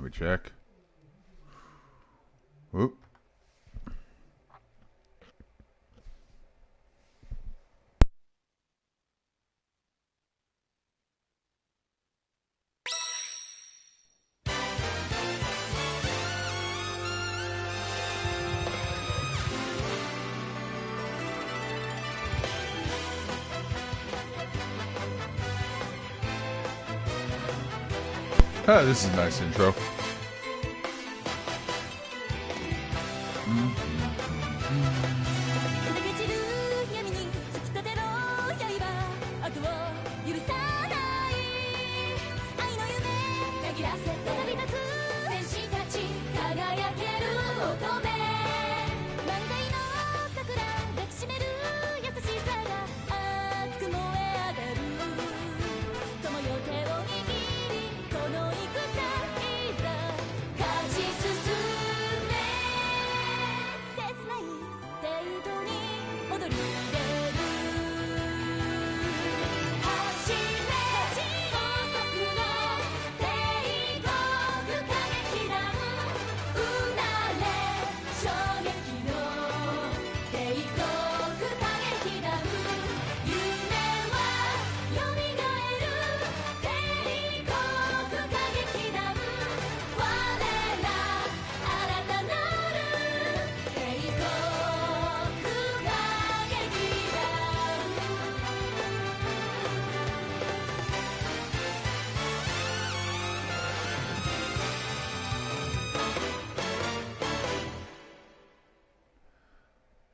me check. Whoop. Ah, this is a nice intro.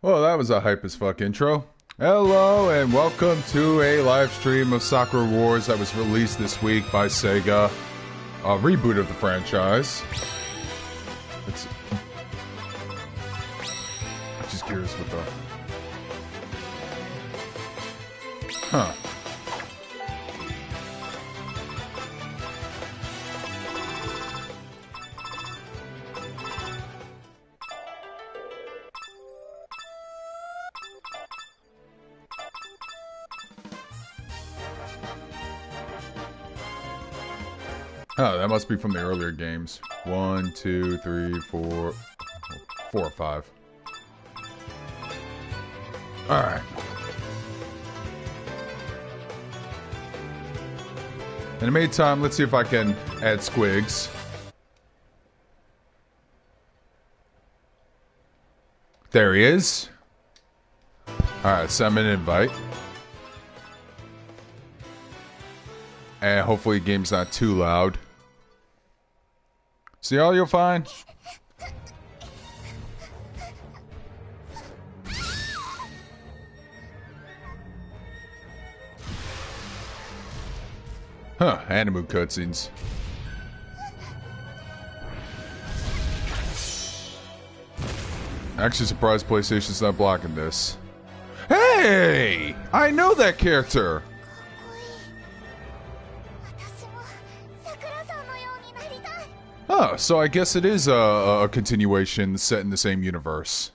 Well, that was a hype as fuck intro. Hello and welcome to a live stream of Sakura Wars that was released this week by Sega. A reboot of the franchise. It's just curious what the... Huh. Oh, that must be from the earlier games. 1, 2, 3, 4, 4 or 5. Alright. In the meantime, let's see if I can add squigs. There he is. Alright, send an invite. And hopefully the game's not too loud. See all you'll find? Huh, anime cutscenes. Actually surprised PlayStation's not blocking this. Hey! I know that character! Oh, so I guess it is a continuation set in the same universe.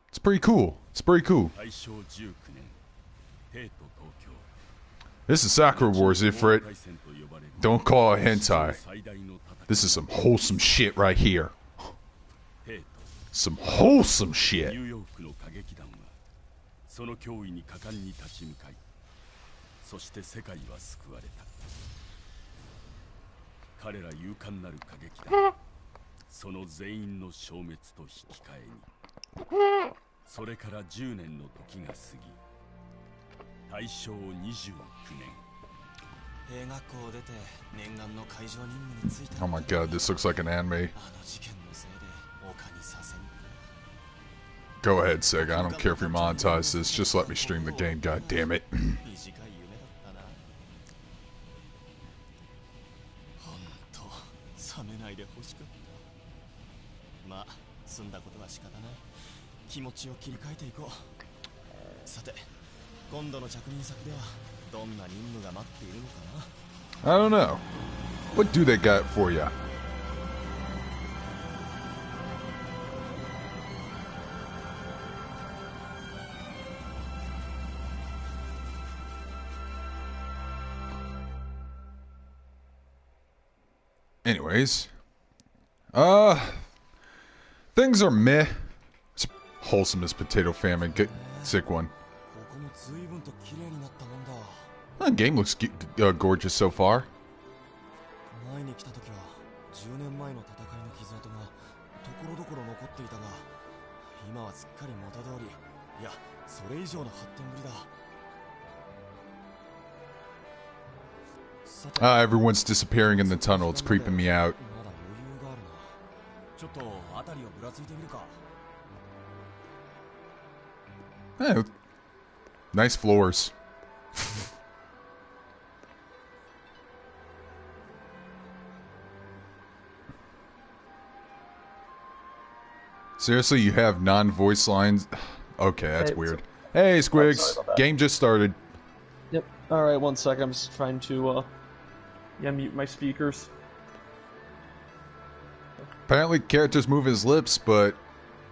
It's pretty cool. It's pretty cool. This is Sakura Wars, Ifrit. Don't call it hentai. This is some wholesome shit right here. Some wholesome shit. 彼ら勇敢なる過激だ。その全員の消滅と引き換えに、それから10年の時が過ぎ、大正29年。兵学校を出て念願の海上任務に就いた。 Oh my god, this looks like an anime. あの事件のせいで丘に左遷。 Go ahead, Sega. I don't care if you monetize this. Just let me stream the game, god damn it. 冷めないで欲しかった。まあ、済んだことは仕方ない。気持ちを切り替えていこう。さて、今度の着任先ではどんな任務が待っているのかな。 I don't know. What do they got for ya? Anyways. Things are meh. It's wholesome as potato famine. Get sick one. The game looks gorgeous so far. Everyone's disappearing in the tunnel. It's creeping me out. Eh, nice floors. Seriously, you have non-voice lines? Okay, that's weird. Hey, Squigs. Game just started. Yep. Alright, 1 second. I'm just trying to, mute my speakers. Apparently, characters move his lips, but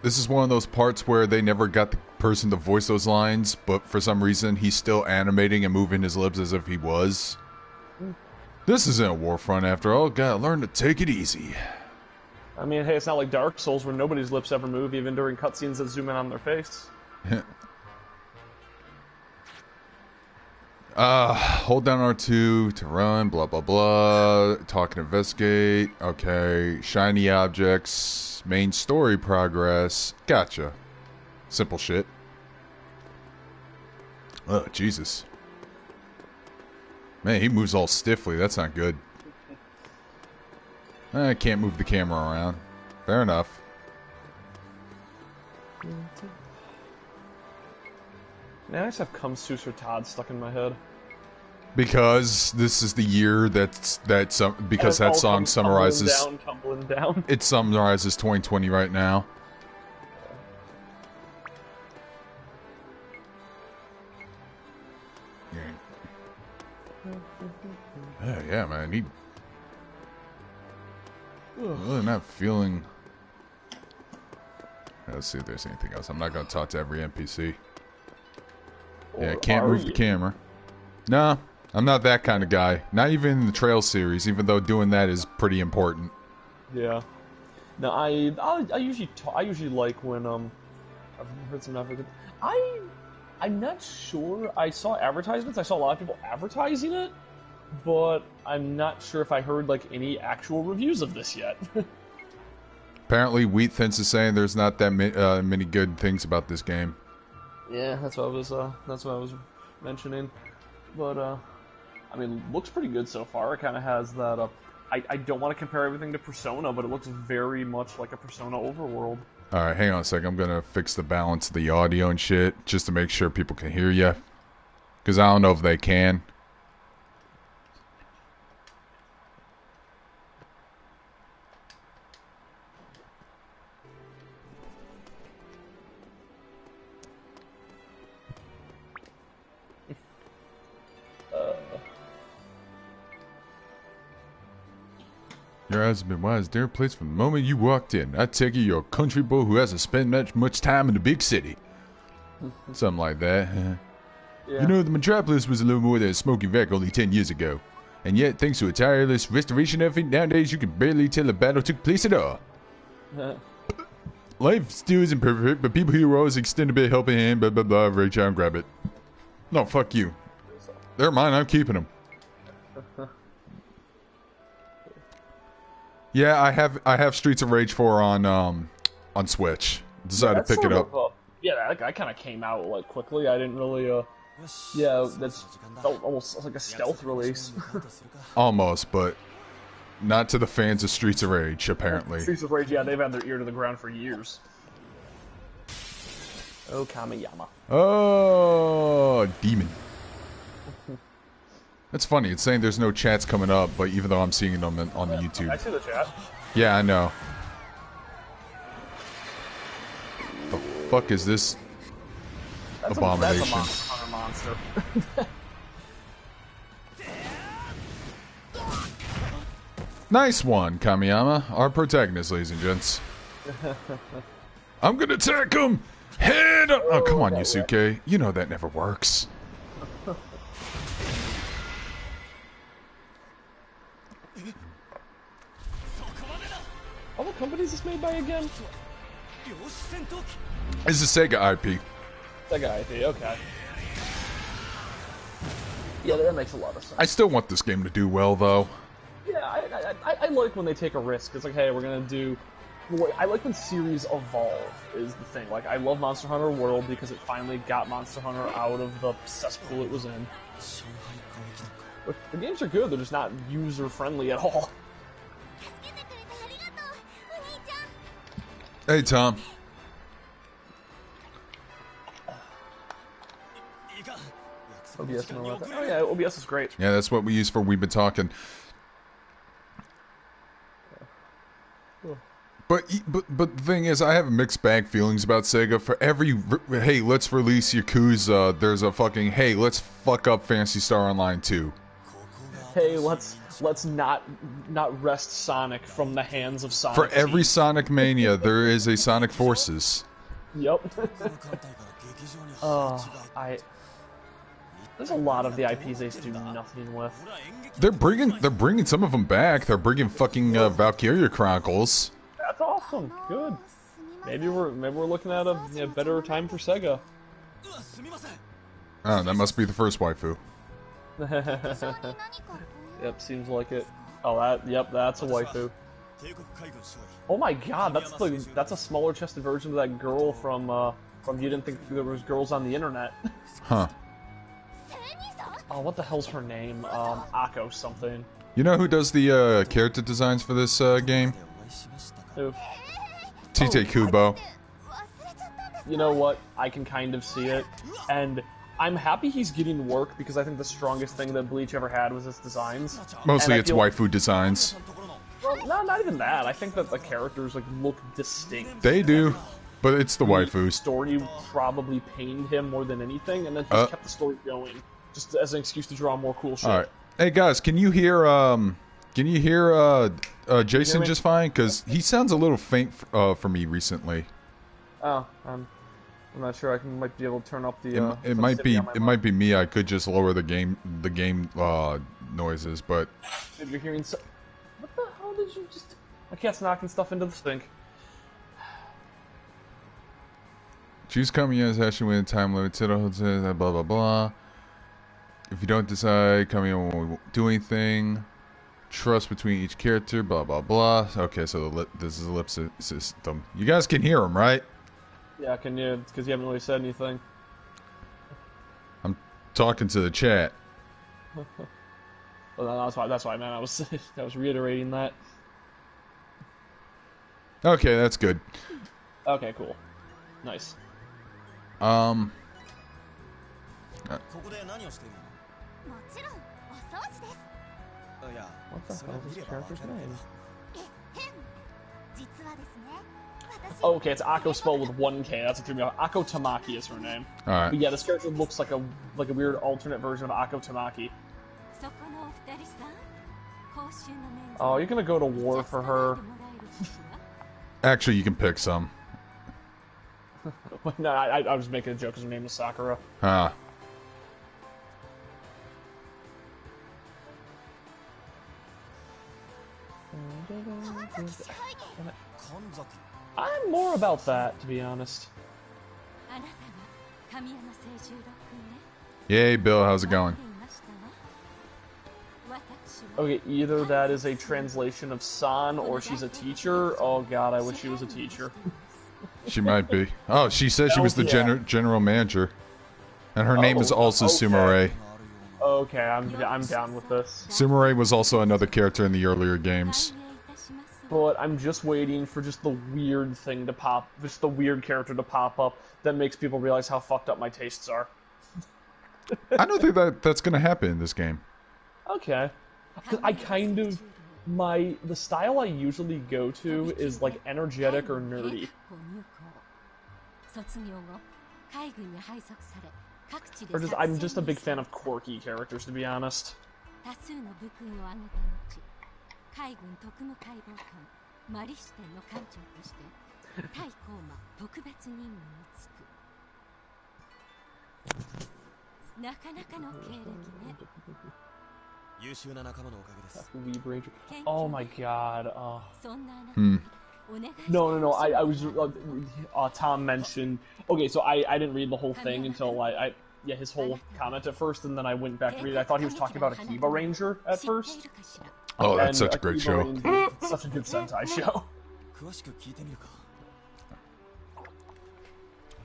this is one of those parts where they never got the person to voice those lines, but for some reason, he's still animating and moving his lips as if he was. This isn't a Warfront after all. Gotta learn to take it easy. I mean, hey, it's not like Dark Souls where nobody's lips ever move, even during cutscenes that zoom in on their face. Hold down R2 to run, blah, blah, blah. Talk and investigate. Okay. Shiny objects. Main story progress. Gotcha. Simple shit. Oh, Jesus. Man, he moves all stiffly. That's not good. I can't move the camera around. Fair enough. Man, I just have Come Suser Todd stuck in my head. Because this is the year because that song summarizes... Tumbling down. It summarizes 2020 right now. Yeah, man. Really not feeling... Let's see if there's anything else. I'm not going to talk to every NPC. Yeah, can't move the camera. No, I'm not that kind of guy. Not even in the Trail series, even though doing that is pretty important. Yeah. No, I usually like when I've heard some African. I'm not sure. I saw advertisements. I saw a lot of people advertising it, but I'm not sure if I heard like any actual reviews of this yet. Apparently, Wheat Thins is saying there's not that many good things about this game. Yeah, that's what I was mentioning. But I mean, looks pretty good so far. It kind of has that. I don't want to compare everything to Persona, but it looks very much like a Persona overworld. All right, hang on a sec. I'm gonna fix the balance of the audio and shit just to make sure people can hear you, because I don't know if they can. Your eyes have been wide as their place from the moment you walked in. I take it you're a country boy who hasn't spent much time in the big city. Something like that. Yeah. You know, the Metropolis was a little more than a smoking wreck only 10 years ago. And yet, thanks to a tireless restoration effort, nowadays you can barely tell a battle took place at all. Life still isn't perfect, but people here always extend a bit of helping hand, blah, blah, blah, reach out and grab it. No, fuck you. They're mine, I'm keeping them. Yeah, I have Streets of Rage 4 on Switch. Decided to pick it up. Yeah, that kind of came out like quickly. I didn't really. Yeah, that's felt almost like a stealth release. Almost, but not to the fans of Streets of Rage, apparently. Streets of Rage, yeah, they've had their ear to the ground for years. Oh, Kamiyama. Oh, demon. That's funny. It's saying there's no chats coming up, but even though I'm seeing them on the YouTube. I see the chat. Yeah, I know. The fuck is this abomination? That's a monster. Nice one, Kamiyama. Our protagonist, ladies and gents. I'm gonna attack him! Head up! Oh, come on, Yusuke. You know that never works. what company is this made by again? It's a Sega IP. Sega IP, okay. Yeah, that makes a lot of sense. I still want this game to do well, though. Yeah, I like when they take a risk. It's like, hey, we're gonna do... I like when series evolve, is the thing. Like, I love Monster Hunter World because it finally got Monster Hunter out of the cesspool it was in. But the games are good, they're just not user-friendly at all. Hey, Tom. OBS, oh yeah, OBS is great. Yeah, that's what we use for We've Been Talking. But the thing is, I have mixed bag feelings about Sega. For every, hey, let's release Yakuza, there's a fucking, hey, let's fuck up Phantasy Star Online 2. Hey, let's not wrest Sonic from the hands of Sonic. For every Sonic Mania, there is a Sonic Forces. Yep. There's a lot of the IPs they do nothing with. They're bringing some of them back. They're bringing fucking Valkyria Chronicles. That's awesome. Good. Maybe we're looking at a better time for Sega. Oh, that must be the first waifu. Yep, seems like it. Oh, that's a waifu. Oh my god, that's a smaller chested version of that girl from You Didn't Think There Was Girls on the Internet. Huh. Oh, what the hell's her name? Akko something. You know who does the character designs for this game? Who? Tite Kubo. You know what? I can kind of see it, and I'm happy he's getting work because I think the strongest thing that Bleach ever had was its designs. Mostly it's waifu designs. Well, no, not even that. I think that the characters look distinct. They do, but it's the waifus. The story probably pained him more than anything, and then just kept the story going, just as an excuse to draw more cool shit. All right, hey guys, can you hear Jason just fine? Because he sounds a little faint for me recently. Oh, I'm not sure. I might be able to turn up the. It might be me. I could just lower the game noises, but. If you're hearing what the hell did you just? My cat's knocking stuff into the sink. Choose coming as action within time limit. Blah blah blah. If you don't decide, coming won't do anything. Trust between each character. Blah blah blah. Okay, so this is a lip system. You guys can hear him, right? Yeah, can you? Because you haven't really said anything. I'm talking to the chat. Well, that's why, man. I was reiterating that. Okay, that's good. Okay, cool. Nice. What the hell is this character's name? Oh, okay, it's Akko spelled with 1K. That's what threw me off. Akko Tamaki is her name. Alright. But yeah, this character looks like a weird alternate version of Akko Tamaki. Oh, you're gonna go to war for her. Actually, you can pick some. No, I was making a joke because her name is Sakura. Ah. I'm more about that, to be honest. Yay, Bill, how's it going? Okay, either that is a translation of San or she's a teacher. Oh god, I wish she was a teacher. She might be. Oh, she said she was the general manager. And her name is also okay. Sumire. Okay, I'm down with this. Sumire was also another character in the earlier games. But I'm just waiting for just the weird thing to pop, just the weird character to pop up that makes people realize how fucked up my tastes are. I don't think that's gonna happen in this game. Okay. I kind of, the style I usually go to is like energetic or nerdy. Or I'm just a big fan of quirky characters, to be honest. Weeb Ranger. Oh my god. Oh. No. I was Tom mentioned. Okay, so I didn't read the whole thing until his whole comment at first, and then I went back to read it. I thought he was talking about Akiba Ranger at first. Oh, that's And such a great Akiba show. Ranger, it's such a good Sentai show.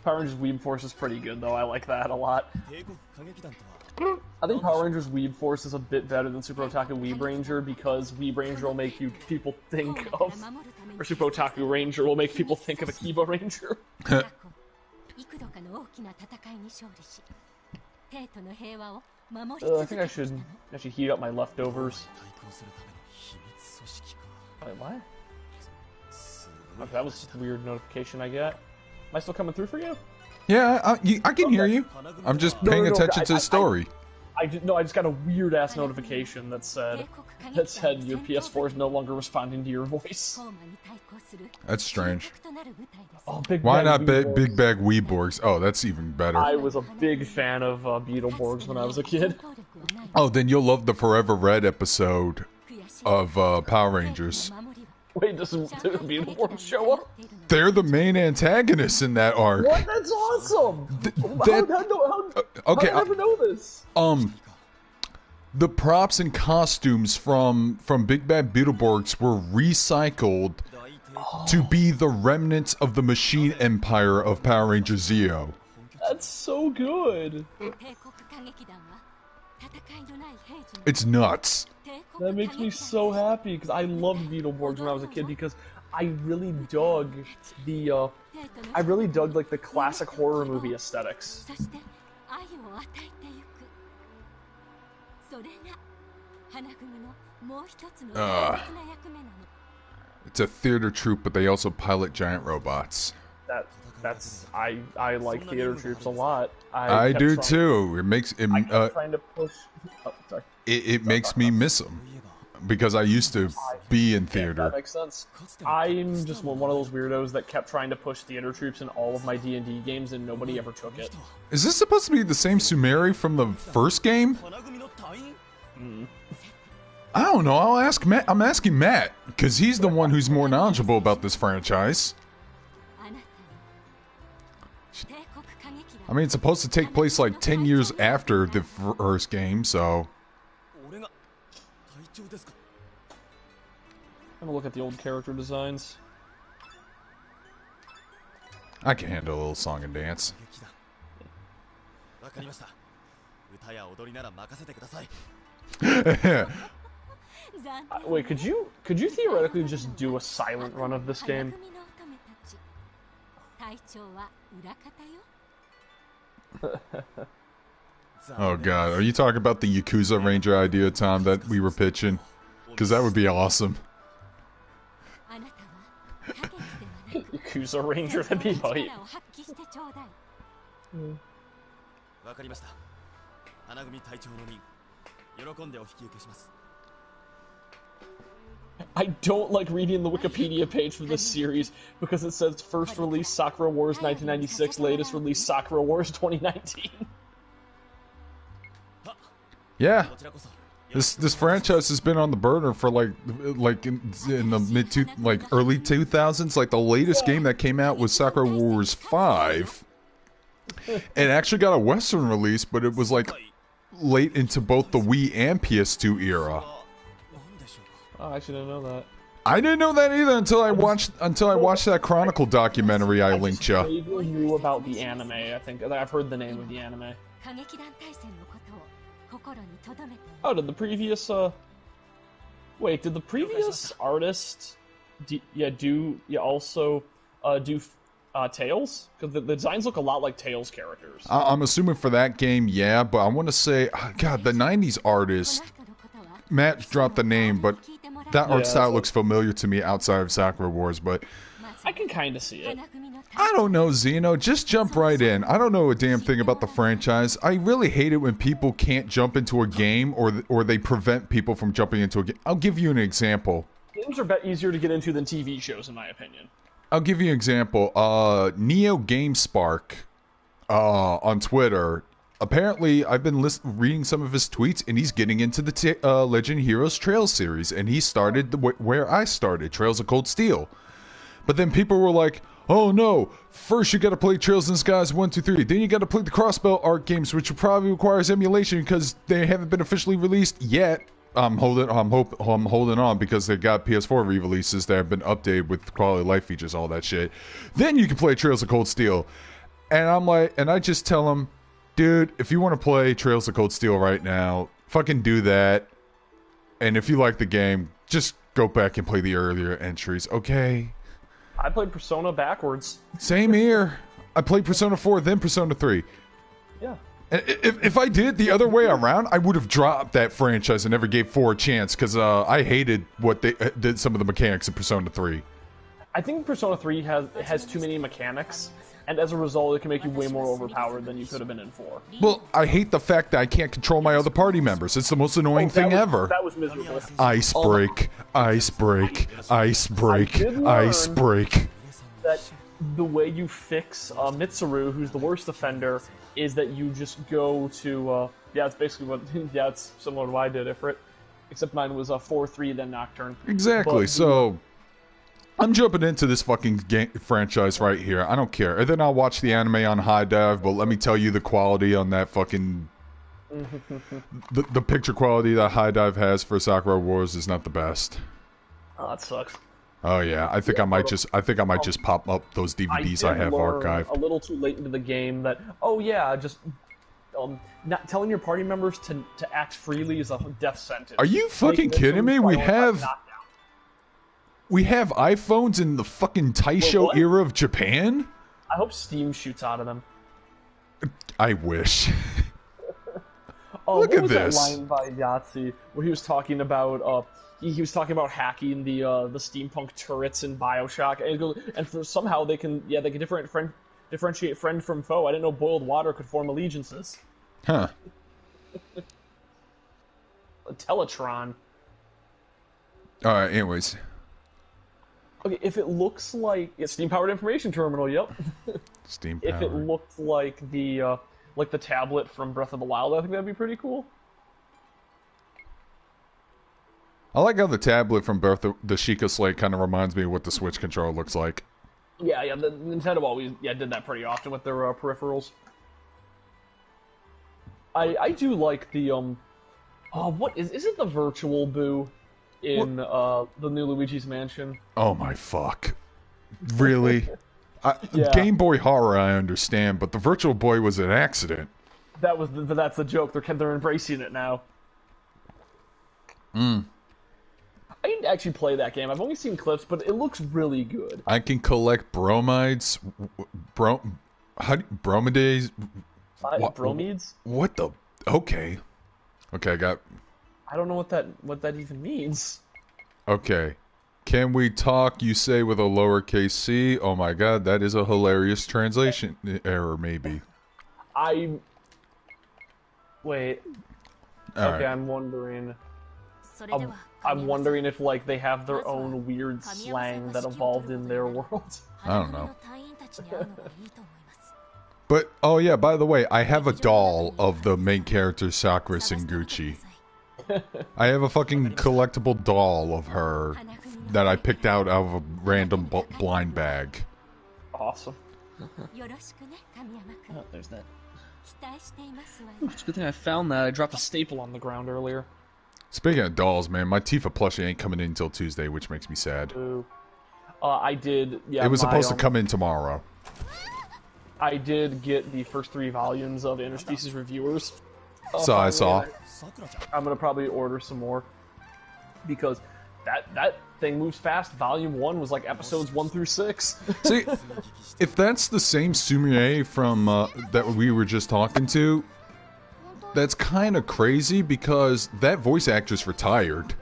Power Rangers Weeb Force is pretty good, though. I like that a lot. I think Power Rangers Weeb Force is a bit better than Super Otaku Weeb Ranger because Weeb Ranger will make people think of, or Super Otaku Ranger will make people think of Akiba Ranger. I think I should heat up my leftovers. Wait, what? Okay, that was a weird notification I get. Am I still coming through for you? Yeah, I can hear you. I'm just paying attention to the story. I just got a weird ass notification that said your PS4 is no longer responding to your voice. That's strange. Oh, Why not Big Bag Weeborgs? Oh, that's even better. I was a big fan of Beetleborgs when I was a kid. Oh, then you'll love the Forever Red episode of Power Rangers. Wait, does Beetleborgs show up? They're the main antagonists in that arc. What? That's awesome! How did I never know this? The props and costumes from Big Bad Beetleborgs were recycled to be the remnants of the machine empire of Power Ranger Zeo. That's so good. It's nuts. That makes me so happy because I loved Beetleborgs when I was a kid because I really dug like the classic horror movie aesthetics. It's a theater troupe, but they also pilot giant robots. I like theater troops a lot. I do too. It makes it. Trying to push. Oh, sorry. It makes me miss them because I used to be in theater. That makes sense. I'm just one of those weirdos that kept trying to push theater troops in all of my D&D games, and nobody ever took it. Is this supposed to be the same Sumeri from the first game? I don't know. I'll ask Matt. I'm asking Matt because he's the one who's more knowledgeable about this franchise. I mean, it's supposed to take place like 10 years after the first game, so... I'm gonna look at the old character designs. I can handle a little song and dance. Wait, could you theoretically just do a silent run of this game? Oh god, are you talking about the Yakuza Ranger idea, Tom, that we were pitching? Because that would be awesome. Yakuza Ranger, that'd be hype. I don't like reading the Wikipedia page for this series because it says first release Sakura Wars 1996, latest release Sakura Wars 2019. Yeah, this franchise has been on the burner for like in the early 2000s. Like the latest game that came out was Sakura Wars 5. It actually got a Western release, but it was like late into both the Wii and PS2 era. Oh, I actually didn't know that. I didn't know that either until I watched that Chronicle documentary I linked you. I vaguely knew about the anime. I think I've heard the name of the anime. Oh, did the previous wait? Did the previous artist also do Tails? Because the designs look a lot like Tails characters. I'm assuming for that game, yeah, but I want to say, God, the '90s artist. Matt dropped the name, but that art style looks familiar to me outside of Sakura Wars, but... I can kind of see it. I don't know, Xeno. Just jump right in. I don't know a damn thing about the franchise. I really hate it when people can't jump into a game or they prevent people from jumping into a game. I'll give you an example. Games are easier to get into than TV shows, in my opinion. I'll give you an example. Neo GameSpark on Twitter... Apparently, I've been reading some of his tweets, and he's getting into the Legend Heroes Trails series, and he started where I started, Trails of Cold Steel. But then people were like, oh no, first you gotta play Trails in the Skies 1, 2, 3. Then you gotta play the Crossbell Art games, which probably requires emulation because they haven't been officially released yet. I'm holding on because they got PS4 re-releases that have been updated with quality of life features, all that shit. Then you can play Trails of Cold Steel. And I'm like, and I just tell them, dude, if you want to play Trails of Cold Steel right now, fucking do that. And if you like the game, just go back and play the earlier entries, okay? I played Persona backwards. Same here. I played Persona 4, then Persona 3. Yeah. If I did the other way around, I would have dropped that franchise and never gave 4 a chance because I hated what they did, some of the mechanics in Persona 3. I think Persona 3 has too many mechanics, and as a result, it can make you way more overpowered than you could have been in 4. Well, I hate the fact that I can't control my other party members. It's the most annoying thing ever. That was miserable. Ice break, ice break, ice break, ice break. That the way you fix Mitsuru, who's the worst offender, is that you just go to yeah, it's basically what it's similar to what I did Ifrit, except mine was 4-3 then Nocturne. Exactly. So I'm jumping into this fucking franchise right here. I don't care. And then I'll watch the anime on High Dive, but let me tell you, the quality on that fucking the picture quality that High Dive has for Sakura Wars is not the best. Oh, that sucks. Oh yeah, I think I might just pop up those DVDs I have archived. A little too late into the game that just not telling your party members to act freely is a death sentence. Are you fucking kidding me? We have iPhones in the fucking Taisho era of Japan? I hope Steam shoots out of them. I wish. Look at this. That line by Yahtzee where he was talking about he was talking about hacking the steampunk turrets in BioShock, and for somehow they can differentiate friend from foe. I didn't know boiled water could form allegiances. Huh. A Teletron. All right. Anyways. Okay, if it looks like steam powered information terminal, yep. Steam powered. If it looked like the tablet from Breath of the Wild, I think that'd be pretty cool. I like how the tablet from Breath of the Sheikah Slate kind of reminds me of what the Switch controller looks like. Yeah, the Nintendo always did that pretty often with their peripherals. I do like the what is it the Virtual Boo in the new Luigi's Mansion? Oh my fuck. Really? Yeah. Game Boy Horror I understand, but the Virtual Boy was an accident. That's the joke. They're embracing it now. I didn't actually play that game. I've only seen clips, but it looks really good. I can collect bromides, bromidades. Bromides? What the? Okay, I got. I don't know what that even means. Okay, can we talk? You say with a lowercase c. Oh my god, that is a hilarious translation error. Maybe. Wait. All okay, right. I'm wondering. I'm wondering if they have their own weird slang that evolved in their world. I don't know. But oh yeah, by the way, I have a doll of the main character Sakura Senguchi. I have a fucking collectible doll of her that I picked out of a random blind bag. Awesome. Oh, there's that. It's a good thing I found that. I dropped a staple on the ground earlier. Speaking of dolls, man, my Tifa plushie ain't coming in until Tuesday, which makes me sad. Ooh. I did, yeah. It was supposed to come in tomorrow. I did get the first 3 volumes of Interspecies Reviewers. So I saw. I'm gonna probably order some more. Because that thing moves fast. Volume 1 was like episodes 1 through 6. See, if that's the same Sumire from, that we were just talking to, that's kind of crazy because that voice actress retired.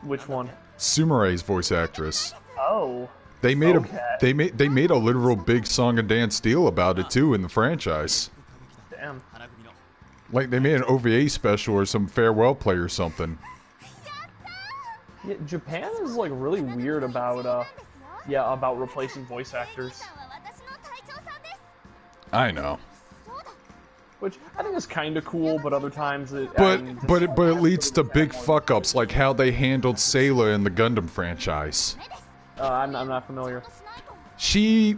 Which one? Sumire's voice actress. Oh. They made they made a literal big song and dance deal about it too in the franchise. Damn. Like they made an OVA special or some farewell play or something. Yeah, Japan is like really weird about about replacing voice actors. I know. Which I think is kind of cool, but other times it... But it leads to big fuck-ups like how they handled Sailor in the Gundam franchise. I'm not familiar. She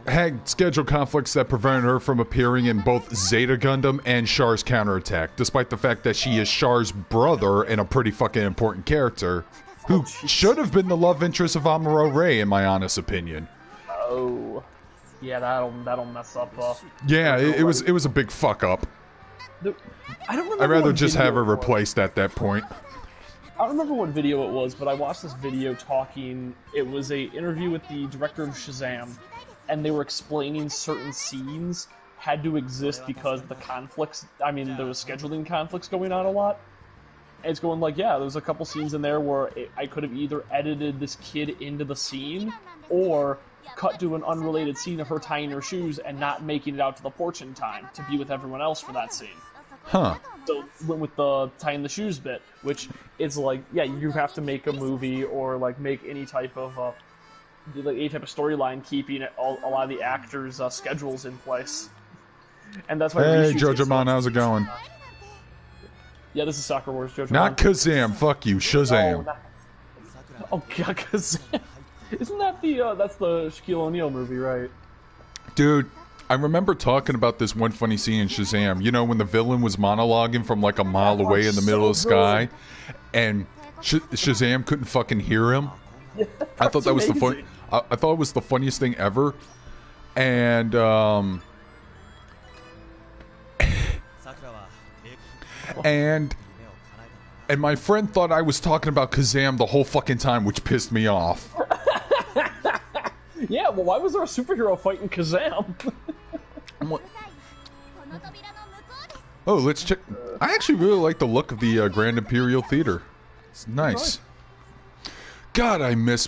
had schedule conflicts that prevented her from appearing in both Zeta Gundam and Char's Counterattack, despite the fact that she is Char's brother and a pretty fucking important character, who should have been the love interest of Amuro Ray, in my honest opinion. Oh, yeah, that'll mess up. Yeah, it was a big fuck up. I don't remember. I'd rather just have her replaced at that point. I don't remember what video it was, but I watched this video talking. It was a interview with the director of Shazam, and they were explaining certain scenes had to exist because the conflicts. I mean, there was scheduling conflicts going on a lot. And it's going like, yeah, there's a couple scenes in there where I could have either edited this kid into the scene, or cut to an unrelated scene of her tying her shoes and not making it out to the porch in time to be with everyone else for that scene. Huh. So went with the tying the shoes bit, which is like, yeah, you have to make a movie or like make any type of storyline, keeping a lot of the actors' schedules in place. And that's why. Hey, Jojamon, how's it going? Yeah, this is Sakura Wars, Jojamon. Not Kazam, fuck you, Shazam. Oh God, Kazam. Isn't that that's the Shaquille O'Neal movie, right? Dude, I remember talking about this one funny scene in Shazam. You know, when the villain was monologuing from like a mile away in the middle of the sky, and Shazam couldn't fucking hear him. Yeah, I thought that was the I thought it was the funniest thing ever. And and my friend thought I was talking about Kazam the whole fucking time, which pissed me off. Yeah, well, why was there a superhero fighting Kazam? Oh, let's check. I actually really like the look of the Grand Imperial Theater. It's nice. God, I miss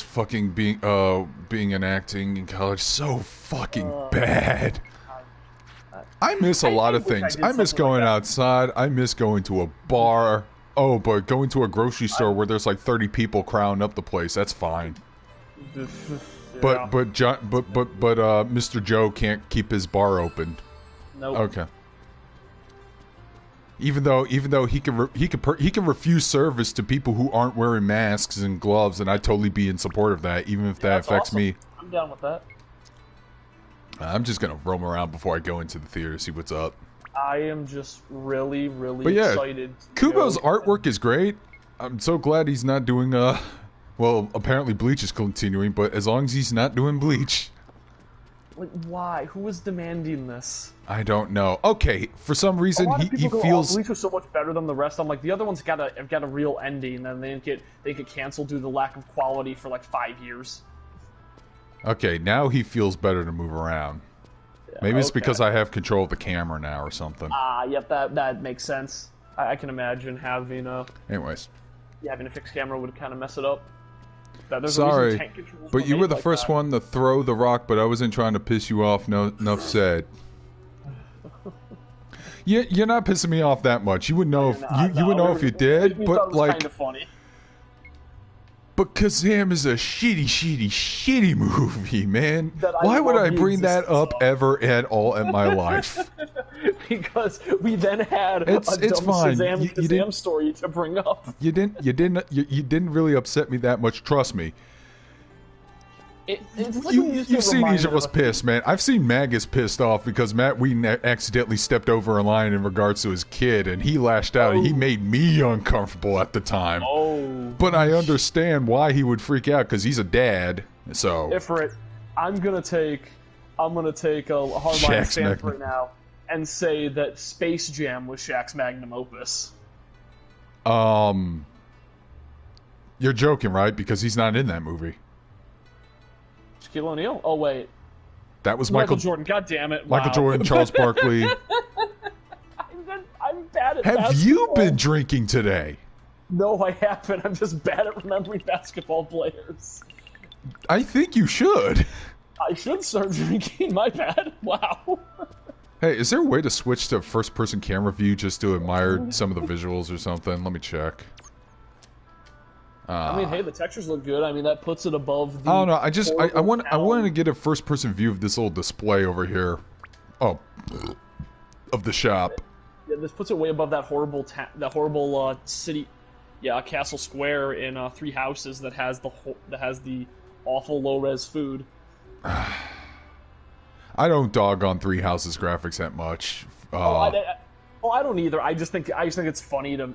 fucking being in acting in college so fucking bad. I miss a lot of things. I miss going outside. I miss going to a bar. Oh, but going to a grocery store where there's like 30 people crowding up the place, that's fine. But Mr. Joe can't keep his bar open. Nope. Okay. Even though he can refuse service to people who aren't wearing masks and gloves, and I'd totally be in support of that, even if that affects awesome. me. I'm down with that. I'm just gonna roam around before I go into the theater to see what's up. I am just really excited. Kubo's artwork is great. I'm so glad he's not doing well, apparently Bleach is continuing, but as long as he's not doing Bleach. Like, why? Who was demanding this? I don't know. Okay, for some reason he feels Bleach was so much better than the rest. I'm like, the other ones have got a real ending, and they get canceled due to the lack of quality for like 5 years. Okay, now he feels better to move around. Yeah, maybe it's because I have control of the camera now or something. Yep, that makes sense. I can imagine having Anyways. Having a fixed camera would kind of mess it up. Sorry, but you were the first one to throw the rock, but I wasn't trying to piss you off. No, enough said. You're not pissing me off that much. You would know if you would know if you did, but like. Kind of funny. But Kazam is a shitty movie, man. Why would I bring that up ever at all in my life? Because we then had a dumb Shazam story to bring up. You didn't really upset me that much. Trust me. It's like you've seen each of us pissed, man. I've seen Magus pissed off because Matt Whedon accidentally stepped over a line in regards to his kid, and he lashed out, and he made me uncomfortable at the time. But I understand why he would freak out because he's a dad. So Ifrit, I'm gonna take a hardline stance right now and say that Space Jam was Shaq's magnum opus. You're joking, right? Because he's not in that movie. Shaquille O'Neal? Oh, wait. That was Michael Jordan. God damn it. Michael Jordan, Charles Barkley. I'm bad at basketball. Have you been drinking today? No, I haven't. I'm just bad at remembering basketball players. I think you should. I should start drinking. My bad. Wow. Hey, is there a way to switch to first-person camera view just to admire some of the visuals or something? Let me check. I mean, hey, the textures look good. I mean, that puts it above the... I don't know. I wanted to get a first-person view of this little display over here. Oh, of the shop. Yeah, this puts it way above that horrible city. Yeah, a castle square in Three Houses that has the awful low res food. I don't dog on Three Houses graphics that much. I don't either. I just think it's funny to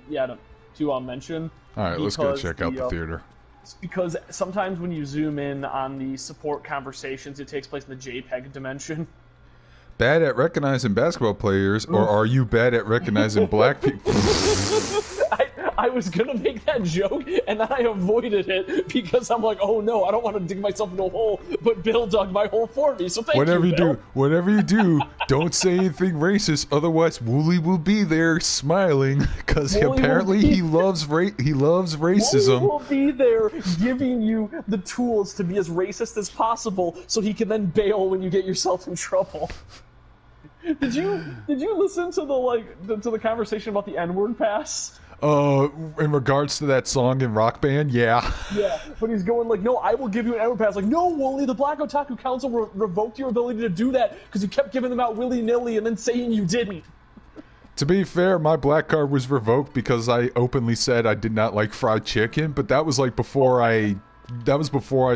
mention. All right, let's go check out the theater. It's because sometimes when you zoom in on the support conversations, it takes place in the JPEG dimension. Bad at recognizing basketball players, or are you bad at recognizing black people? I was gonna make that joke, and then I avoided it because I'm like, oh no, I don't want to dig myself into a hole, but Bill dug my hole for me, so thank you, Bill. Whatever you do, don't say anything racist, otherwise Wooly will be there smiling, because apparently he loves racism. Wooly will be there giving you the tools to be as racist as possible, so he can then bail when you get yourself in trouble. Did you listen to the conversation about the N-word pass? In regards to that song in Rock Band, yeah. Yeah, but he's going like, no, I will give you an N-word pass. Like, no, Wooly, the Black Otaku Council revoked your ability to do that because you kept giving them out willy-nilly and then saying you didn't. To be fair, my black card was revoked because I openly said I did not like fried chicken, but that was like before I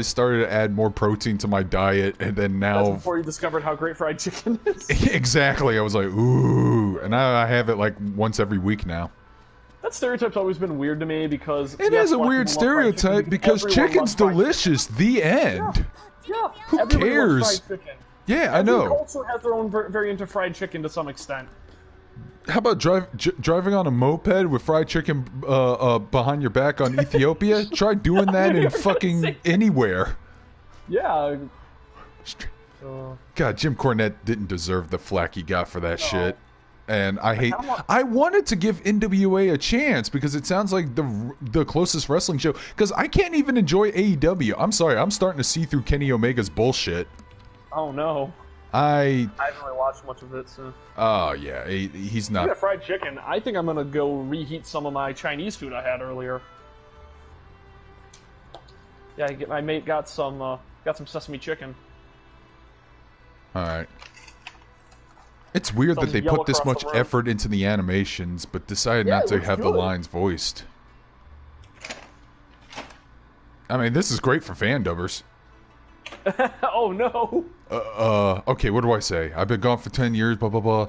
started to add more protein to my diet, and then now... That's before you discovered how great fried chicken is. Exactly, I was like, ooh, and I have it like once every week now. That stereotype's always been weird to me because... It is a weird stereotype because chicken's delicious, the end. Yeah. Who cares? Loves fried chicken. Yeah, I know. Every culture has their own variant of fried chicken to some extent. How about driving on a moped with fried chicken behind your back on Ethiopia? Try doing that in fucking anywhere. Yeah. God, Jim Cornette didn't deserve the flack he got for that shit. And I wanted to give NWA a chance because it sounds like the closest wrestling show. Because I can't even enjoy AEW. I'm sorry, I'm starting to see through Kenny Omega's bullshit. Oh no. I haven't really watched much of it, so... Oh, yeah, he's not... Yeah, fried chicken. I think I'm gonna go reheat some of my Chinese food I had earlier. Yeah, my mate got some sesame chicken. Alright. It's weird that they put this much effort into the animations, but decided not to have the lines voiced. I mean, this is great for fan dubbers. Oh no! Okay, what do I say? I've been gone for 10 years, blah, blah, blah.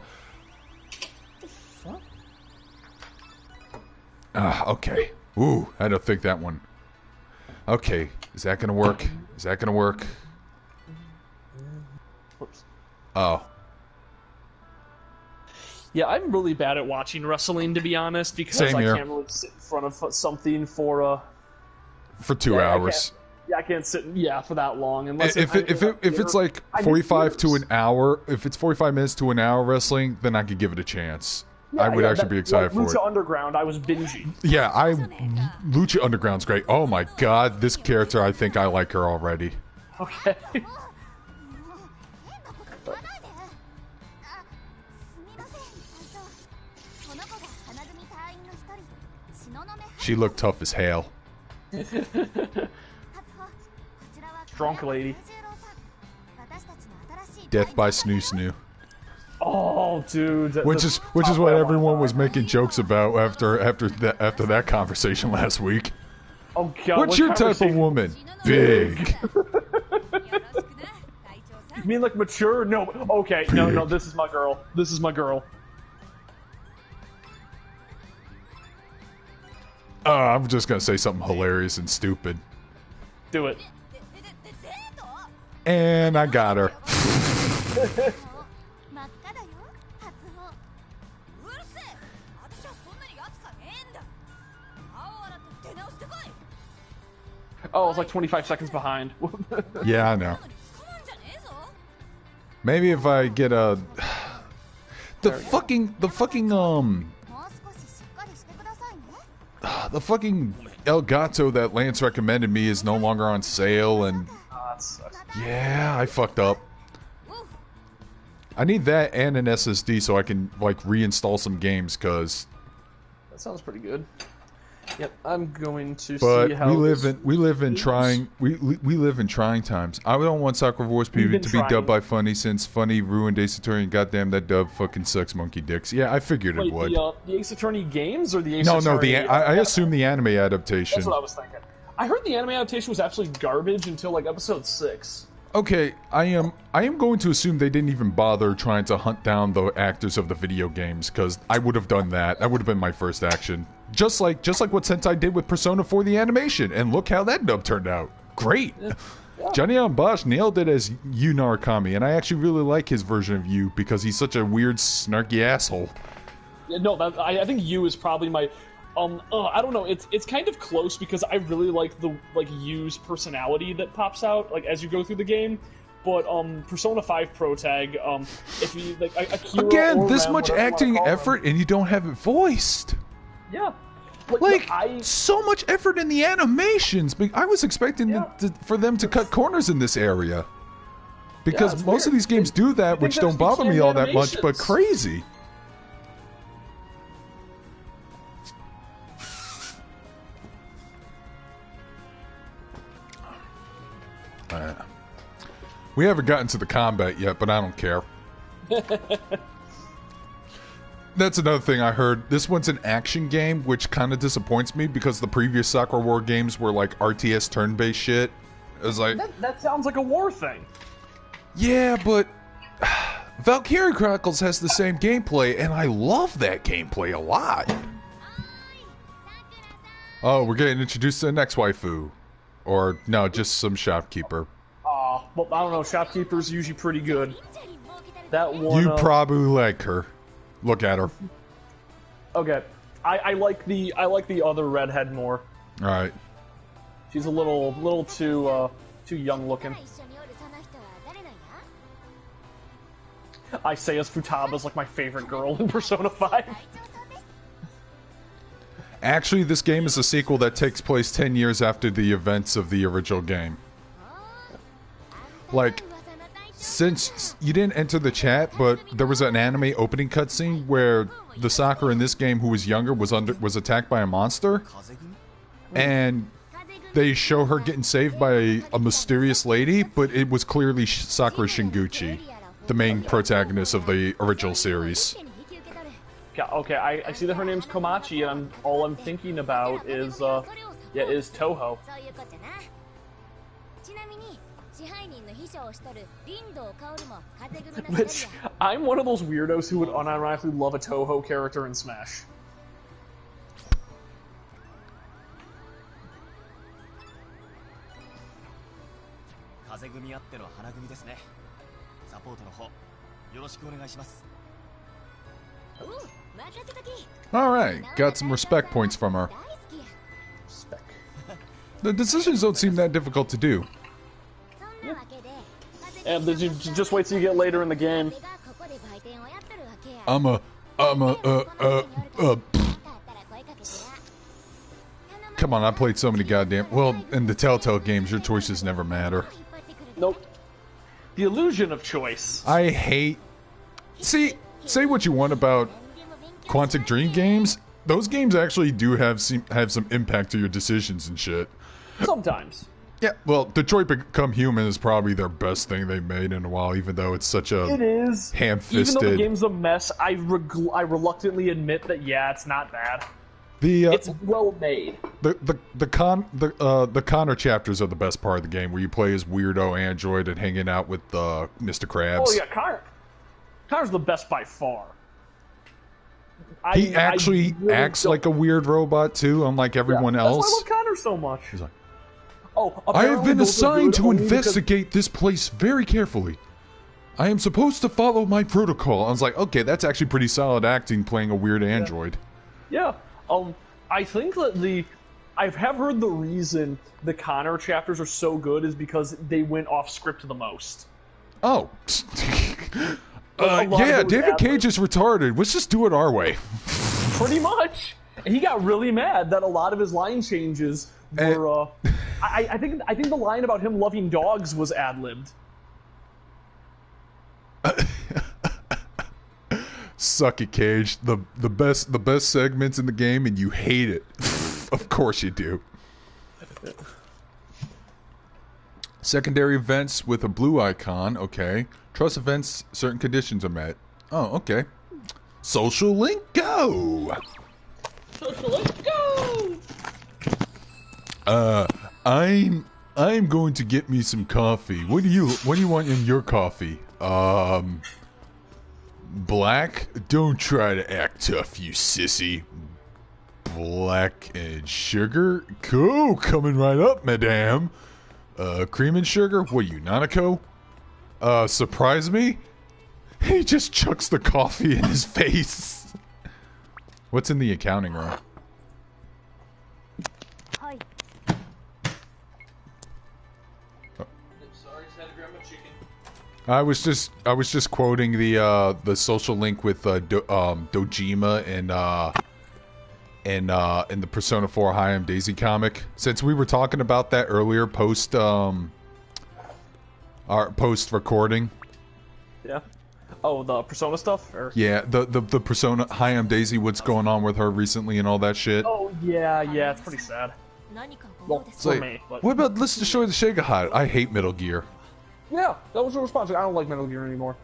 Okay. Ooh, I had to think that one. Okay, is that gonna work? Is that gonna work? Whoops. Oh. Yeah, I'm really bad at watching wrestling, to be honest, because Same here. I can't really sit in front of something for 2 hours. I can't sit for that long unless if it's like 45 to an hour, if it's 45 minutes to an hour wrestling, then I could give it a chance. Yeah, I would actually be excited for it. Lucha Underground, I was binging. Yeah, Lucha Underground's great. Oh my god, this character, I think I like her already. Okay. She looked tough as hell. Drunk lady. Death by Snoo Snoo. Oh, dude. Which is what everyone was making jokes about after that conversation last week. Oh god. What's your type of woman? Big. You mean like mature? No. Okay. Big. No. This is my girl. This is my girl. I'm just gonna say something hilarious and stupid. Do it. And I got her. Oh, it's like 25 seconds behind. Yeah, I know. Maybe if I get the fucking El Gato that Lance recommended me is no longer on sale, and that sucks. Yeah, I fucked up. I need that and an SSD so I can like reinstall some games, cause that sounds pretty good. Yep, I'm going to But see how we live in trying times. I don't want Sakura Wars We've PV been to be dubbed trying. by Funny since Funny ruined Ace Attorney and goddamn that dub fucking sucks monkey dicks. Yeah, I figured it Wait, would. the Ace Attorney games or the Ace No, Attorney? I assume the anime adaptation. That's what I was thinking. I heard the anime adaptation was absolutely garbage until like episode 6. Okay, I am going to assume they didn't even bother trying to hunt down the actors of the video games, because I would have done that. That would have been my first action. Just like what Sentai did with Persona 4 the animation, and look how that dub turned out. Great. Yeah. Johnny Bosch nailed it as Yu Narukami, and I actually really like his version of Yu because he's such a weird, snarky asshole. Yeah, no, I think Yu is probably my. I don't know. It's kind of close because I really like the Yu's personality that pops out like as you go through the game. But Persona 5 Pro Tag, if you like Akira again, or this Rem, much whatever you acting wanna call effort them. and you don't have it voiced. Yeah. So much effort in the animations. I was expecting for them to cut corners in this area. Because it's most of weird. these games do that, which don't bother me all that much, but crazy. We haven't gotten to the combat yet, but I don't care. That's another thing I heard. This one's an action game, which kind of disappoints me because the previous Sakura War games were like RTS turn-based shit. It was like... That sounds like a war thing. Yeah, but... Valkyrie Chronicles has the same gameplay, and I love that gameplay a lot. Oh, we're getting introduced to the next waifu. Or, no, just some shopkeeper. Well, I don't know. Shopkeeper's usually pretty good. That one. You probably like her. Look at her. Okay, I like the other redhead more. All right. She's a little too young looking. I say as Futaba's like my favorite girl in Persona 5. Actually, this game is a sequel that takes place 10 years after the events of the original game. Like, since you didn't enter the chat, but there was an anime opening cutscene where the Sakura in this game, who was younger, was attacked by a monster, and they show her getting saved by a mysterious lady, but it was clearly Sakura Shinguchi, the main protagonist of the original series. Yeah, okay, I see that her name's Komachi, and all I'm thinking about is Toho. Which, I'm one of those weirdos who would unironically love a Toho character in Smash. Alright, got some respect points from her. Spec. The decisions don't seem that difficult to do. And just wait till you get later in the game. Come on, I played so many goddamn... Well, in the Telltale games, your choices never matter. Nope. The illusion of choice. I hate... See, say what you want about Quantic Dream games. Those games actually do have some impact to your decisions and shit. Sometimes. Yeah, well, Detroit Become Human is probably their best thing they've made in a while, even though it's such a... It is. Ham-fisted... Even though the game's a mess, I reluctantly admit that, yeah, it's not bad. It's well made. The Connor chapters are the best part of the game, where you play as weirdo android and hanging out with Mr. Krabs. Oh yeah, Connor's the best by far. He actually really acts don't... like a weird robot too, unlike everyone else. That's why I love Connor so much. He's like, I I have been assigned to investigate this place very carefully. I am supposed to follow my protocol. I was like, okay, that's actually pretty solid acting, playing a weird android. Yeah. I think that I have heard the reason the Connor chapters are so good is because they went off script the most. Oh. Yeah, David Cage is retarded. Let's just do it our way. Pretty much. And he got really mad that a lot of his line changes were, I think the line about him loving dogs was ad-libbed. Suck it, Cage. The best segments in the game, and you hate it. Of course you do. Secondary events with a blue icon. Okay. Trust events, certain conditions are met. Oh, okay. Social link, go! Social link, go! I'm going to get me some coffee. What do you want in your coffee? Black? Don't try to act tough, you sissy. Black and sugar? Cool, coming right up, madame. Cream and sugar? What are you, Nanako? Surprise me? He just chucks the coffee in his face. What's in the accounting room? Hi. Sorry, just had to grab my chicken. I was just quoting the social link with Dojima and the Persona 4 Hayam Daisy comic. Since we were talking about that earlier post recording. Yeah. Oh, the Persona stuff? Or? Yeah, the Persona Hayam Daisy, what's going on with her recently and all that shit. Oh yeah, it's pretty sad. Well, It's for like, me, but... what about let's destroy the Sega Hut? I hate Metal Gear. Yeah, that was the response. I don't like Metal Gear anymore.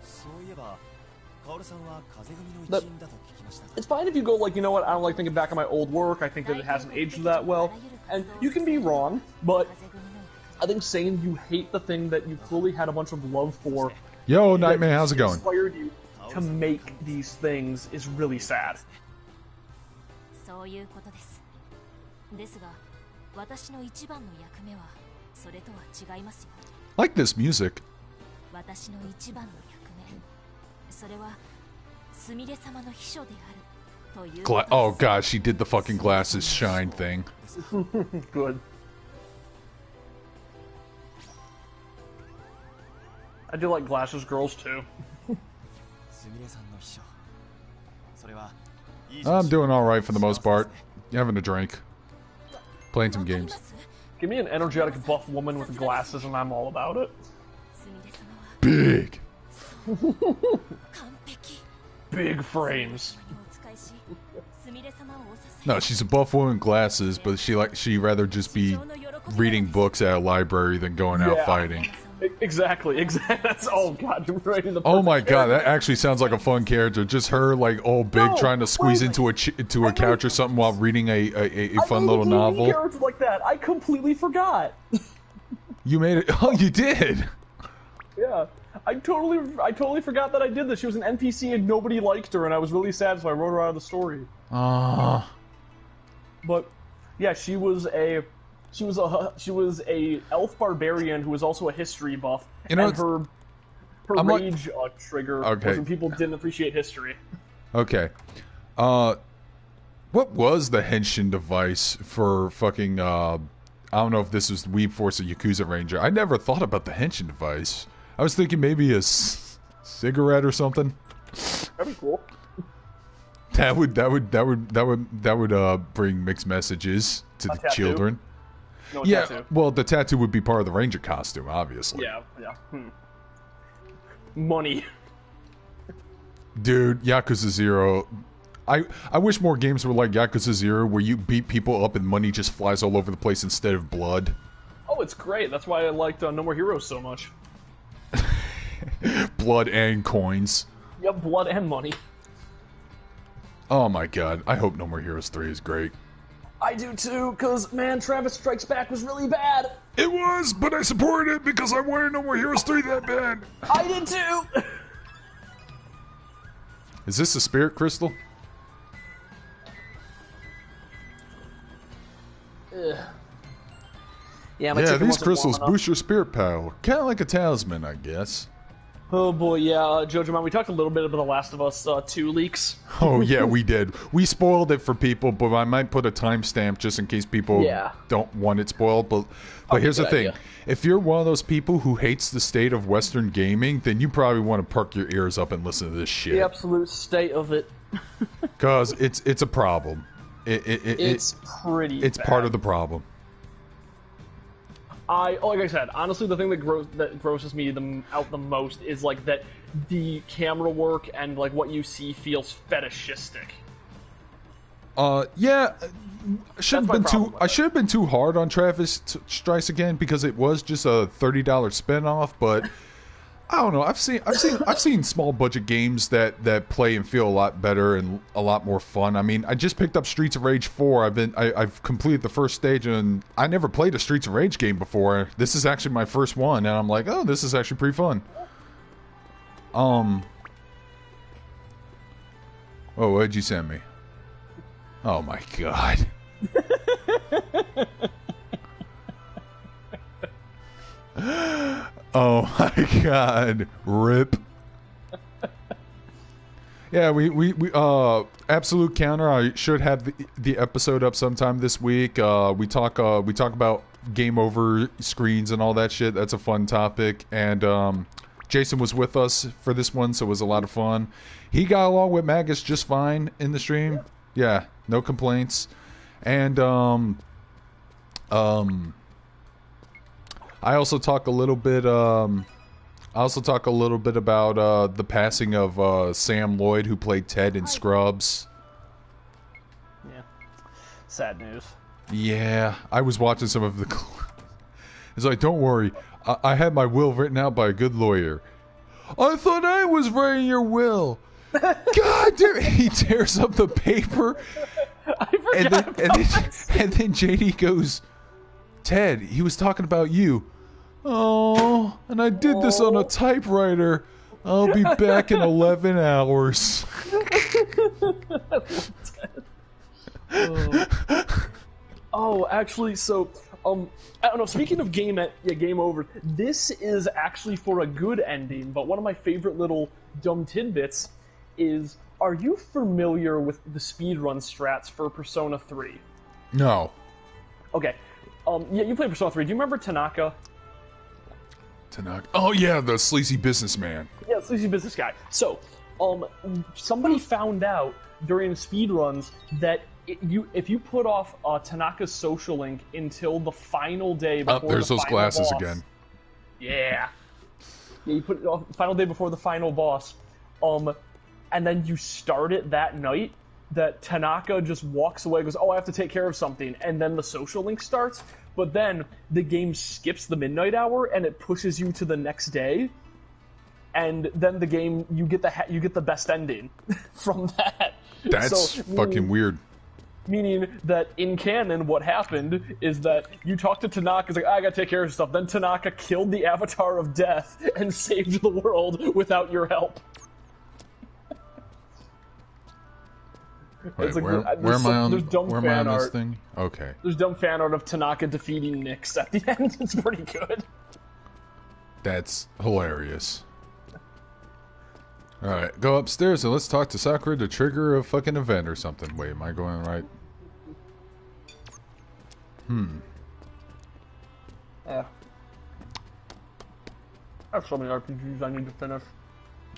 But it's fine if you go like, you know what, I don't like thinking back on my old work, I think that it hasn't aged that well. And you can be wrong, but I think saying you hate the thing that you clearly had a bunch of love for... Yo, Nightmare, how's it going? ...inspired you to make these things is really sad. Like this music. Oh god, she did the fucking glasses shine thing. Good. I do like glasses girls too. I'm doing alright for the most part. Having a drink. Playing some games. Give me an energetic buff woman with glasses and I'm all about it. Big! Big frames. No, she's a buff woman with glasses, but she'd rather just be reading books at a library than going out fighting. Exactly. That's, oh god, you're right in the Oh my god, character. that actually sounds like a fun character. Just her, like, all big, trying to squeeze into a couch or something while reading a fun little novel. Character like that. I completely forgot. You made it. Oh, you did. Yeah, I totally forgot that I did this. She was an NPC and nobody liked her, and I was really sad, so I wrote her out of the story. But yeah, she was a elf barbarian who was also a history buff. You know, and her rage trigger was when people didn't appreciate history. Okay. What was the henshin device for fucking, I don't know if this was Weeb Force or Yakuza Ranger. I never thought about the henshin device. I was thinking maybe a cigarette or something. That'd be cool. That would bring mixed messages to the children. No, yeah, tattoo. well, the tattoo would be part of the ranger costume, obviously. Yeah. Money. Dude, Yakuza 0. I wish more games were like Yakuza 0, where you beat people up and money just flies all over the place instead of blood. Oh, it's great. That's why I liked No More Heroes so much. Blood and coins. Yep, blood and money. Oh my god, I hope No More Heroes 3 is great. I do too, because, man, Travis Strikes Back was really bad. It was, but I supported it because I wanted No More Heroes 3 that bad. I did too! Is this a spirit crystal? Ugh. Yeah, these crystals boost your spirit power. Kind of like a talisman, I guess. Oh boy, yeah, Jojo Man, we talked a little bit about The Last of Us 2 leaks. Oh yeah, we did. We spoiled it for people, but I might put a timestamp just in case people don't want it spoiled. But here's the thing. If you're one of those people who hates the state of Western gaming, then you probably want to perk your ears up and listen to this shit. The absolute state of it. Because it's a problem. It's pretty It's bad. part of the problem. Like I said, honestly, the thing that grosses me out the most is like that the camera work and like what you see feels fetishistic. Yeah, I should have been problem too. with I it. should have been too hard on Travis Strice again because it was just a $30 spinoff. But I don't know. I've seen small budget games that play and feel a lot better and a lot more fun. I mean, I just picked up Streets of Rage 4. I've completed the first stage, and I never played a Streets of Rage game before. This is actually my first one, and I'm like, oh, this is actually pretty fun. Oh, what did you send me? Oh my god. Oh my god. Rip. Yeah, we Absolute Counter. I should have the episode up sometime this week. We talk about game over screens and all that shit. That's a fun topic. And Jason was with us for this one, so it was a lot of fun. He got along with Magus just fine in the stream. Yeah, no complaints. And I also talk a little bit about the passing of Sam Lloyd, who played Ted in Scrubs. Yeah. Sad news. Yeah, I was watching some of the it's like, don't worry, I had my will written out by a good lawyer. I thought I was writing your will. God damn it. He tears up the paper. And then JD goes, Ted, he was talking about you. Oh, and I did this on a typewriter. I'll be back in 11 hours. Oh, actually, so I don't know. Speaking of game over, this is actually for a good ending. But one of my favorite little dumb tidbits is: are you familiar with the speedrun strats for Persona 3? No. Okay. Yeah, you played Persona 3. Do you remember Tanaka? Tanaka. Oh yeah, the sleazy businessman. Yeah, sleazy business guy. So, somebody found out during speedruns that if you put off Tanaka's social link until the final day before there's the those final glasses boss, again. Yeah, you put it off the final day before the final boss, and then you start it that night. That Tanaka just walks away, goes, "Oh, I have to take care of something," and then the social link starts. But then the game skips the midnight hour and it pushes you to the next day, and then the game you get the best ending from that. That's fucking weird. Meaning that in canon, what happened is that you talk to Tanaka, it's like, I gotta take care of stuff. Then Tanaka killed the Avatar of Death and saved the world without your help. Wait, like, where am I on this art. thing? Okay. There's dumb fan art of Tanaka defeating Nyx at the end. It's pretty good. That's hilarious. Alright, go upstairs and let's talk to Sakura to trigger a fucking event or something. Wait, am I going right? Yeah. I have so many RPGs I need to finish.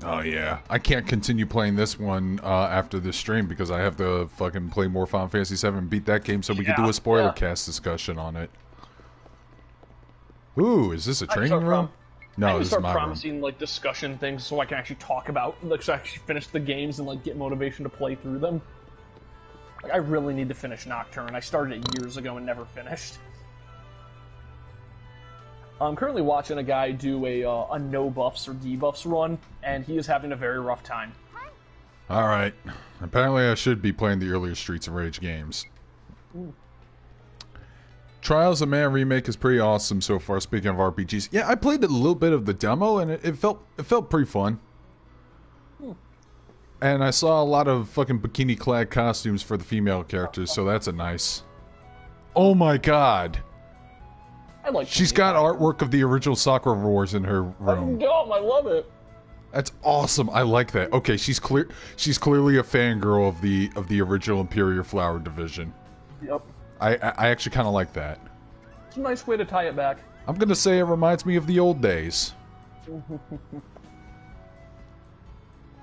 Oh yeah, I can't continue playing this one after this stream because I have to fucking play more Final Fantasy VII and beat that game so we can do a spoiler cast discussion on it. Ooh, is this a training room? No, this is my room. Promising like discussion things so I can actually talk about, like, so I actually finish the games and like get motivation to play through them. Like, I really need to finish Nocturne. I started it years ago and never finished. I'm currently watching a guy do a no buffs or debuffs run, and he is having a very rough time. Alright. Apparently I should be playing the earlier Streets of Rage games. Trials of Mana remake is pretty awesome so far, speaking of RPGs. Yeah, I played a little bit of the demo, and it felt pretty fun. And I saw a lot of fucking bikini-clad costumes for the female characters, so that's a nice... Oh my god! She's got artwork of the original Sakura Wars in her room. I love it. That's awesome. I like that. Okay, she's clearly a fangirl of the original Imperial Flower Division. Yep. I actually kind of like that. It's a nice way to tie it back. I'm gonna say it reminds me of the old days.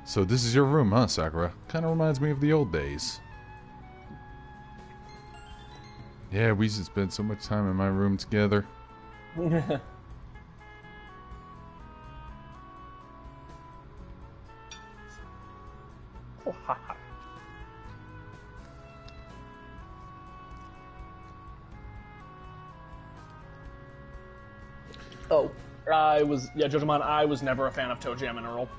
So this is your room, huh, Sakura? Kind of reminds me of the old days. Yeah, we used to spend so much time in my room together. Oh, Jojimon, I was never a fan of Toe Jam and Earl.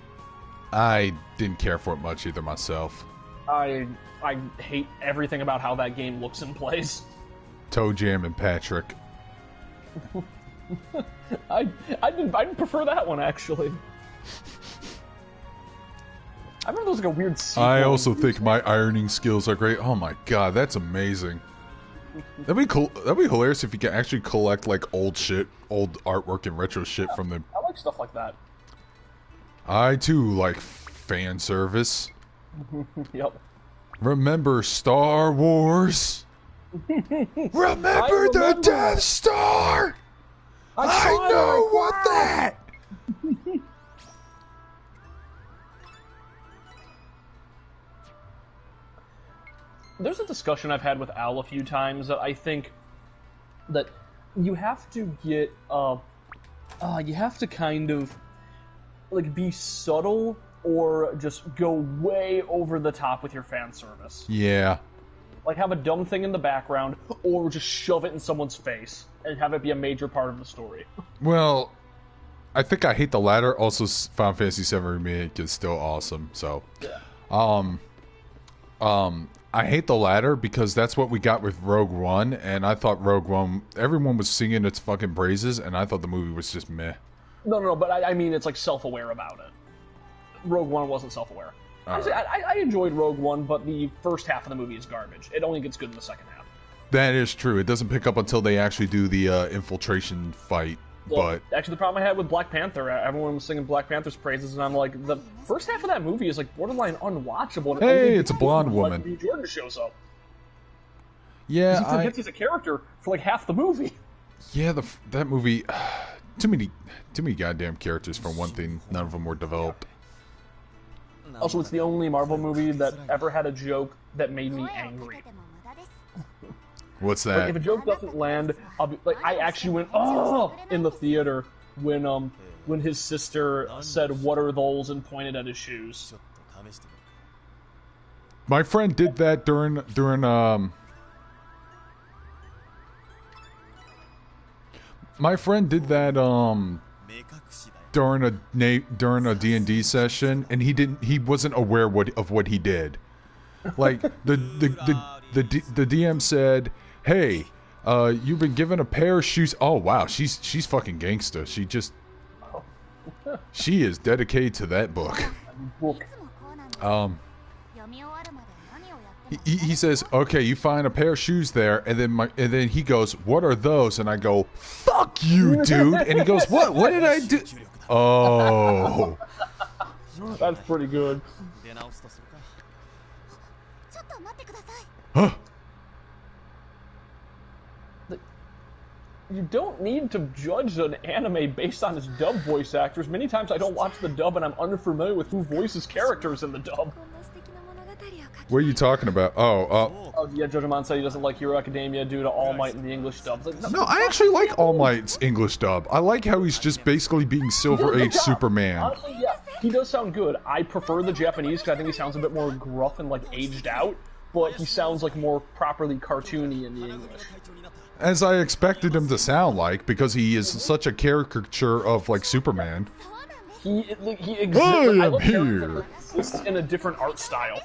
I didn't care for it much either myself. I hate everything about how that game looks and plays. Toe Jam and Patrick. I'd prefer that one, actually. I remember there was like a weird sequel. I also think my ironing skills are great. Oh my god, that's amazing. That'd be cool. That'd be hilarious if you could actually collect like old shit, old artwork and retro shit from them. I like stuff like that. I too like fan service. Yep. Remember Star Wars? Remember the Death Star? I know what that. There's a discussion I've had with Al a few times that I think that you have to get, you have to kind of, like, be subtle or just go way over the top with your fan service. Yeah. Like, have a dumb thing in the background, or just shove it in someone's face and have it be a major part of the story. Well, I think I hate the latter. Also, Final Fantasy VII Remake is still awesome. So, Yeah. I hate the latter because that's what we got with Rogue One, and I thought Rogue One, everyone was singing its fucking praises, and I thought the movie was just meh. No, but I mean, it's like self-aware about it. Rogue One wasn't self-aware. I enjoyed Rogue One, but the first half of the movie is garbage. It only gets good in the second half. That is true. It doesn't pick up until they actually do the infiltration fight. Well, but actually, the problem I had with Black Panther, everyone was singing Black Panther's praises, and I'm like, the first half of that movie is like borderline unwatchable. And hey, it's a blonde woman. Like, Jordan shows up. Yeah, he forgets he's a character for like half the movie. Yeah, that movie, too many goddamn characters for one thing. None of them were developed. Also, it's the only Marvel movie that ever had a joke that made me angry. What's that? Like, if a joke doesn't land, I'll be like, I actually went oh in the theater when his sister said, "What are those?" and pointed at his shoes. My friend did that during my friend did that during a D&D session, and he wasn't aware of what he did. Like the DM said, "Hey, you've been given a pair of shoes." Oh wow, she's fucking gangsta. She is dedicated to that book. He says, "Okay, you find a pair of shoes there," and then he goes, "What are those?" And I go, "Fuck you, dude!" And he goes, "What? What did I do?" Oh, that's pretty good. Huh? You don't need to judge an anime based on its dub voice actors. Many times I don't watch the dub and I'm unfamiliar with who voices characters in the dub. What are you talking about? Oh, yeah, Jojimon said he doesn't like Hero Academia due to All Might in the English dub. Like, No, I actually like All Might's English dub. I like how he's just basically being Silver Age Superman. Honestly, yeah, he does sound good. I prefer the Japanese because I think he sounds a bit more gruff and like aged out, but he sounds like more properly cartoony in the English. As I expected him to sound like, because he is such a caricature of like Superman. He exists. I I am love here. exists in a different art style.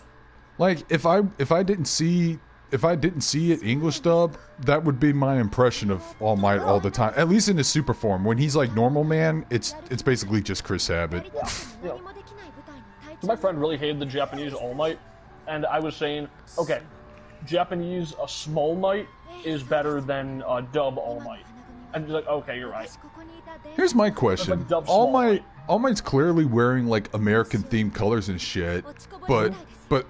Like if I didn't see it English dub, that would be my impression of All Might all the time. At least in his super form. When he's like normal man, it's basically just Chris Sabat. Yeah. You know, my friend really hated the Japanese All Might, and I was saying, okay, Japanese Small Might is better than dub All Might. And he's like, okay, you're right. Here's my question: All Might's clearly wearing like American themed colors and shit, but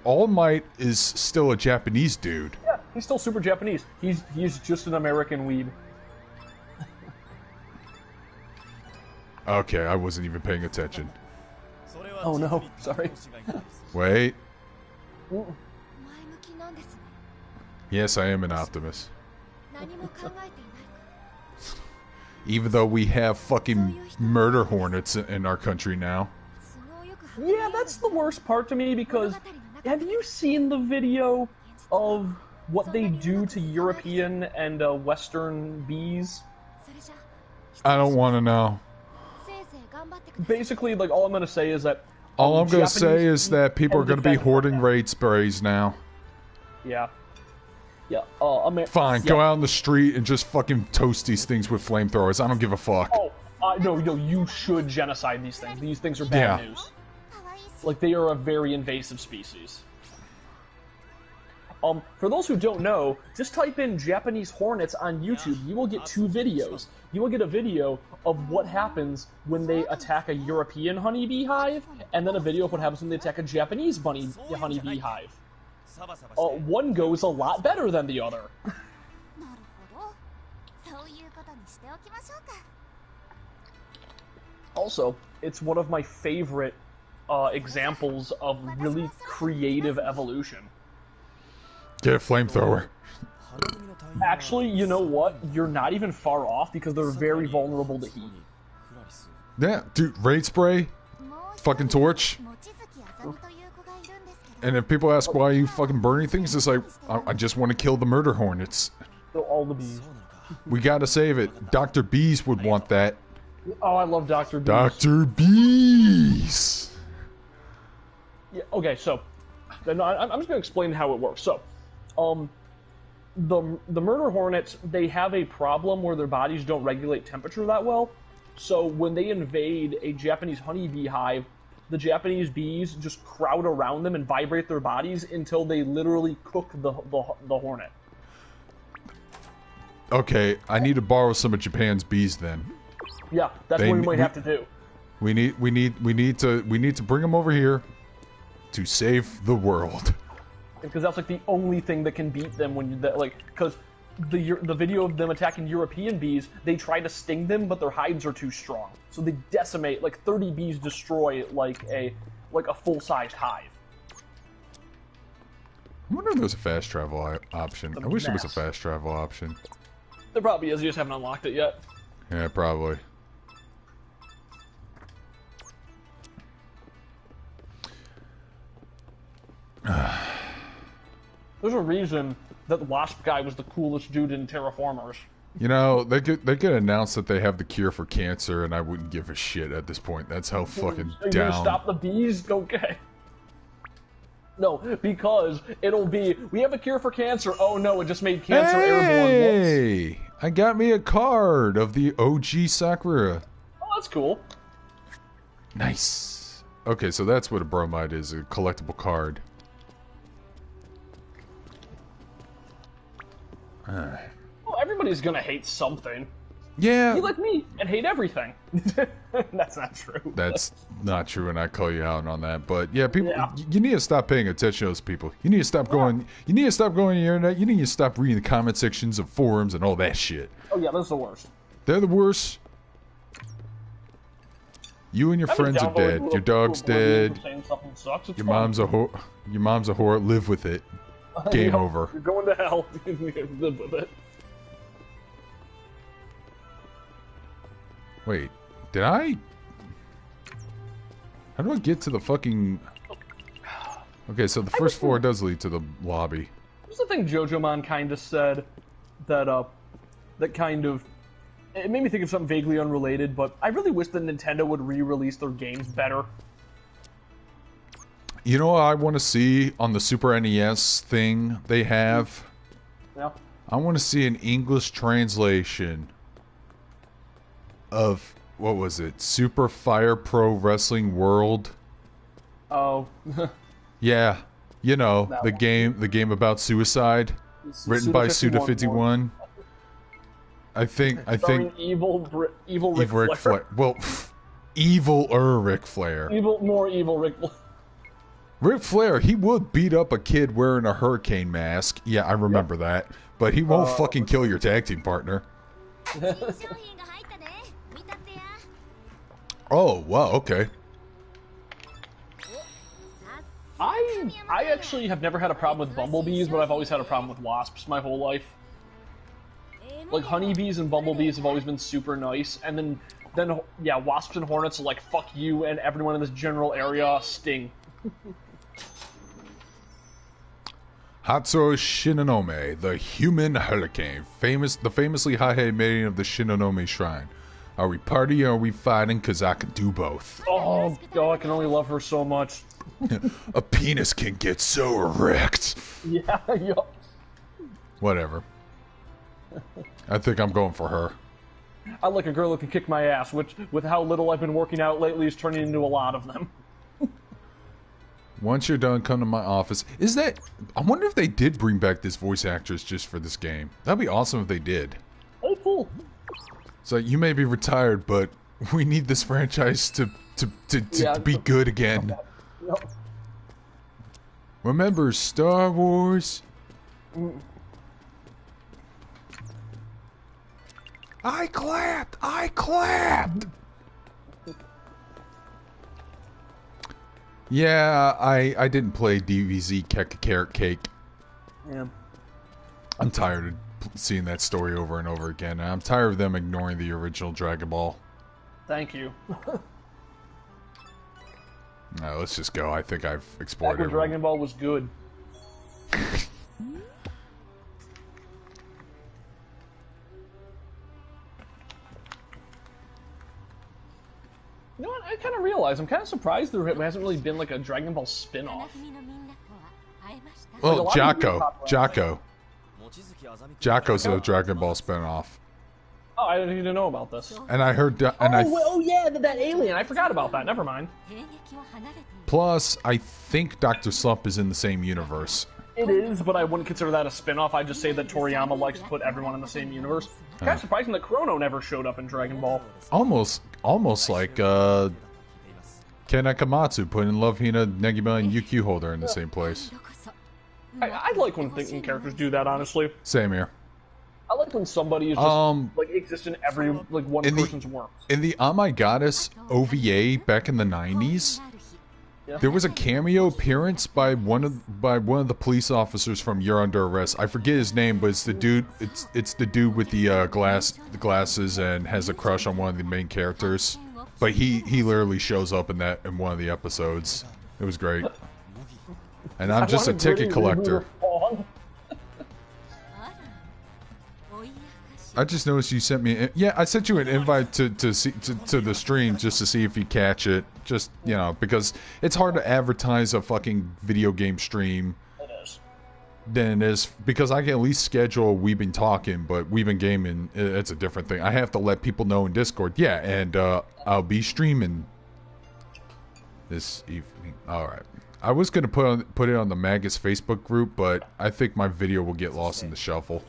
All Might is still a Japanese dude. Yeah, he's still super Japanese. He's just an American weeb. Okay, I wasn't even paying attention. Oh no, sorry. Wait. Yes, I am an optimist. Even though we have fucking murder hornets in our country now. Yeah, that's the worst part to me because have you seen the video of what they do to European and Western bees? I don't want to know. Basically, like all I'm gonna say is that All I'm going to say Japanese is that people are can going to be defend hoarding that. raid sprays now. Yeah. Yeah. Fine, go out in the street and just fucking toast these things with flamethrowers. I don't give a fuck. Oh, no, you should genocide these things. These things are bad Yeah. news. Like, they are a very invasive species. For those who don't know, just type in Japanese hornets on YouTube. You will get 2 videos. You will get a video of what happens when they attack a European honeybee hive, and then a video of what happens when they attack a Japanese honeybee hive. One goes a lot better than the other. Also, it's one of my favorite examples of really creative evolution. Get a flamethrower. Actually, you know what? You're not even far off because they're very vulnerable to heat. Yeah, dude, raid spray, fucking torch. And if people ask why you fucking burning things, it's like, I just want to kill the murder hornets. So all the bees. We gotta save it. Dr. Bees would want that. Oh, I love Dr. Bees. Dr. Bees! Yeah, okay, so then I'm just going to explain how it works. So, the murder hornets, they have a problem where their bodies don't regulate temperature that well. So when they invade a Japanese honeybee hive, the Japanese bees just crowd around them and vibrate their bodies until they literally cook the hornet. Okay, I need to borrow some of Japan's bees then. Yeah, that's what we might have to do. We need to bring them over here to save the world. Because that's like the only thing that can beat them when you because the video of them attacking European bees, they try to sting them, but their hives are too strong, so they decimate. Like 30 bees destroy like a full-sized hive. I wonder if there's a fast travel option. I wish there was a fast travel option. There probably is. You just haven't unlocked it yet. Yeah, probably. There's a reason that Wasp guy was the coolest dude in Terraformers. You know, they could announce that they have the cure for cancer, and I wouldn't give a shit at this point. That's how fucking Are you down. gonna stop the bees? Okay. No, because it'll be, we have a cure for cancer. Oh no, it just made cancer airborne. Hey, I got me a card of the OG Sakura. Oh, that's cool. Nice. Okay, so that's what a bromide is, a collectible card. Well, everybody's gonna hate something. Yeah. You like me and hate everything. That's not true. That's not true, and I call you out on that. But yeah, people, Yeah. you need to stop paying attention to those people. You need to stop going. You need to stop going on the internet. You need to stop reading the comment sections of forums and all that shit. Oh yeah, that's the worst. They're the worst. You and your friends are dead. Your dog's dead. Your mom's a whore. Your mom's a whore. Live with it. Game over. You're going to hell. Live with it. Wait, did I? How do I get to the fucking? Okay, so the first floor does lead to the lobby. What's the thing JoJomon kind of said that that kind of, it made me think of something vaguely unrelated, but I really wish that Nintendo would re-release their games better. You know what I want to see on the Super NES thing they have? Yeah. I want to see an English translation of, what was it? Super Fire Pro Wrestling World? Oh. Yeah. You know, That the one. game about suicide, written by Suda51. I think Starring evil Ric Ric Flair. Flair. Well, evil Ric Flair. More evil Ric Flair. Ric Flair, he would beat up a kid wearing a hurricane mask. Yeah, I remember that. But he won't fucking kill your tag team partner. Oh, wow, okay. I actually have never had a problem with bumblebees, but I've always had a problem with wasps my whole life. Like, honeybees and bumblebees have always been super nice, and then yeah, wasps and hornets are like, fuck you and everyone in this general area, sting. Hatsuo Shinonome, the human hurricane, the famously high maiden of the Shinonome Shrine. Are we partying or are we fighting? Because I can do both. Oh, I can only love her so much. A penis can get so erect. Yeah, yeah. Whatever. I think I'm going for her. I like a girl who can kick my ass, which, with how little I've been working out lately, is turning into a lot of them. Once you're done, come to my office. Is that... I wonder if they did bring back this voice actress just for this game. That'd be awesome if they did. Oh, cool. So you may be retired, but we need this franchise to be good again. Yep. Remember Star Wars? I clapped! I clapped! Yeah, I didn't play DBZ Carrot Cake. Yeah. I'm tired of seeing that story over and over again. I'm tired of them ignoring the original Dragon Ball. Thank you. No, let's just go. I think I've explored it. Dragon Ball was good. You know what? I kind of realized. I'm kind of surprised there hasn't really been like a Dragon Ball spin-off. Well, Like, Jocko's a Dragon Ball spinoff. Oh, I didn't even know about this. And I heard... Oh, yeah, that alien. I forgot about that. Never mind. Plus, I think Dr. Slump is in the same universe. It is, but I wouldn't consider that a spin-off. I'd just say that Toriyama likes to put everyone in the same universe. Kind of surprising that Chrono never showed up in Dragon Ball. Almost like Ken Akamatsu putting Love Hina, Negima, and UQ Holder in the same place. I like when characters do that, honestly. Same here. I like when somebody is just, like, exists in every, like, one person's work. In the Oh My Goddess OVA back in the 90s, there was a cameo appearance by one of the police officers from You're Under Arrest. I forget his name, but it's the dude. It's the dude with the glasses and has a crush on one of the main characters. But he literally shows up in one of the episodes. It was great. And I'm just a ticket collector. I just noticed you sent me. Yeah, I sent you an invite to the stream just to see if you catch it. Just, you know, because it's hard to advertise a fucking video game stream than it is, because I can at least schedule Weeb and Talking, but Weeb and Gaming, it's a different thing. I have to let people know in Discord. Yeah, and I'll be streaming this evening. All right. I was gonna put it on the Magus Facebook group, but I think my video will get lost in the shuffle.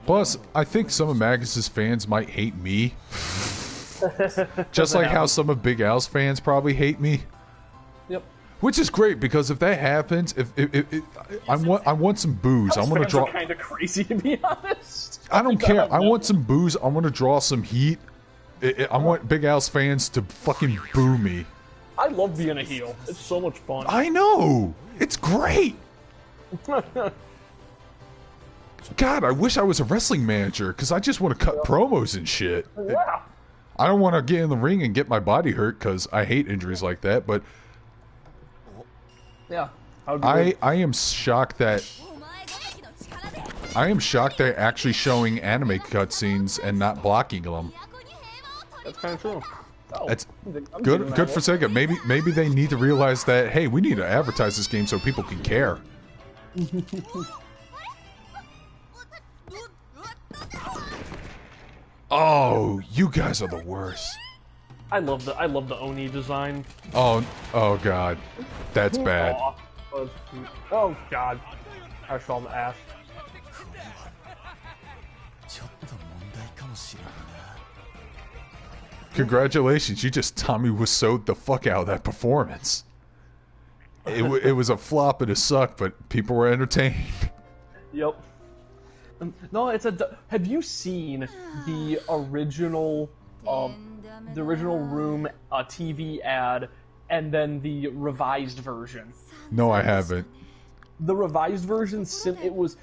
Plus, I think some of Magus's fans might hate me. Just like how some of Big Al's fans probably hate me. Yep. Which is great, because if that happens, I want some booze. I want to draw. Kind of crazy, to be honest. I don't care. I want some booze. I want to draw some heat. I want Big Al's fans to fucking boo me. I love being a heel. It's so much fun. I know. It's great. God, I wish I was a wrestling manager, because I just want to cut promos and shit. Yeah. I don't want to get in the ring and get my body hurt, because I hate injuries like that, but... Yeah. I am shocked that... I am shocked they're actually showing anime cutscenes and not blocking them. That's kind of true. Oh, That's good for Sega. Maybe they need to realize that, hey, we need to advertise this game so people can care. Oh, you guys are the worst. I love the Oni design. Oh god. That's bad. Oh god. I saw the ass. Congratulations, you just Tommy Wiseau'd the fuck out of that performance. It was a flop and a suck, but people were entertained. Yep. No, it's have you seen the original Room TV ad and then the revised version? No, I haven't. The revised version, it was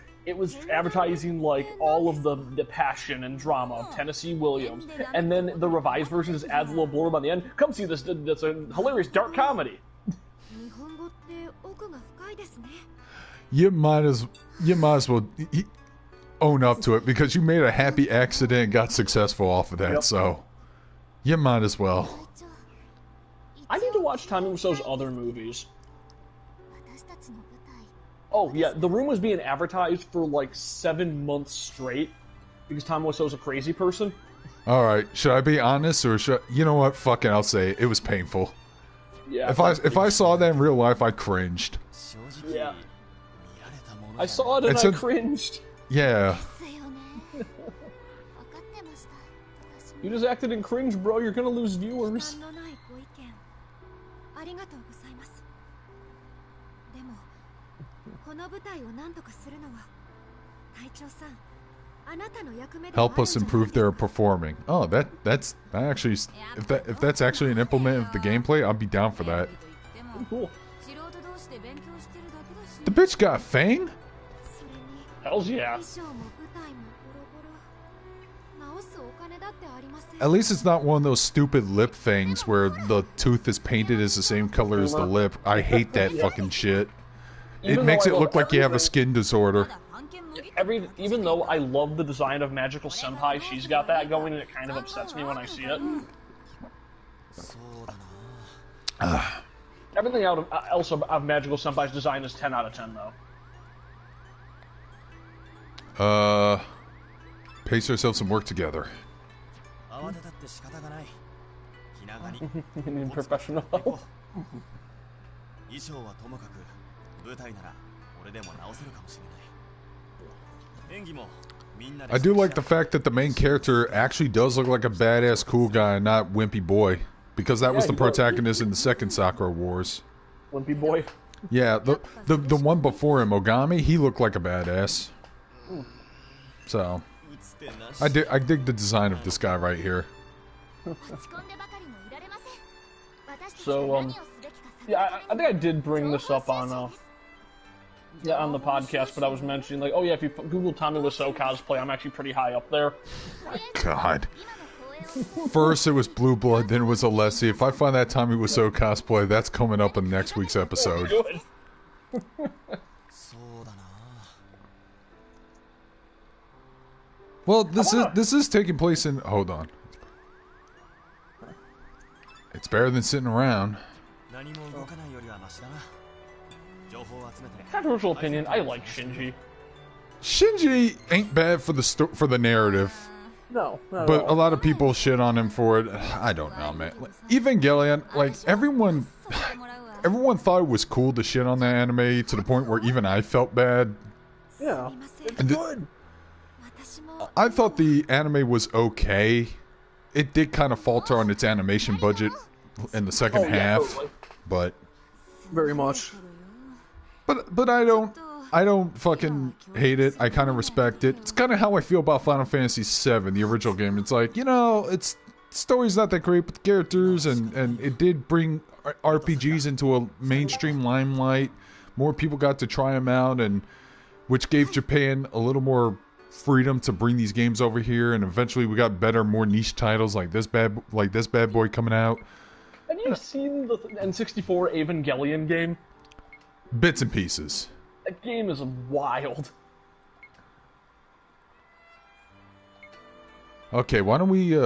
advertising like all of the passion and drama of Tennessee Williams, and then the revised version just adds a little blurb on the end. Come see this. That's a hilarious dark comedy. You might as well. own up to it because you made a happy accident and got successful off of that. Yep. So you might as well. I need to watch Tommy Wiseau's other movies. Oh yeah, the room was being advertised for like 7 months straight because Tommy Wiseau's a crazy person. All right, should I be honest or should you know what? Fucking, I'll say it. It was painful. Yeah. If I saw that in real life, I cringed. Yeah. I saw it and I cringed. Yeah. You just acted in cringe, bro. You're gonna lose viewers. Help us improve their performing. Oh, that's actually if that's actually an implement of the gameplay, I'll be down for that. Cool. The bitch got Fang? Hells yeah. At least it's not one of those stupid lip things where the tooth is painted as the same color as the lip. I hate that fucking shit. It makes it look like you have a skin disorder. Even though I love the design of Magical Senpai, she's got that going, and it kind of upsets me when I see it. Everything else of Magical Senpai's design is 10 out of 10, though. Pace yourself some work together. Professional. I do like the fact that the main character actually does look like a badass cool guy and not wimpy boy. Because that was the protagonist in the second Sakura Wars. Wimpy boy? Yeah, the one before him, Ogami, he looked like a badass. So, I dig the design of this guy right here. So, yeah, I think I did bring this up on the podcast, but I was mentioning, like, oh yeah, if you Google Tommy Wiseau cosplay, I'm actually pretty high up there. God. First it was Blue Blood, then it was Alessi. If I find that Tommy Wiseau cosplay, that's coming up in next week's episode. Good. Well, this is taking place in... Hold on. It's better than sitting around. Controversial opinion, I like Shinji. Shinji ain't bad for the narrative. No, not but at all. A lot of people shit on him for it. I don't know, man. Like, Evangelion, like everyone thought it was cool to shit on that anime to the point where even I felt bad. Yeah, it's good. I thought the anime was okay. It did kind of falter on its animation budget in the second half, totally. but Very much. But I don't fucking hate it. I kind of respect it. It's kind of how I feel about Final Fantasy VII, the original game. It's like, you know, it's story's not that great, but the characters and it did bring RPGs into a mainstream limelight. More people got to try them out, and which gave Japan a little more freedom to bring these games over here. And eventually, we got better, more niche titles like this bad boy coming out. Have you seen the N64 Evangelion game? Bits and pieces. That game is wild. Okay, why don't we,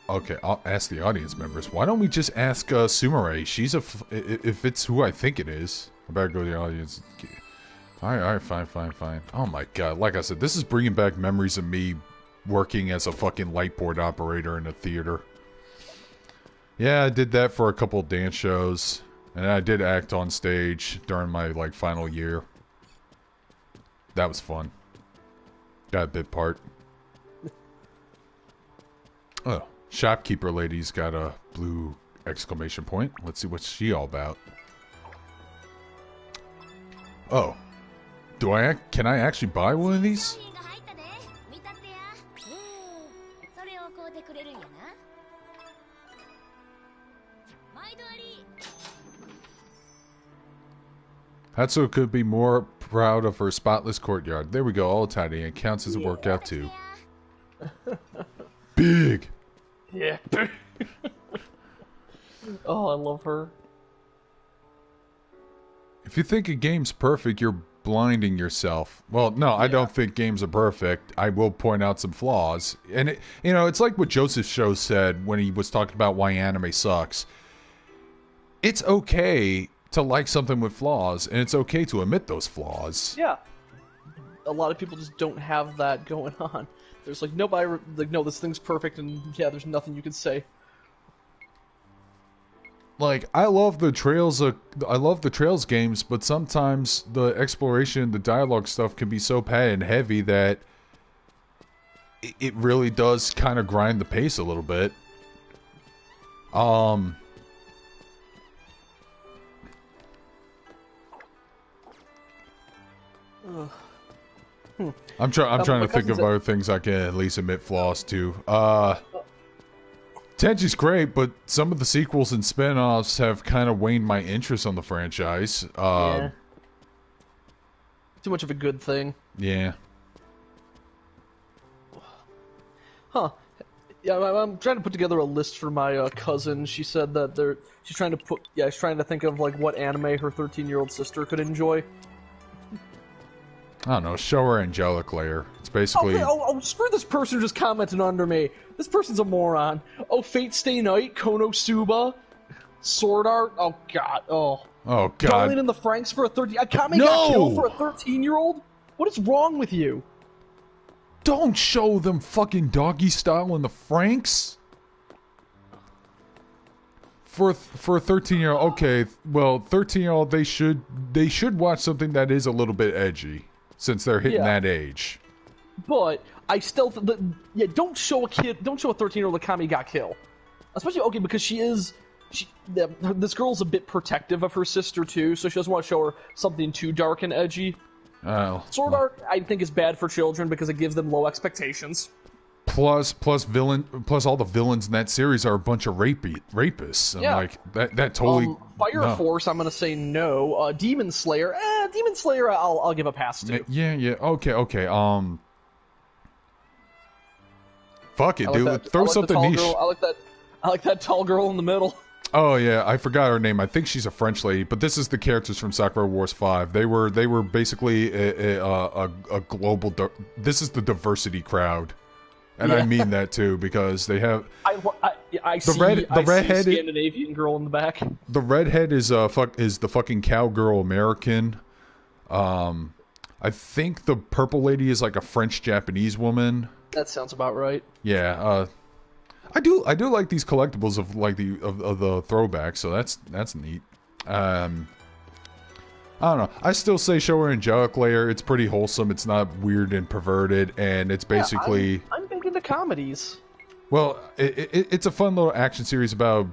okay, I'll ask the audience members. Why don't we just ask, Sumire? She's if it's who I think it is. I better go to the audience. Alright, fine. Oh my god, like I said, this is bringing back memories of me working as a fucking lightboard operator in a theater. Yeah, I did that for a couple of dance shows. And I did act on stage during my, like, final year. That was fun. Got a bit part. Oh, shopkeeper lady's got a blue exclamation point. Let's see what's she all about. Oh. Can I actually buy one of these? Hatsuo could be more proud of her spotless courtyard. There we go, all tidy, and counts as a workout too. Big! Yeah. Oh, I love her. If you think a game's perfect, you're blinding yourself. Well, no, I don't think games are perfect. I will point out some flaws. And, it's like what Joseph Show said when he was talking about why anime sucks. It's okay to like something with flaws, and it's okay to admit those flaws. Yeah. A lot of people just don't have that going on. There's like, no, this thing's perfect, and yeah, there's nothing you can say. Like, I love the Trails games, but sometimes the exploration, the dialogue stuff can be so pat and heavy that it really does kind of grind the pace a little bit. I'm trying to think of other things I can at least admit flaws to. Tenji's great, but some of the sequels and spin-offs have kind of waned my interest on the franchise. Yeah. Too much of a good thing. Yeah. Huh. Yeah, I'm trying to put together a list for my cousin. She said that she's trying to think of like what anime her 13-year-old sister could enjoy. I don't know, show her Angelic Layer. It's basically... Oh, screw this person who just commented under me. This person's a moron. Oh, Fate Stay Night, Konosuba, Sword Art, oh god, Oh god. Darling in the Franxx for a 13... Akame got killed for a 13-year-old? What is wrong with you? Don't show them fucking doggy style in the Franxx. For a 13-year-old, okay, well, 13-year-old, they should watch something that is a little bit edgy. Since they're hitting that age. But I still don't show a 13-year-old Akame got killed. Especially because this girl's a bit protective of her sister too, so she doesn't want to show her something too dark and edgy. Sword Art I think is bad for children because it gives them low expectations. Plus all the villains in that series are a bunch of rapists. And like that totally Fire Force, I'm gonna say no. Demon Slayer, I'll give a pass to. Yeah, okay. Fuck it, dude. Throw something niche. I like that tall girl in the middle. Oh yeah, I forgot her name. I think she's a French lady, but this is the characters from Sakura Wars 5. They were basically a global. This is the diversity crowd. And I mean that too because they have. I see a Scandinavian girl in the back. The redhead is the fucking cowgirl American. I think the purple lady is like a French Japanese woman. That sounds about right. Yeah. I do like these collectibles of like the throwbacks, so that's neat. I don't know. I still say show her Angelic Layer. It's pretty wholesome. It's not weird and perverted, and it's basically... I'm big into comedies. Well, it's a fun little action series about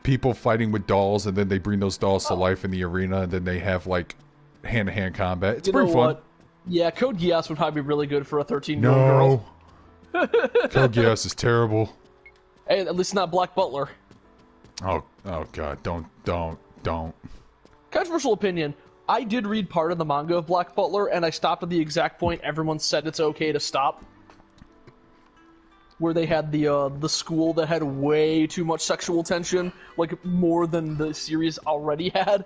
people fighting with dolls, and then they bring those dolls to life in the arena, and then they have, like, hand-to-hand combat. It's pretty fun. What? Yeah, Code Geass would probably be really good for a 13-year-old girl. Code Geass is terrible. Hey, at least not Black Butler. Oh God, don't. Controversial opinion. I did read part of the manga of Black Butler, and I stopped at the exact point everyone said it's okay to stop. Where they had the school that had way too much sexual tension, like more than the series already had.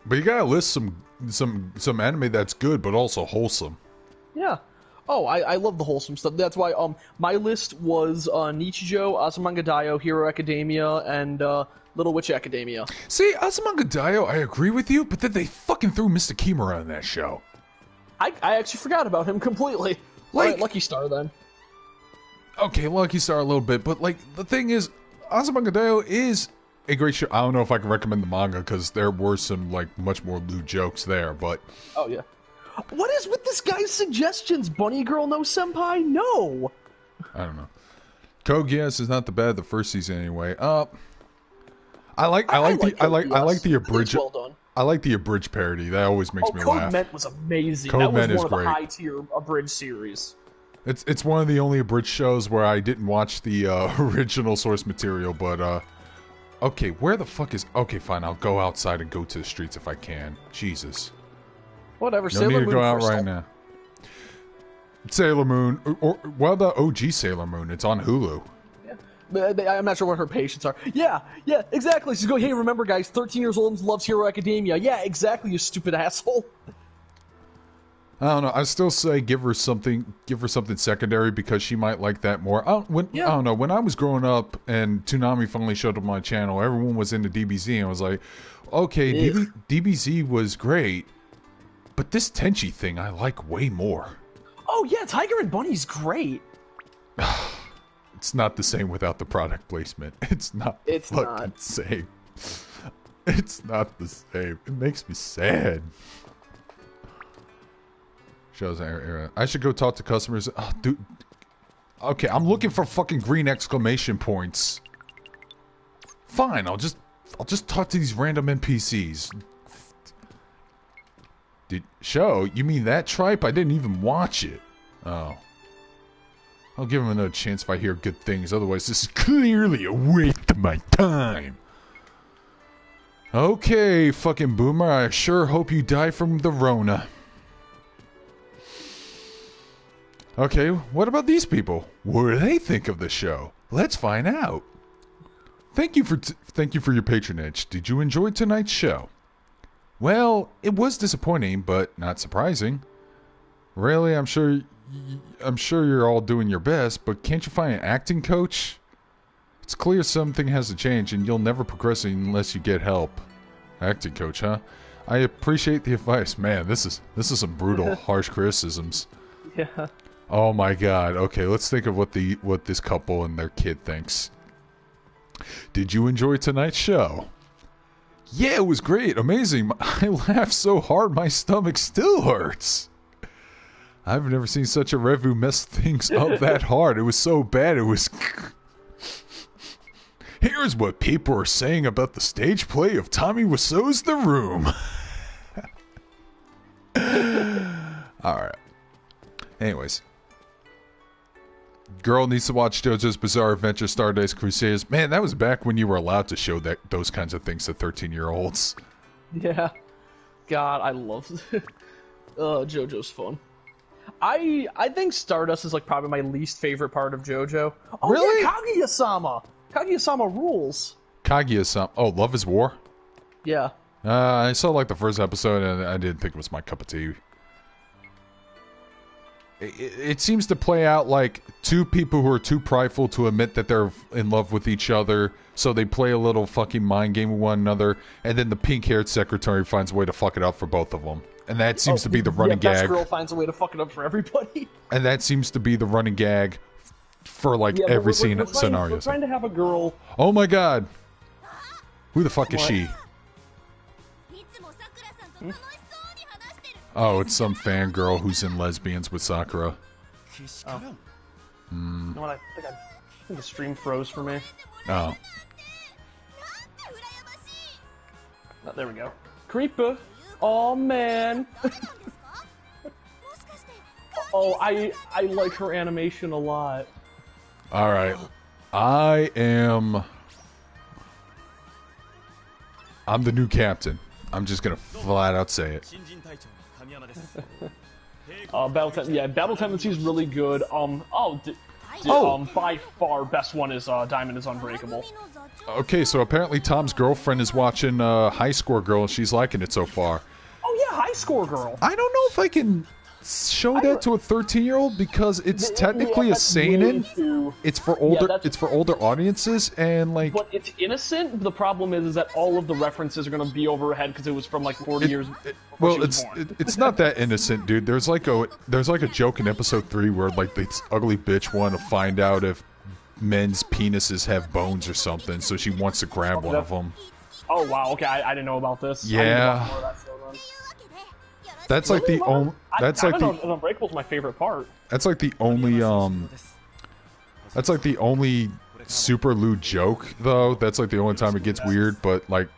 But you gotta list some anime that's good, but also wholesome. Yeah. Oh, I love the wholesome stuff. That's why my list was Nichijou, Azumanga Daioh, Hero Academia, and Little Witch Academia. See, Azumanga Daioh, I agree with you, but then they fucking threw Mr. Kimura in that show. I actually forgot about him completely. Like, right, Lucky Star then. Okay, Lucky Star a little bit, but like the thing is, Azumanga Daioh is a great show. I don't know if I can recommend the manga because there were some like much more lewd jokes there, but oh yeah. What is with this guy's suggestions? Bunny Girl no Senpai? No. I don't know. Code Geass is not the bad the first season anyway. I like the abridged. Well done. I like the abridged parody. That always makes me laugh. Code Ment was amazing. Code Ment was one is of great. The high tier abridged series. It's one of the only abridged shows where I didn't watch the original source material, but okay, where the fuck is... Okay, fine, I'll go outside and go to the streets if I can. Jesus. Whatever, No Sailor need to Moon go out Crystal. right now. Sailor Moon, or well, the OG Sailor Moon. It's on Hulu. Yeah. I'm not sure what her patients are. Yeah, exactly. She's going, hey, remember, guys, 13 years old, loves Hero Academia. Yeah, exactly, you stupid asshole. I don't know. I still say give her something secondary because she might like that more. I don't know. When I was growing up and Toonami finally showed up on my channel, everyone was into DBZ, and I was like, okay, DBZ was great, but this Tenchi thing I like way more. Oh yeah, Tiger and Bunny's great. It's not the same without the product placement. It's not the same. It's not the same. It makes me sad. Shows I should go talk to customers. Oh, dude. Okay, I'm looking for fucking green exclamation points. Fine, I'll just talk to these random NPCs. Show? You mean that tripe? I didn't even watch it. Oh. I'll give him another chance if I hear good things. Otherwise, this is clearly a waste of my time. Okay, fucking boomer. I sure hope you die from the Rona. Okay, what about these people? What do they think of the show? Let's find out. Thank you for your patronage. Did you enjoy tonight's show? Well, it was disappointing, but not surprising. Really, I'm sure you're all doing your best, but can't you find an acting coach? It's clear something has to change, and you'll never progress unless you get help. Acting coach, huh? I appreciate the advice, man. This is some brutal, harsh criticisms. Yeah. Oh my god. Okay, let's think of what this couple and their kid thinks. Did you enjoy tonight's show? Yeah, it was great. Amazing. I laughed so hard my stomach still hurts. I've never seen such a Revu mess things up that hard. It was so bad it was... Here's what people are saying about the stage play of Tommy Wiseau's The Room. Alright. Anyways. Girl needs to watch JoJo's Bizarre Adventure Stardust Crusaders. Man, that was back when you were allowed to show those kinds of things to 13-year-olds. Yeah. God, I love JoJo's fun. I think Stardust is like probably my least favorite part of JoJo. Oh, really? Yeah, Kaguya-sama! Kaguya-sama rules. Kaguya-sama. Oh, Love is War? Yeah. I saw like the first episode and I didn't think it was my cup of tea. It seems to play out like two people who are too prideful to admit that they're in love with each other, so they play a little fucking mind game with one another, and then the pink-haired secretary finds a way to fuck it up for both of them. And that seems to be the running gag. Best girl finds a way to fuck it up for everybody. And that seems to be the running gag for like every scenario. We're trying to have a girl. Oh my god. Who the fuck is she? Hmm? Oh, it's some fangirl who's in Lesbians with Sakura. Oh. You know what? I think the stream froze for me. Oh. Oh, there we go. Creeper. Oh man. Oh, I like her animation a lot. All right. I'm the new captain. I'm just gonna flat out say it. Battle Tendency is really good. By far best one is Diamond is Unbreakable. Okay, so apparently Tom's girlfriend is watching High Score Girl and she's liking it so far. Oh yeah, High Score Girl. I don't know if I can show that to a 13-year-old because it's technically a seinen. It's for older audiences and like. But it's innocent. The problem is that all of the references are going to be over her head because it was from like 40 years. Well, it's not that innocent, dude. There's like a joke in episode 3 where like this ugly bitch want to find out if men's penises have bones or something, so she wants to grab one of them. Oh wow, okay, I didn't know about this. Yeah. That's like the only. That's like the. Unbreakable's my favorite part. That's like the only. That's like the only super lewd joke, though. That's like the only time it gets weird. But like,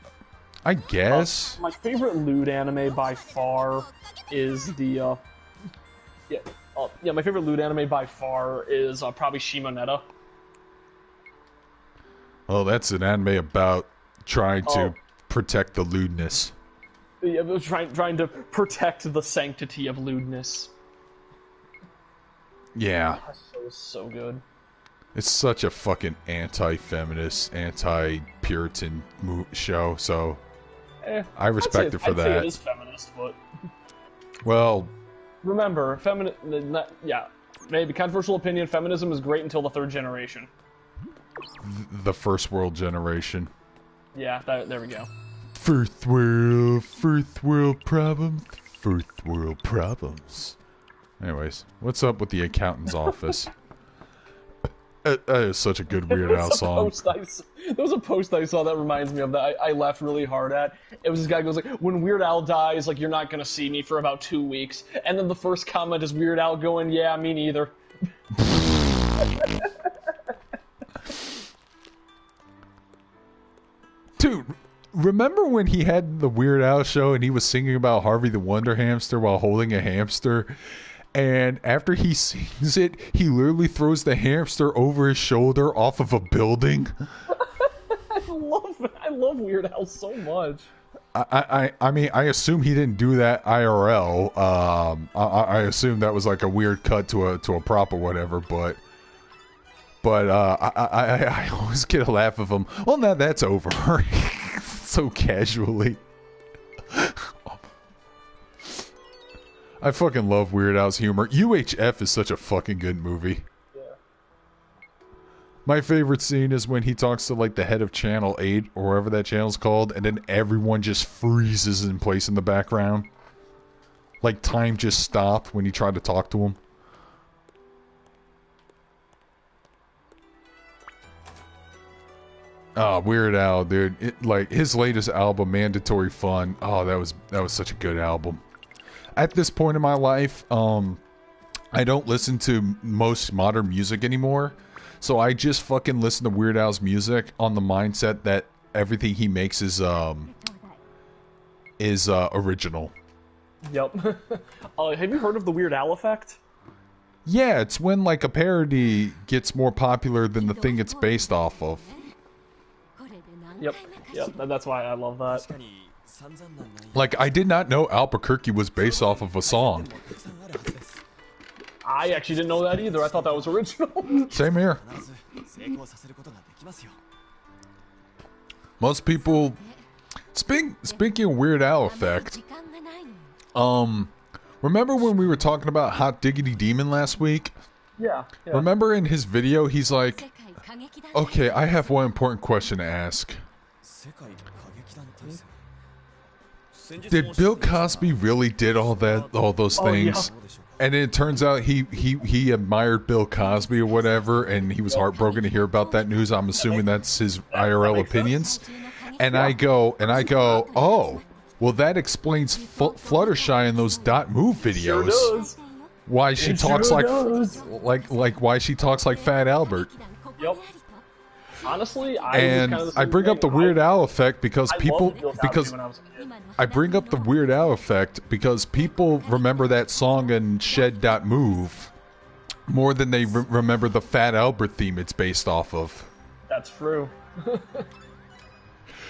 I guess my favorite lewd anime by far is the. My favorite lewd anime by far is probably Shimonetta. Oh, that's an anime about trying to protect the lewdness. Yeah, trying to protect the sanctity of lewdness. Yeah. So good. It's such a fucking anti-feminist, anti-Puritan show, so I respect it for that. I'd say it is feminist, but well, remember, yeah, maybe controversial opinion. Feminism is great until the third generation. The first world generation. Yeah, there we go. First world problems. First world problems. Anyways, what's up with the accountant's office? That is such a good Weird Al song. There was a post I saw that reminds me of that I laughed really hard at. It was this guy goes like, when Weird Al dies, like, you're not gonna see me for about 2 weeks. And then the first comment is Weird Al going, yeah, me neither. Dude, remember when he had the Weird Al show and he was singing about Harvey the Wonder Hamster while holding a hamster? And after he sings it, he literally throws the hamster over his shoulder off of a building. I love Weird Al so much. I mean, I assume he didn't do that IRL. I assume that was like a weird cut to a prop or whatever. But I always get a laugh of him. Well, now that's over. So casually. I fucking love Weird Al's humor. UHF is such a fucking good movie. Yeah. My favorite scene is when he talks to like the head of Channel 8 or whatever that channel's called, and then everyone just freezes in place in the background. Like time just stopped when he tried to talk to him. Oh, Weird Al, dude. Like his latest album, Mandatory Fun. Oh, that was such a good album. At this point in my life, I don't listen to most modern music anymore, so I just fucking listen to Weird Al's music on the mindset that everything he makes is original. Yep. Have you heard of the Weird Al effect? Yeah, it's when like a parody gets more popular than the thing it's based off of. Yep, that's why I love that. Like, I did not know Albuquerque was based off of a song. I actually didn't know that either. I thought that was original. Same here. Most people... Speaking of Weird Al effect, remember when we were talking about Hot Diggity Demon last week? Yeah. Remember in his video, he's like, okay, I have one important question to ask. Did Bill Cosby really did all those things? Yeah. And it turns out he admired Bill Cosby or whatever, and he was heartbroken to hear about that news. I'm assuming that's his IRL opinions. And I go, oh, well that explains Fluttershy in those .move videos. Sure does. Why she talks like why she talks like Fat Albert. Yep. Honestly, I bring up the Weird Al effect because I bring up the Weird Al effect because people remember that song in Shed.move more than they remember the Fat Albert theme it's based off of. That's true.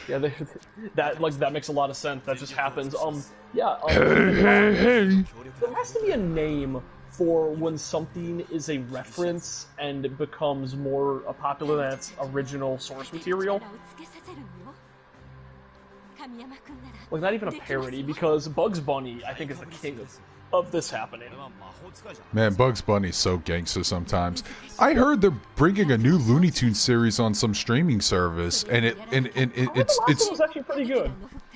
Yeah, that makes a lot of sense. That just happens. Hey. There has to be a name for when something is a reference and it becomes more popular than its original source material. Like, not even a parody, because Bugs Bunny, I think, is the king of this happening. Man, Bugs Bunny's so gangster sometimes. I heard they're bringing a new Looney Tunes series on some streaming service, and it's actually pretty good.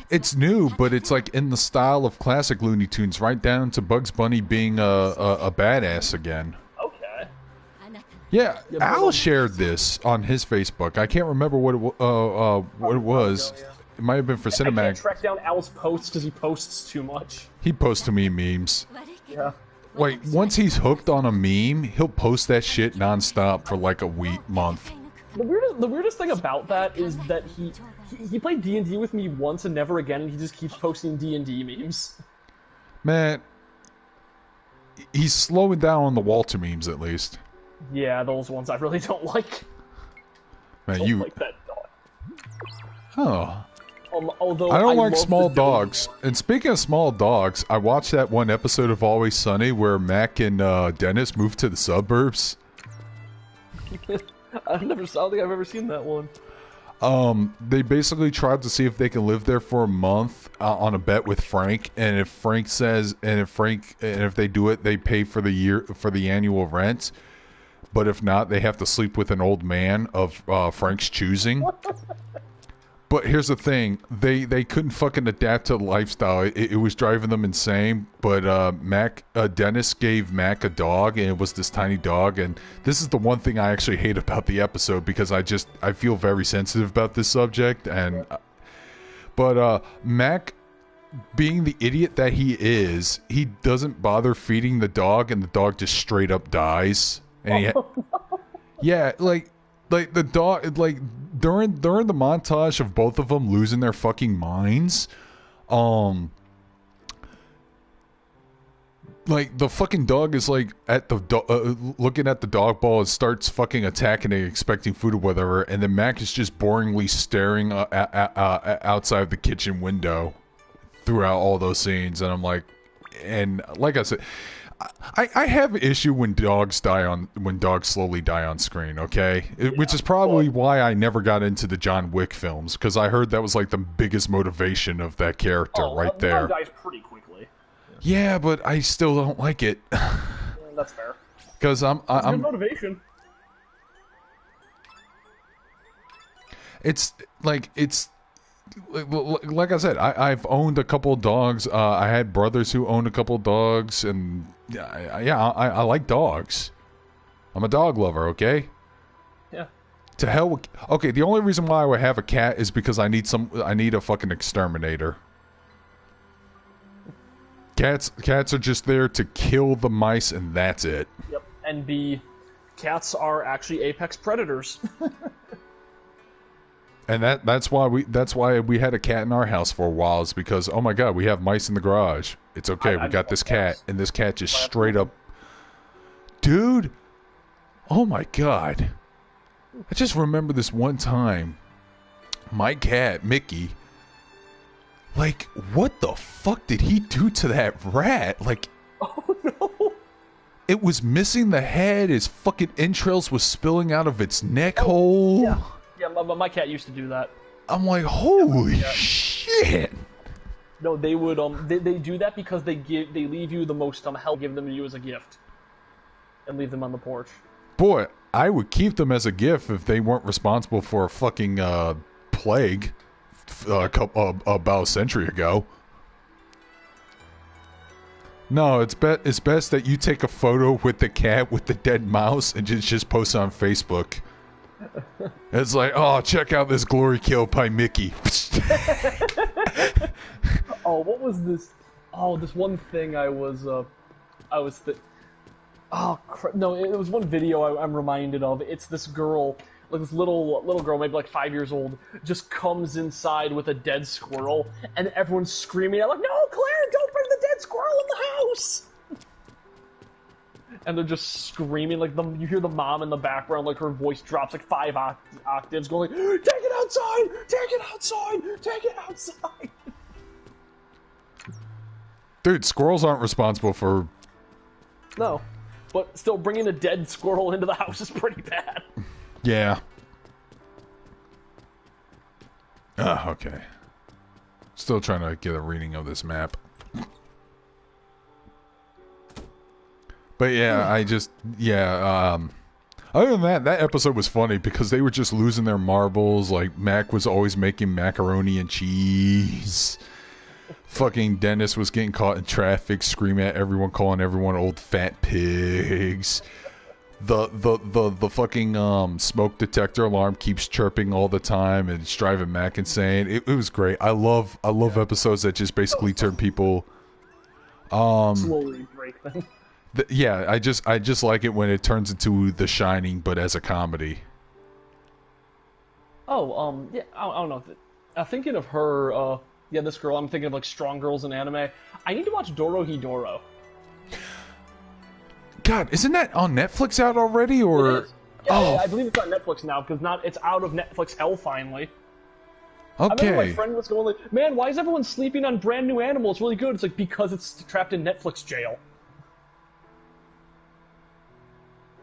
It's new, but it's like in the style of classic Looney Tunes, right down to Bugs Bunny being a badass again. Okay. Yeah, Al shared this on his Facebook. I can't remember what it was. It might have been for Cinematic. I can't track down Al's posts because he posts too much. He posts to me memes. Yeah. Like, once he's hooked on a meme, he'll post that shit nonstop for like a month. The weirdest thing about that is that he played D&D with me once and never again, and he just keeps posting D&D memes. Man, he's slowing down on the Walter memes at least. Yeah, those ones I really don't like. Man, don't like that dog. Oh. Although I don't like small dogs. And speaking of small dogs, I watched that one episode of Always Sunny where Mac and Dennis moved to the suburbs. I don't think I've ever seen that one. They basically tried to see if they can live there for a month on a bet with Frank, and if Frank says, and if they do it, they pay for the annual rent. But if not, they have to sleep with an old man of Frank's choosing. But here's the thing: they couldn't fucking adapt to the lifestyle. It was driving them insane. But Dennis gave Mac a dog, and it was this tiny dog. And this is the one thing I actually hate about the episode, because I feel very sensitive about this subject. But Mac, being the idiot that he is, he doesn't bother feeding the dog, and the dog just straight up dies. And yeah, like the dog, like during the montage of both of them losing their fucking minds, like the fucking dog is like at the looking at the dog ball and starts fucking attacking it, expecting food or whatever, and then Mac is just boringly staring outside the kitchen window throughout all those scenes, and I'm like, and like I said, I have an issue when dogs slowly die on screen, okay? Which is probably why I never got into the John Wick films, because I heard that was like the biggest motivation of that character right there. The dog dies pretty quickly. Yeah, but I still don't like it. That's fair. Because I'm good motivation. It's like I said, I've owned a couple of dogs. I had brothers who owned a couple of dogs, and I like dogs. I'm a dog lover, okay? Yeah. To hell with... Okay, the only reason why I would have a cat is because I need a fucking exterminator. Cats are just there to kill the mice, and that's it. Yep, and cats are actually apex predators. And that's why we had a cat in our house for a while, is because, oh my god, we have mice in the garage. It's okay, we got this cat, and this cat just straight up... Dude! Oh my god. I just remember this one time, my cat, Mickey, like, what the fuck did he do to that rat? Like... Oh no! It was missing the head, his fucking entrails was spilling out of its neck hole. Yeah. Yeah, my cat used to do that. I'm like, holy shit! No, they would they do that because they leave you the most hell, give them to you as a gift, and leave them on the porch. Boy, I would keep them as a gift if they weren't responsible for a fucking plague about a century ago. No, it's best that you take a photo with the cat with the dead mouse and just post it on Facebook. It's like, oh, check out this glory kill by Mickey. Oh, what was this? Oh, this one thing no, it was one video I'm reminded of. It's this girl, like this little girl, maybe like 5 years old, just comes inside with a dead squirrel, and everyone's screaming out like, "No, Claire, don't bring the dead squirrel in the house!" And they're just screaming, like you hear the mom in the background, like her voice drops like 5 octaves, going like, "Take it outside! Take it outside! Take it outside!" Dude, squirrels aren't responsible for... No, but still, bringing a dead squirrel into the house is pretty bad. Yeah. Okay. Still trying to get a reading of this map. But yeah, other than that episode was funny because they were just losing their marbles. Like, Mac was always making macaroni and cheese. Fucking Dennis was getting caught in traffic, screaming at everyone, calling everyone old fat pigs. The fucking smoke detector alarm keeps chirping all the time, and it's driving Mac insane. It was great. I love episodes that just basically turn people slowly break them. Yeah, I just like it when it turns into The Shining, but as a comedy. Oh, yeah, I don't know. Thinking of her, this girl, I'm thinking of, like, strong girls in anime. I need to watch Dorohedoro. God, isn't that on Netflix out already, or... It is. Yeah, I believe it's on Netflix now, because it's out of Netflix hell, finally. Okay. I remember my friend was going like, "Man, why is everyone sleeping on Brand New Animal? It's really good." It's like, because it's trapped in Netflix jail.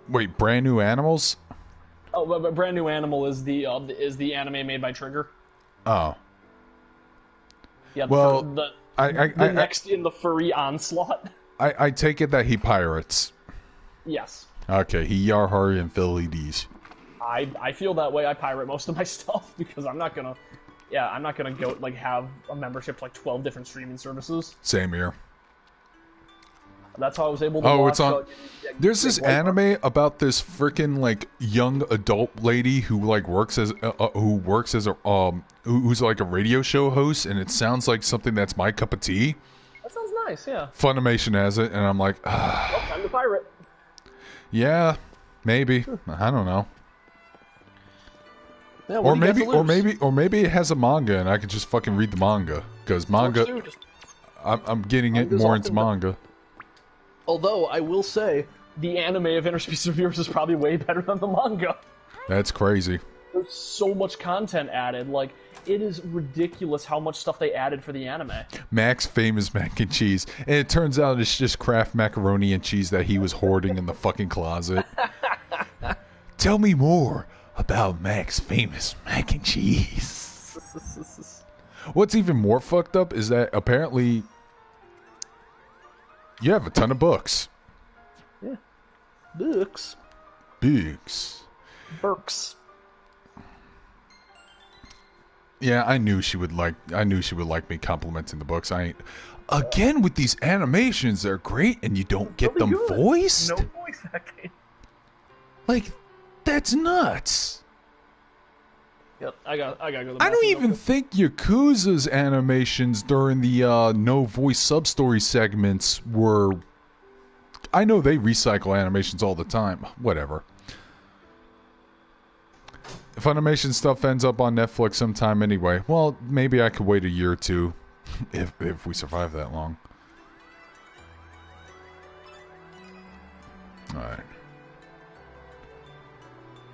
Wait, Brand New Animals? Oh, Oh, but Brand New Animal is the anime made by Trigger. Oh. Yeah. Well, the I next in the furry onslaught. I take it that he pirates. Yes. Okay, he Yarhari and Philly D's. I feel that way. I pirate most of my stuff because I'm not gonna go like have a membership to like 12 different streaming services. Same here. That's how I was able to watch. It's on. There's this anime about this freaking like young adult lady who like works as a who's like a radio show host, and it sounds like something that's my cup of tea. That sounds nice, yeah. Funimation has it, and I'm like, well, time to pirate. Yeah, maybe. I don't know. Yeah, or maybe it has a manga, and I could just fucking read the manga because manga. I'm getting it more into manga. Although, I will say, the anime of Interspecies Reviewers is probably way better than the manga. That's crazy. There's so much content added. Like, it is ridiculous how much stuff they added for the anime. Mac's famous mac and cheese. And it turns out it's just Kraft macaroni and cheese that he was hoarding in the fucking closet. Tell me more about Mac's famous mac and cheese. What's even more fucked up is that apparently you have a ton of books. Yeah. Books. Burks. Yeah, I knew she would like me complimenting the books. Again with these animations, they're great and you don't get them voiced? No voice acting. Like, that's nuts. Yep, I gotta go. I don't even think Yakuza's animations during the no voice sub-story segments were... I know they recycle animations all the time. Whatever. Funimation stuff ends up on Netflix sometime anyway. Well, maybe I could wait a year or two if we survive that long. Alright.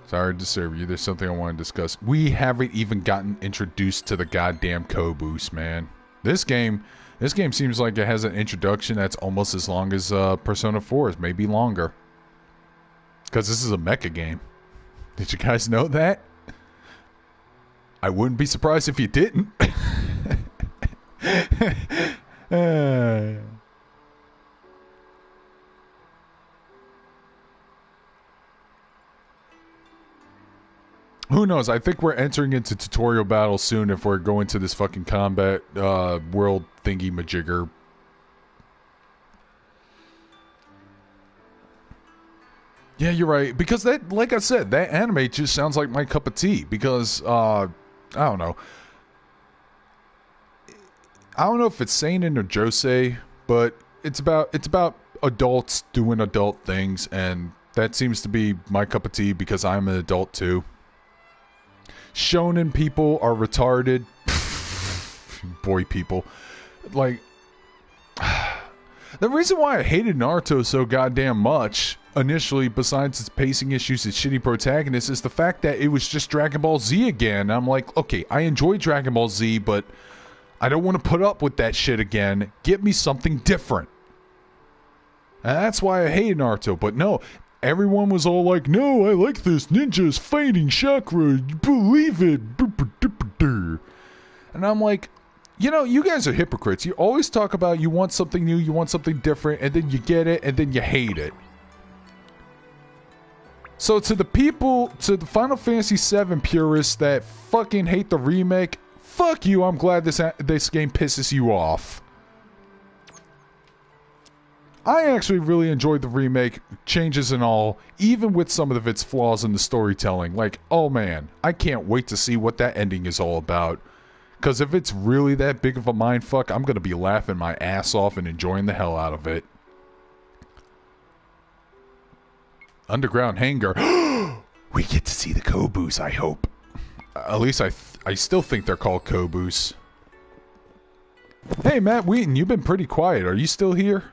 Sorry to disturb you. There's something I want to discuss. We haven't even gotten introduced to the goddamn Koboos, man. This game seems like it has an introduction that's almost as long as Persona 4's, maybe longer. Because this is a mecha game. Did you guys know that? I wouldn't be surprised if you didn't. Who knows? I think we're entering into tutorial battle soon if we're going to this fucking combat world thingy majigger. Yeah, you're right. Because that, like I said, that anime just sounds like my cup of tea. Because, I don't know. I don't know if it's seinen or josei, but it's about adults doing adult things, and that seems to be my cup of tea because I'm an adult too. Shonen people are retarded. Boy people. Like, the reason why I hated Naruto so goddamn much, initially, besides its pacing issues and shitty protagonists, is the fact that it was just Dragon Ball Z again. I'm like, okay, I enjoy Dragon Ball Z, but I don't want to put up with that shit again. Get me something different. And that's why I hated Naruto, but no, everyone was all like, no, I like this. Ninjas fighting chakra. You believe it. And I'm like, you know, you guys are hypocrites. You always talk about you want something new, you want something different, and then you get it, and then you hate it. So to the people, to the Final Fantasy VII purists that fucking hate the remake, fuck you, I'm glad this game pisses you off. I actually really enjoyed the remake, changes and all, even with some of its flaws in the storytelling. Like, oh man, I can't wait to see what that ending is all about. Because if it's really that big of a mindfuck, I'm going to be laughing my ass off and enjoying the hell out of it. Underground hangar. We get to see the Koboos, I hope. At least I still think they're called Koboos. Hey, Matt Wheaton, you've been pretty quiet. Are you still here?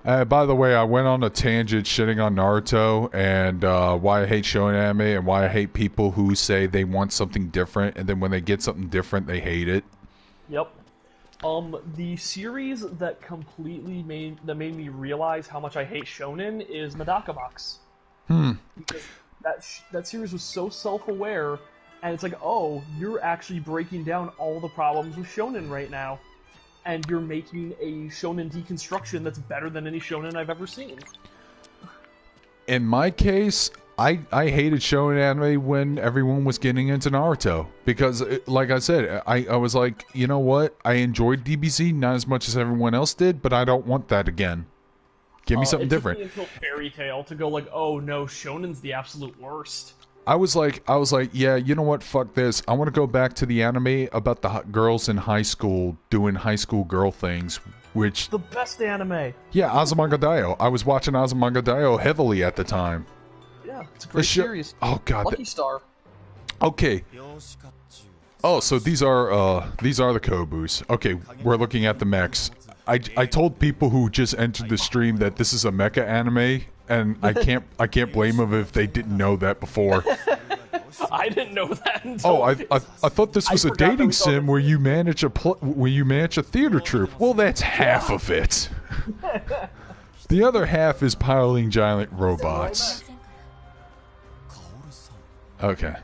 By the way, I went on a tangent shitting on Naruto and why I hate shonen anime and why I hate people who say they want something different and then when they get something different, they hate it. Yep. The series that completely made me realize how much I hate shonen is Medaka Box. Because that series was so self-aware, and it's like, oh, you're actually breaking down all the problems with shonen right now, and you're making a shonen deconstruction that's better than any shonen I've ever seen. In my case, I hated shonen anime when everyone was getting into Naruto because, like I said, I was like, you know what? I enjoyed DBZ not as much as everyone else did, but I don't want that again. Give me something different. It took me until Fairy Tail to go like, oh no, shonen's the absolute worst. I was like, yeah, you know what? Fuck this. I want to go back to the anime about the girls in high school doing high school girl things, which the best anime. Yeah, Azumanga Daioh. I was watching Azumanga Daioh heavily at the time. Yeah, it's a great series. Oh god. Lucky Star. Okay. Oh, so these are the Kobus. Okay, we're looking at the mechs. I told people who just entered the stream that this is a mecha anime, and I can't blame them if they didn't know that before. I didn't know that until I thought this was a dating sim where you manage a theater troupe. Well, that's half of it. The other half is piloting giant robots. Okay.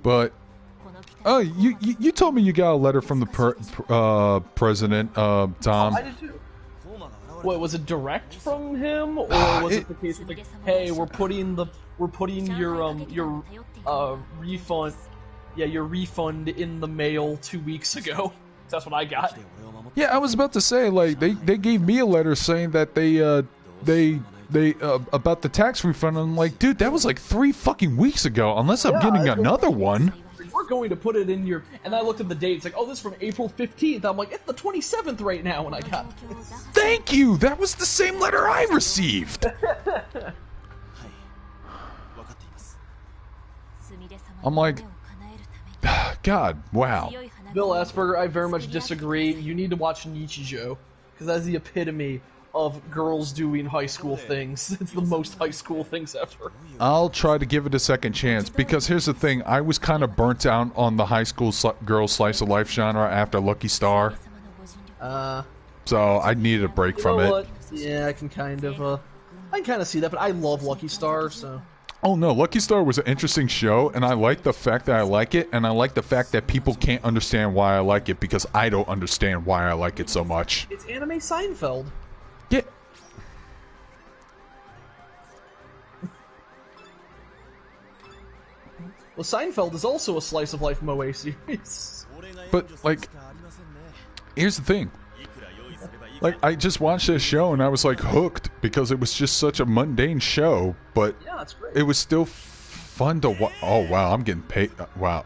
But oh, you told me you got a letter from the president, Tom. I did too. What, was it direct from him, or was it the case of like, hey, we're putting your refund, your refund in the mail 2 weeks ago? That's what I got. Yeah, I was about to say, like, they gave me a letter saying that they about the tax refund. I'm like, dude, that was like 3 fucking weeks ago. Unless I'm getting another one. We're going to put it in your... And I looked at the date. It's like, oh, this is from April 15th. I'm like, it's the 27th right now when I got this. Thank you! That was the same letter I received! I'm like... God, wow. Bill Asperger, I very much disagree. You need to watch Nichijou. Because that's the epitome of girls doing high school things. It's the most high school things ever. I'll try to give it a second chance, because here's the thing, I was kind of burnt out on the high school girl slice of life genre after Lucky Star. So I needed a break from it. Yeah, I can kind of see that, but I love Lucky Star, so... Oh no, Lucky Star was an interesting show, and I like the fact that I like it, and I like the fact that people can't understand why I like it, because I don't understand why I like it so much. It's anime Seinfeld. Yeah. Well, Seinfeld is also a slice of life Moe series. But, like, here's the thing. Like, I just watched this show and I was, like, hooked because it was just such a mundane show, but yeah, that's great. It was still fun to watch. Oh, wow, I'm getting paid. Wow.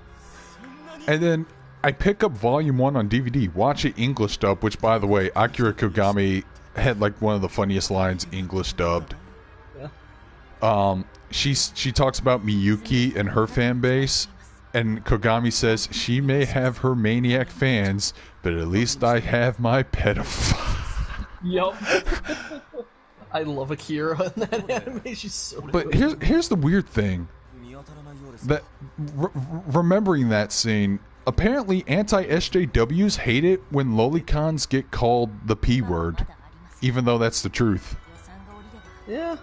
And then I pick up Volume 1 on DVD, watch it English dub, which, by the way, Akira Kogami had, like, one of the funniest lines English dubbed. Yeah. She talks about Miyuki and her fan base, and Kogami says, she may have her maniac fans, but at least I have my pedophile. Yup. I love Akira in that anime. She's so good. But here's the weird thing. That remembering that scene, apparently anti-SJWs hate it when lolicons get called the P word, even though that's the truth. Yeah,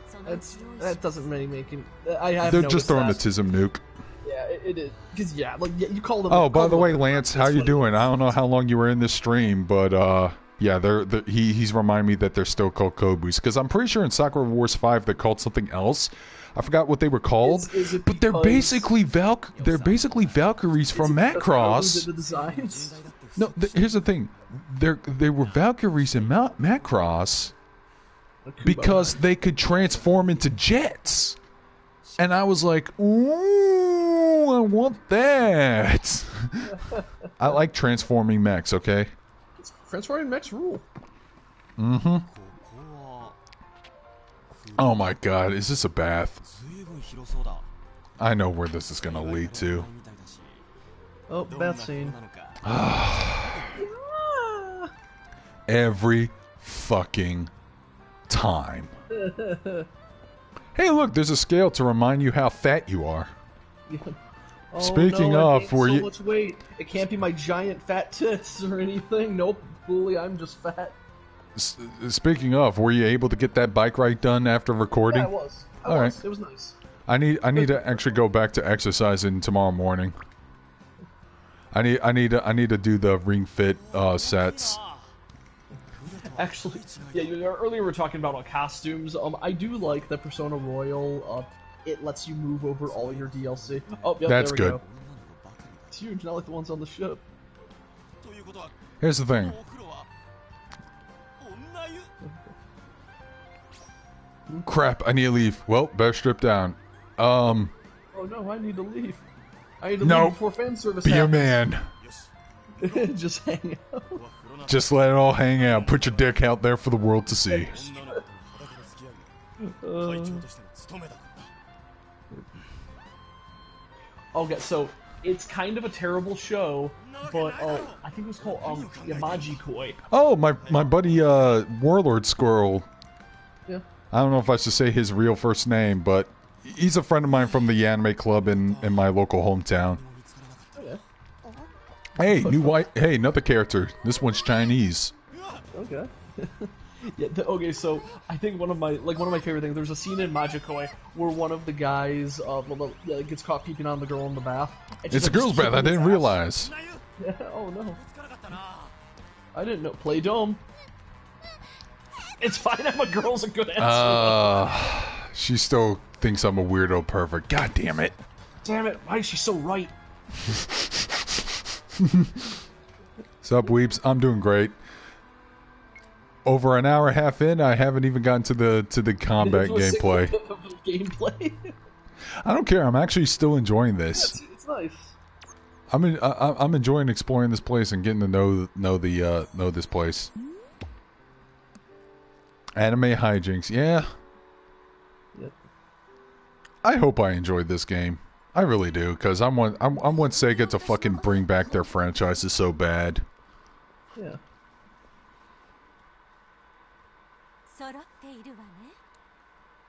that doesn't really make it. They're just throwing the tism nuke. Yeah, it is. Because, yeah, like, you call them... Oh, by the way, Lance, how you doing? I don't know how long you were in this stream, but, yeah, he's reminding me that they're still called Kobus. Because I'm pretty sure in Sakura Wars 5 they're called something else. I forgot what they were called. But they're basically Valkyries from Macross. The designs? No, here's the thing. They were Valkyries in Macross because they could transform into jets. And I was like, ooh, I want that. I like transforming mechs, okay? Transforming mechs rule. Mm-hmm. Oh my god, is this a bath? I know where this is gonna lead to. Oh, bath scene. Every fucking time. Hey, look, there's a scale to remind you how fat you are. Yeah. Oh, Speaking no, of, were you... much weight. It can't be my giant fat tits or anything. Nope, fully, I'm just fat. Speaking of, were you able to get that bike ride done after recording? Yeah, I was. All right. It was nice. I need to actually go back to exercising tomorrow morning. I need to do the Ring Fit sets. Actually, yeah, earlier we were talking about costumes. I do like the Persona Royal. It lets you move over all your DLC. Oh, yep, That's there we good. go. It's huge, not like the ones on the ship. Here's the thing. Crap, I need to leave. Well, better strip down. Oh no, I need to leave. I need to No. leave before fan service Be a happens. man. Just hang out. Just let it all hang out. Put your dick out there for the world to see. Okay, so it's kind of a terrible show, but I think it was called Yamaji Koi. Oh, my buddy Warlord Squirrel. Yeah. I don't know if I should say his real first name, but he's a friend of mine from the anime club in my local hometown. Okay. Hey, hey, another character. This one's Chinese. Okay. Yeah. Okay. So I think one of my favorite things. There's a scene in Magikoi where one of the guys gets caught peeping on the girl in the bath. It's a girl's bath. I didn't realize. Yeah. Oh no. I didn't know. Play Dome. It's fine. I'm a girl's a good answer. She still thinks I'm a weirdo pervert. God damn it. Damn it. Why is she so right? Sup, weeps? I'm doing great. Over an hour and a half in, I haven't even gotten to the combat gameplay. Gameplay. I don't care. I'm actually still enjoying this. Yeah, it's nice. I'm enjoying exploring this place and getting to know this place. Anime hijinks, yeah. Yep. I hope I enjoyed this game. I really do, because I want Sega to fucking bring back their franchises so bad. Yeah. 揃っているわね。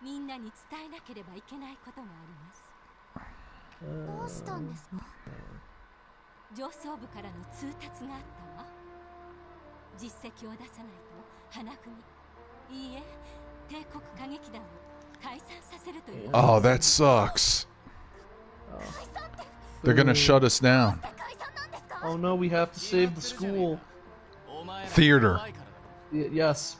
みんなに伝えなければいけないことがあります。どうしたんですか？上層部からの通達があったわ。実績を出さないと花組、いいえ、帝国歌劇団を解散させるという。Oh, that sucks. They're gonna shut us down. Oh no, we have to save the school. Theater. Yes.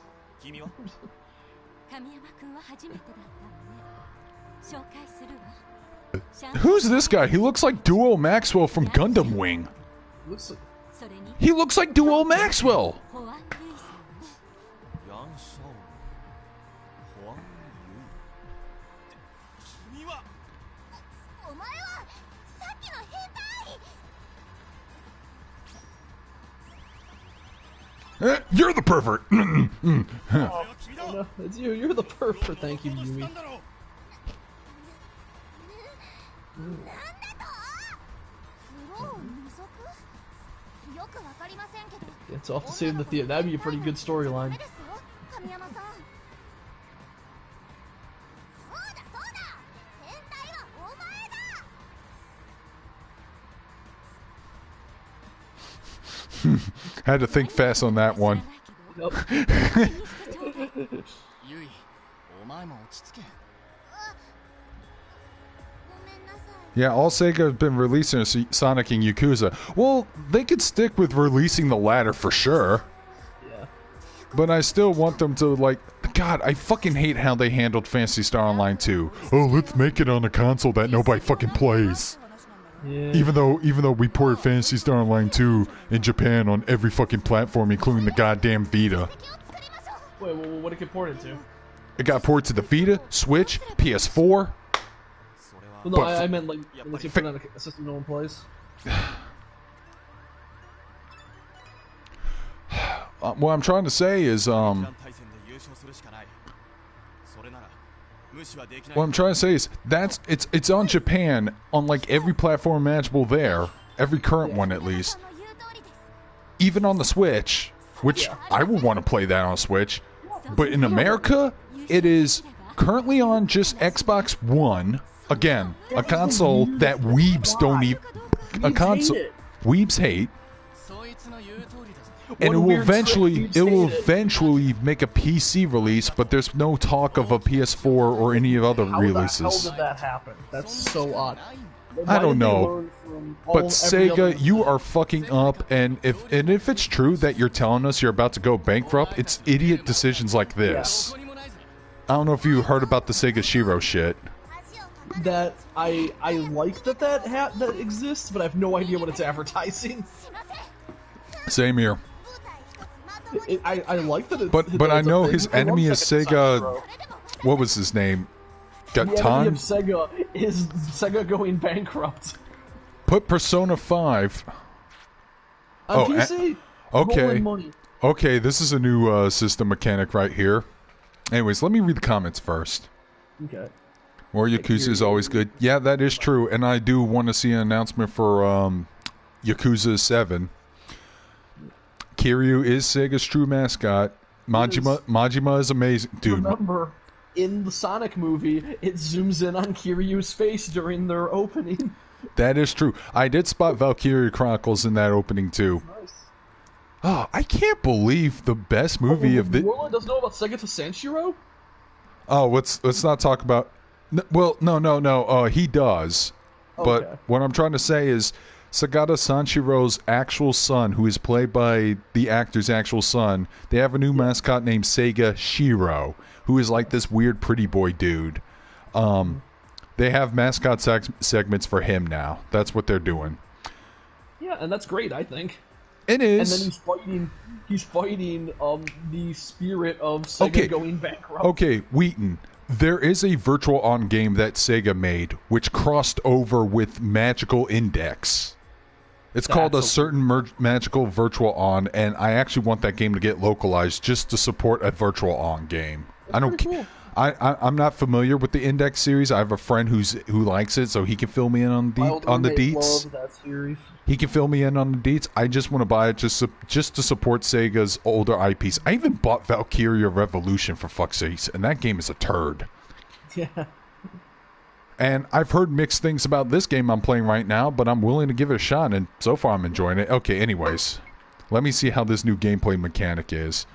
Who's this guy? He looks like Duo Maxwell from Gundam Wing. He looks like Duo Maxwell. You're the pervert. Oh, no, it's you. You're the pervert. Thank you, Yumi. It's off to save the theater. That'd be a pretty good storyline. Had to think fast on that one. Nope. Yeah, all Sega has been releasing is Sonic and Yakuza. Well, they could stick with releasing the latter for sure. Yeah. But I still want them to, like... God, I fucking hate how they handled Phantasy Star Online 2. Oh, let's make it on a console that nobody fucking plays. Yeah. Even though we ported Phantasy Star Online 2 in Japan on every fucking platform, including the goddamn Vita. Wait, what did it get ported to? It got ported to the Vita, Switch, PS4. Well, no, I meant like unless you put it on a system no one plays. What I'm trying to say is, it's on Japan on like every platform imaginable there, every current one at least. Even on the Switch, which I would want to play that on Switch, but in America, it is currently on just Xbox One. Again, a console that weebs don't even... A console... Weebs hate. And it will weird trick eventually Weeb it will stated. eventually make a PC release, but there's no talk of a PS4 or any other How the hell releases. did that happen? That's so odd. I Why don't did they know. learn from But every other- Sega, you are fucking up, and if it's true that you're telling us you're about to go bankrupt, it's idiot decisions like this. I don't know if you heard about the Sega Shiro shit. that I like that exists, but I have no idea what it's advertising. Same here. I like that. But I know his enemy is Sega. Bro. What was his name? The enemy Gatan? of Sega is Sega going bankrupt. Put Persona 5. On Oh, PC, okay. rolling money. Okay, this is a new system mechanic right here. Anyways, let me read the comments first. Okay. More Yakuza is always good. Yeah, that is true, and I do want to see an announcement for Yakuza 7. Kiryu is Sega's true mascot. Majima is amazing. Dude, Remember, in the Sonic movie, it zooms in on Kiryu's face during their opening. that is true. I did spot Valkyria Chronicles in that opening too. Nice. Oh, I can't believe the best movie of the... Warlord doesn't know about Sega to Sanshiro? Oh, let's not talk about... No. He does. But Okay. what I'm trying to say is Sagata Sanshiro's actual son, who is played by the actor's actual son, they have a new mascot named Sega Shiro, who is like this weird pretty boy dude. They have mascot segments for him now. That's what they're doing. Yeah, and that's great, I think. It And is. then he's fighting the spirit of Sega going bankrupt. Okay, Wheaton. There is a virtual on game that Sega made, which crossed over with Magical Index. It's called a certain Magical Virtual On, and I actually want that game to get localized just to support a virtual on game. I don't. pretty cool. I'm not familiar with the Index series. I have a friend who likes it, so he can fill me in on the deets. Love that series. He can fill me in on the deets. I just want to buy it just to support Sega's older IPs. I even bought Valkyria Revolution for fuck's sakes, and that game is a turd. Yeah. And I've heard mixed things about this game I'm playing right now, but I'm willing to give it a shot, and so far I'm enjoying it. Okay, anyways. Let me see how this new gameplay mechanic is.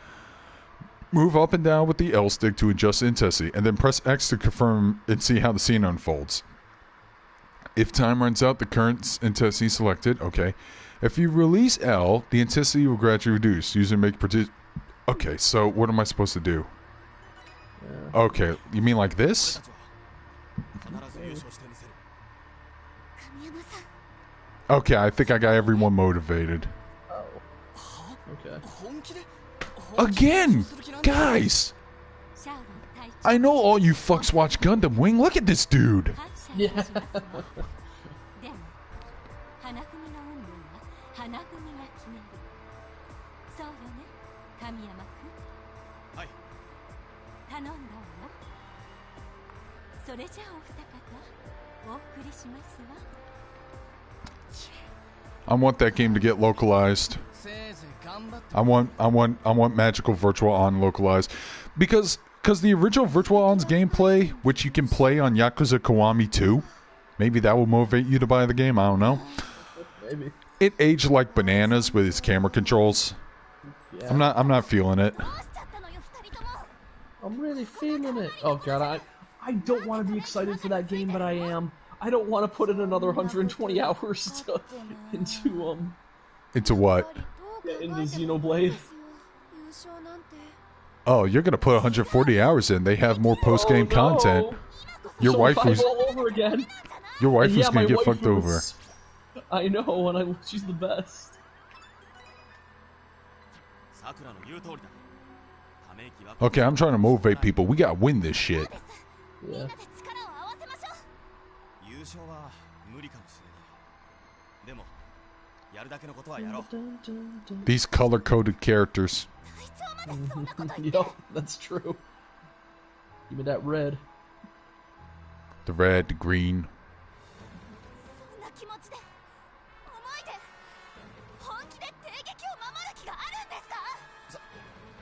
Move up and down with the L stick to adjust intensity, and then press X to confirm and see how the scene unfolds. If time runs out, the current intensity selected. Okay. If you release L, the intensity will gradually reduce. User make Okay, so what am I supposed to do? Yeah. Okay, you mean like this? Okay, I think I got everyone motivated. Oh. Okay. Again! Guys! I know all you fucks watch Gundam Wing. Look at this dude! Yeah. でも花組の運命は花組が決める。そうよね、神山君。はい。頼んだわよ。それじゃあお二方お送りしますわ。 I want that game to get localized. I want Magical Virtual On localized. Because the original Virtual On's gameplay, which you can play on Yakuza Kiwami 2, maybe that will motivate you to buy the game, I don't know. Maybe. It aged like bananas with its camera controls. Yeah. I'm not feeling it. I'm really feeling it. Oh god, I don't want to be excited for that game, but I am. I don't want to put in another 120 hours Into what? into Xenoblade. Oh, you're gonna put 140 hours in. They have more post-game Oh, no. content. Your So waifu's all over again. your waifu's Yeah, gonna my get waifu fucked over. is- I know, and she's the best. Okay, I'm trying to motivate people. We gotta win this shit. Yeah. These color-coded characters. Yup, that's true. Give me that red. The red, the green. そんな気持ちで思いで本気で帝劇を守る気があるんですか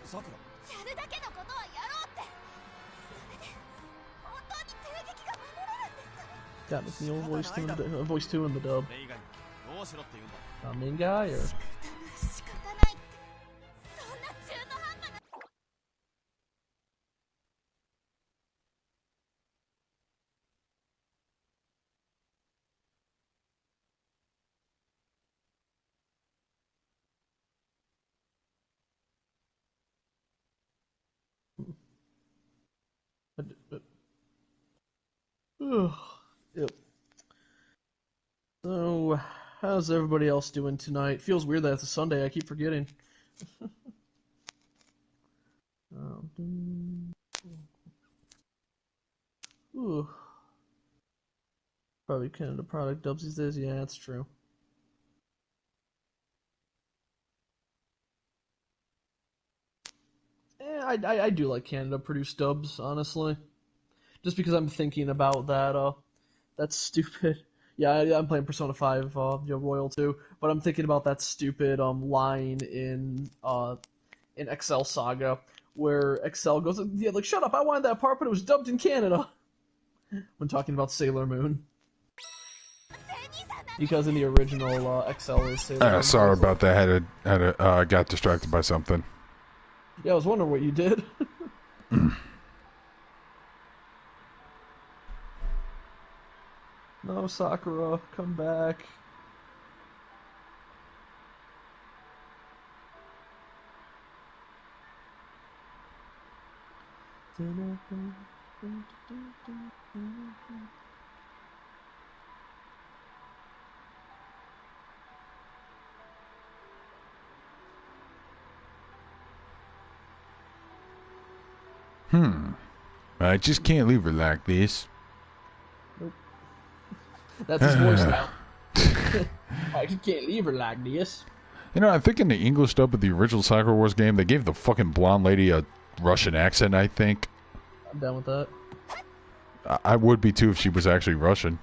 さくらやるだけのことはやろうってそれで本当に帝劇が守れるんですか Got McNeil voice two in the dub. それ以外にどうしろって言うんだ Main guy or 仕方ないって Yep. So, how's everybody else doing tonight? Feels weird that it's a Sunday. I keep forgetting. Ooh. Probably Canada product dubs these days. Yeah, that's true. I do like Canada produced dubs, honestly. Just because I'm thinking about that stupid. Yeah, I'm playing Persona 5, Royal too, but I'm thinking about that stupid line in Excel Saga where Excel goes, yeah, like shut up, I wanted that part, but it was dubbed in Canada. When talking about Sailor Moon, because in the original Excel is Sailor Moon. Sorry about that. Got distracted by something. Yeah, I was wondering what you did. No, Sakura, come back. I just can't leave her like this. Nope. That's his voice now. I just can't leave her like this. You know, I think in the English dub of the original Sakura Wars game, they gave the fucking blonde lady a Russian accent, I think. I'm down with that. I would be too if she was actually Russian.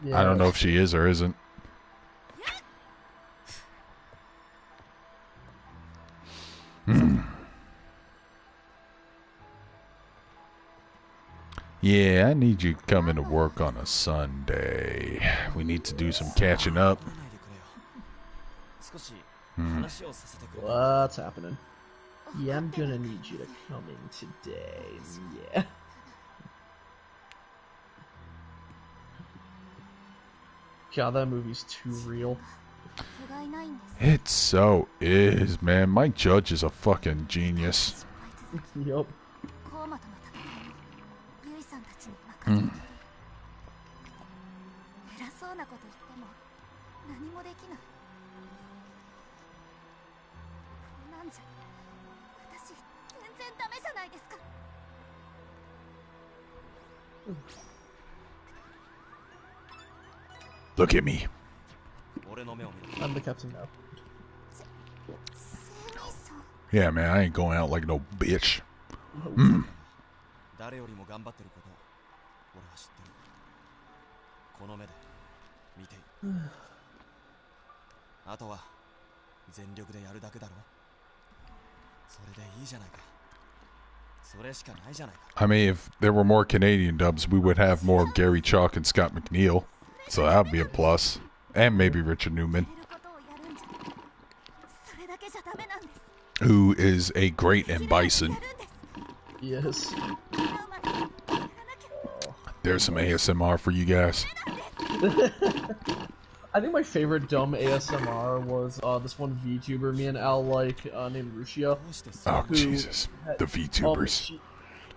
Yeah, I don't know if she is or isn't. Yeah, I need you coming to work on a Sunday. We need to do some catching up. What's happening? Yeah, I'm gonna need you to come in today. Yeah. God, that movie's too real. It so is, man. Mike Judge is a fucking genius. Yup. Look at me. I'm the captain now. Yeah, man, I ain't going out like no bitch. I mean, if there were more Canadian dubs, we would have more Gary Chalk and Scott McNeil. So that would be a plus. And maybe Richard Newman, who is a great in Bison. Yes. There's some ASMR for you guys. I think my favorite dumb ASMR was this one VTuber me and Al like named Rushia. Oh, Jesus. The VTubers.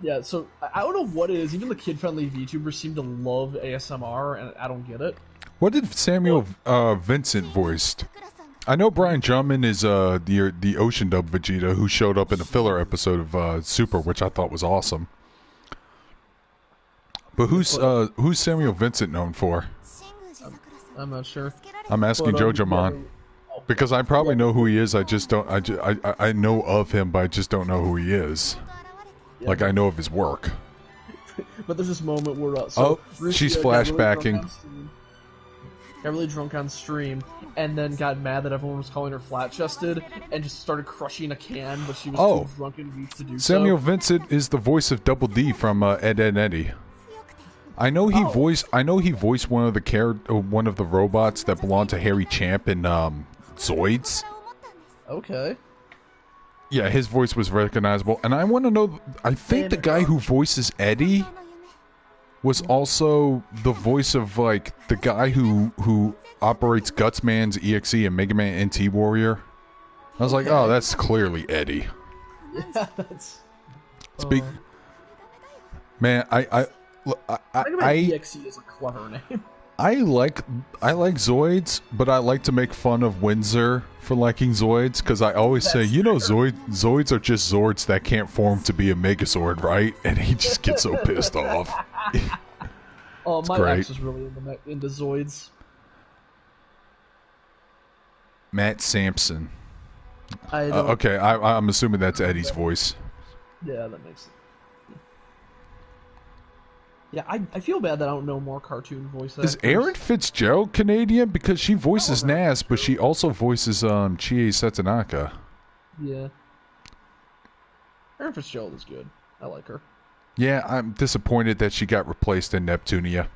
Yeah, so I don't know what it is. Even the kid-friendly VTubers seem to love ASMR, and I don't get it. What did Samuel Vincent voiced? I know Brian Drummond is the Ocean Dub Vegeta who showed up in a filler episode of Super, which I thought was awesome. But who's Samuel Vincent known for? I'm not sure. I'm asking JoJoMon. Because I probably know who he is, I just don't. I know of him, but I just don't know who he is. Yeah, like I know of his work. But there's this moment where she's flashbacking. Got really drunk on stream, and then got mad that everyone was calling her flat-chested, and just started crushing a can, but she was too drunk and weak to do so. Samuel Vincent is the voice of Double D from Ed, Edd n Eddy. I know he voiced one of the robots that belonged to Harry Champ in Zoids. Okay. Yeah, his voice was recognizable, and I want to know. I think the guy who voices Eddie was also the voice of like the guy who operates Gutsman's EXE and Mega Man NT Warrior. I was like, oh, that's clearly Eddie. Yeah, that's. Man, Look, EXE is a clever name. I like Zoids, but I like to make fun of Windsor for liking Zoids because I always say, you know, Zoids are just Zords that can't form to be a Megazord, right? And he just gets so pissed off. Oh, my great. ex is really into Zoids. Matt Sampson. Okay, I'm assuming that's Eddie's voice. Yeah, that makes sense. Yeah, I feel bad that I don't know more cartoon voice actors. Is Erin Fitzgerald Canadian? Because she voices Nas, but she also voices Chie Setanaka. Yeah. Erin Fitzgerald is good. I like her. Yeah, I'm disappointed that she got replaced in Neptunia.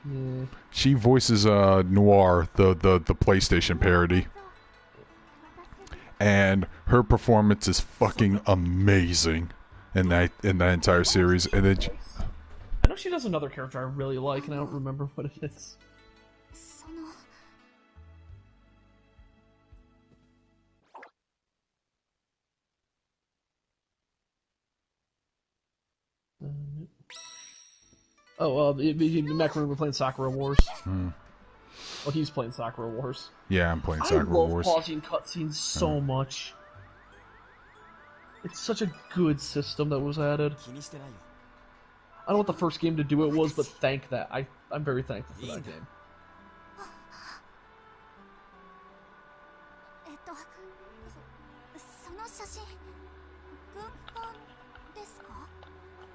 Yeah. She voices Noir, the PlayStation parody. And her performance is fucking amazing in that entire series. And then I know she does another character I really like, and I don't remember what it is. Macaroon, we're playing Sakura Wars. Well, he's playing Sakura Wars. Yeah, I'm playing Sakura Wars. I love pausing cutscenes so much. It's such a good system that was added. I don't know what the first game to do it was, but I'm very thankful for that game.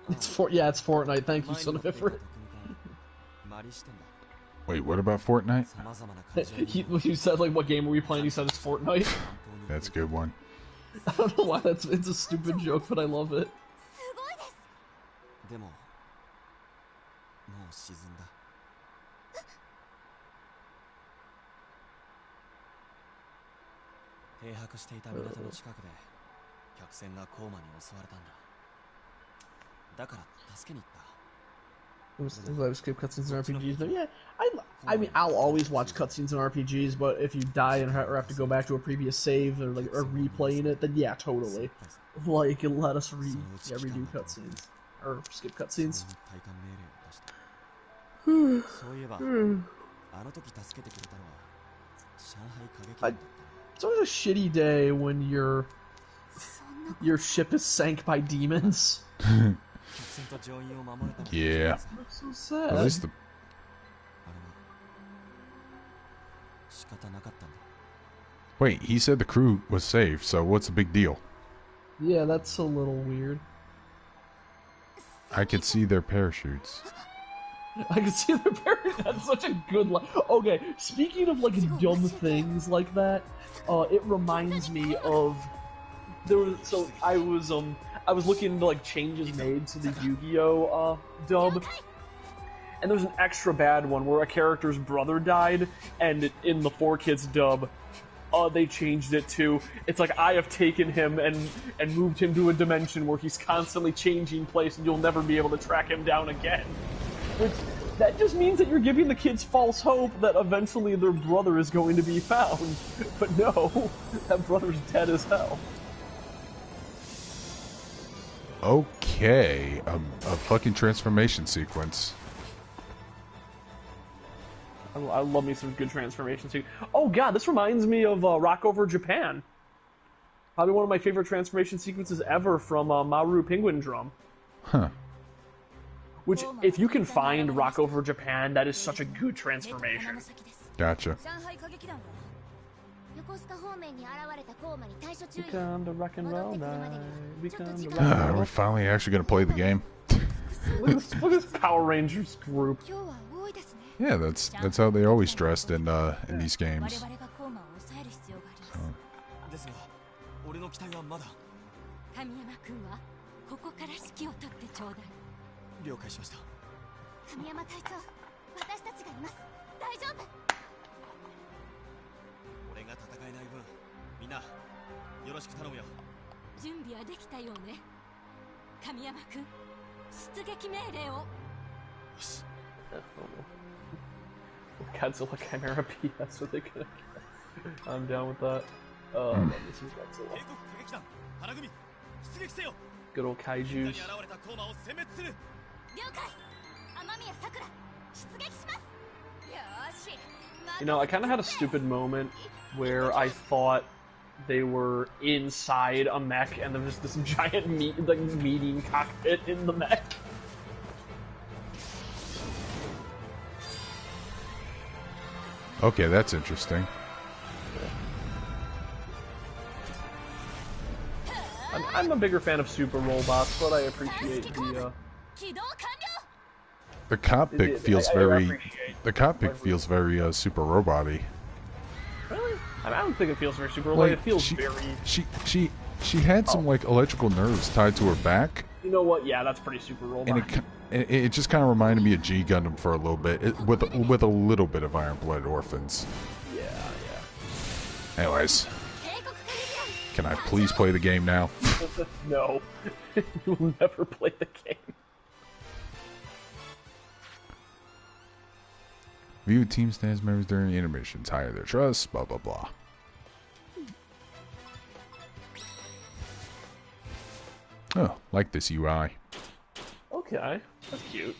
It's Fortnite. Thank you, son of Ifrit. Wait, what about Fortnite? He said, like, what game are we playing? He said it's Fortnite. That's a good one. I don't know why it's a stupid joke, but I love it. I skip cutscenes in RPGs. But yeah, I mean, I'll always watch cutscenes in RPGs, but if you die and have to go back to a previous save or replaying it, then yeah, totally. Like, let us redo cutscenes or skip cutscenes. It's always a shitty day when your ship is sank by demons. Yeah. That's so sad. At least Wait, he said the crew was safe, so what's the big deal? Yeah, that's a little weird. I could see their parachutes. I can see their parachutes. That's such a good line. Okay, speaking of, like, dumb things like that, it reminds me of... I was looking into, like, changes made to the Yu-Gi-Oh! Dub, and there's an extra bad one where a character's brother died, and in the 4Kids dub, they changed it to, it's like, I have taken him and moved him to a dimension where he's constantly changing place and you'll never be able to track him down again. Which, that just means that you're giving the kids false hope that eventually their brother is going to be found. But no, that brother's dead as hell. Okay, a fucking transformation sequence. I love me some good transformation sequence. Oh god, this reminds me of Rock Over Japan. Probably one of my favorite transformation sequences ever from Maru Penguin Drum. Huh. Which, if you can find Rock Over Japan, that is such a good transformation. Gotcha. We come to rock and roll night. We come to rock and roll. We're finally actually going to play the game. Look at this Power Rangers group. Yeah, that's how they always dressed in these games. So. Godzilla Chimera P, that's what they could have. I'm down with that. Let me see Godzilla. Good old kaijus. You know, I kind of had a stupid moment where I thought they were inside a mech and there was this giant meeting cockpit in the mech. Okay, that's interesting. I'm a bigger fan of super robots, but I appreciate the cockpit feels very. The cockpit feels very super robot-y. Really? I don't think it feels very super robot. It feels very. She had some like electrical nerves tied to her back. You know what? Yeah, that's pretty super robot. And it just kind of reminded me of G Gundam for a little bit, with a little bit of Iron Blooded Orphans. Yeah. Anyways, can I please play the game now? No, you will never play the game. View team stance members during intermissions, hire their trust, blah blah blah. Oh, like this UI. Okay, that's cute.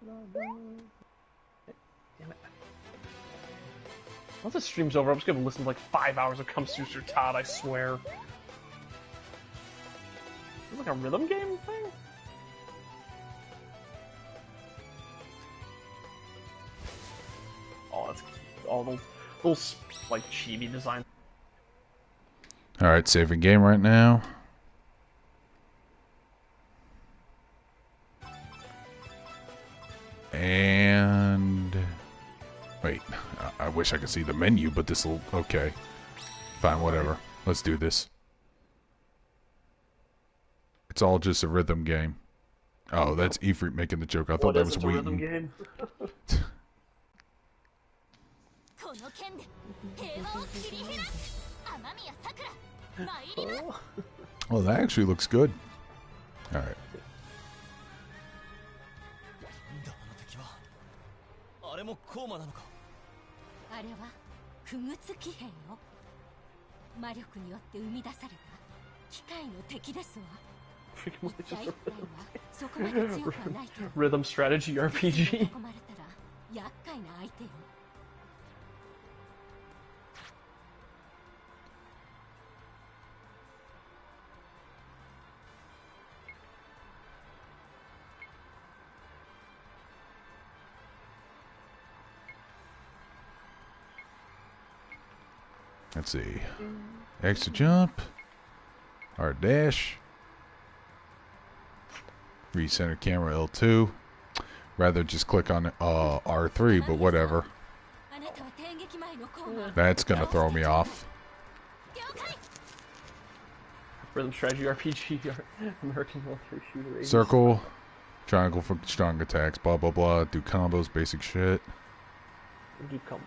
Damn it. Once this stream's over, I'm just gonna listen to like 5 hours of Come Suster Todd, I swear. Is it like a rhythm game thing? Oh, that's all those like chibi design. Alright, saving game right now. And... wait, I wish I could see the menu, but this will... okay. Fine, whatever. Let's do this. It's all just a rhythm game. Oh, that's Ifrit making the joke. I thought that was Wheaton. Game? Oh, that actually looks good. Alright. Rhythm strategy RPG. Let's see. Extra jump. R dash. Recenter camera L2. Rather just click on R3, but whatever. That's gonna throw me off. Rhythm strategy RPG, American military shooter. Circle. Triangle for strong attacks. Blah blah blah. Do combos, basic shit. Do combo.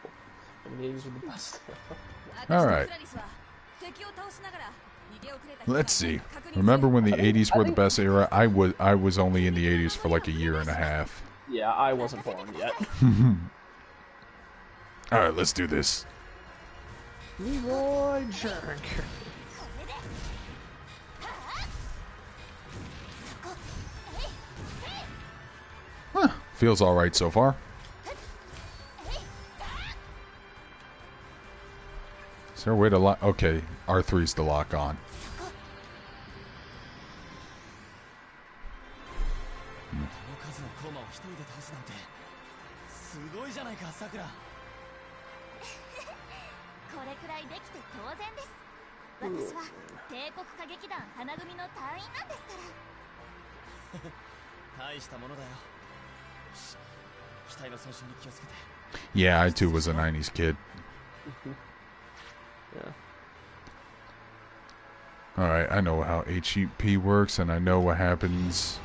I mean, these are the best. Alright. Let's see. Remember when the 80s were the best era? I was only in the 80s for like a year and a half. Yeah, I wasn't born yet. Alright, let's do this. Leroy Jerk. Huh. Feels alright so far. Is there a way to lock? Okay, R3's to lock on. Yeah, I too was a 90s kid. Yeah. Alright, I know how HEP works, and I know what happens.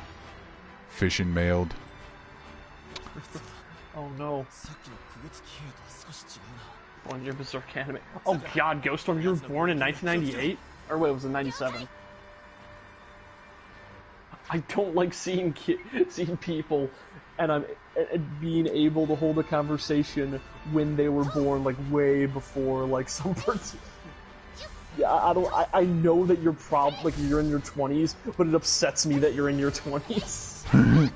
Fishing mailed. Oh no. One-year Berserk anime. Oh god, Ghost Storm, you were born in 1998? Or wait, it was in 97. I don't like seeing people and I'm being able to hold a conversation when they were born, like way before like some person. Yeah, I don't. I know that you're like you're in your 20s, but it upsets me that you're in your 20s.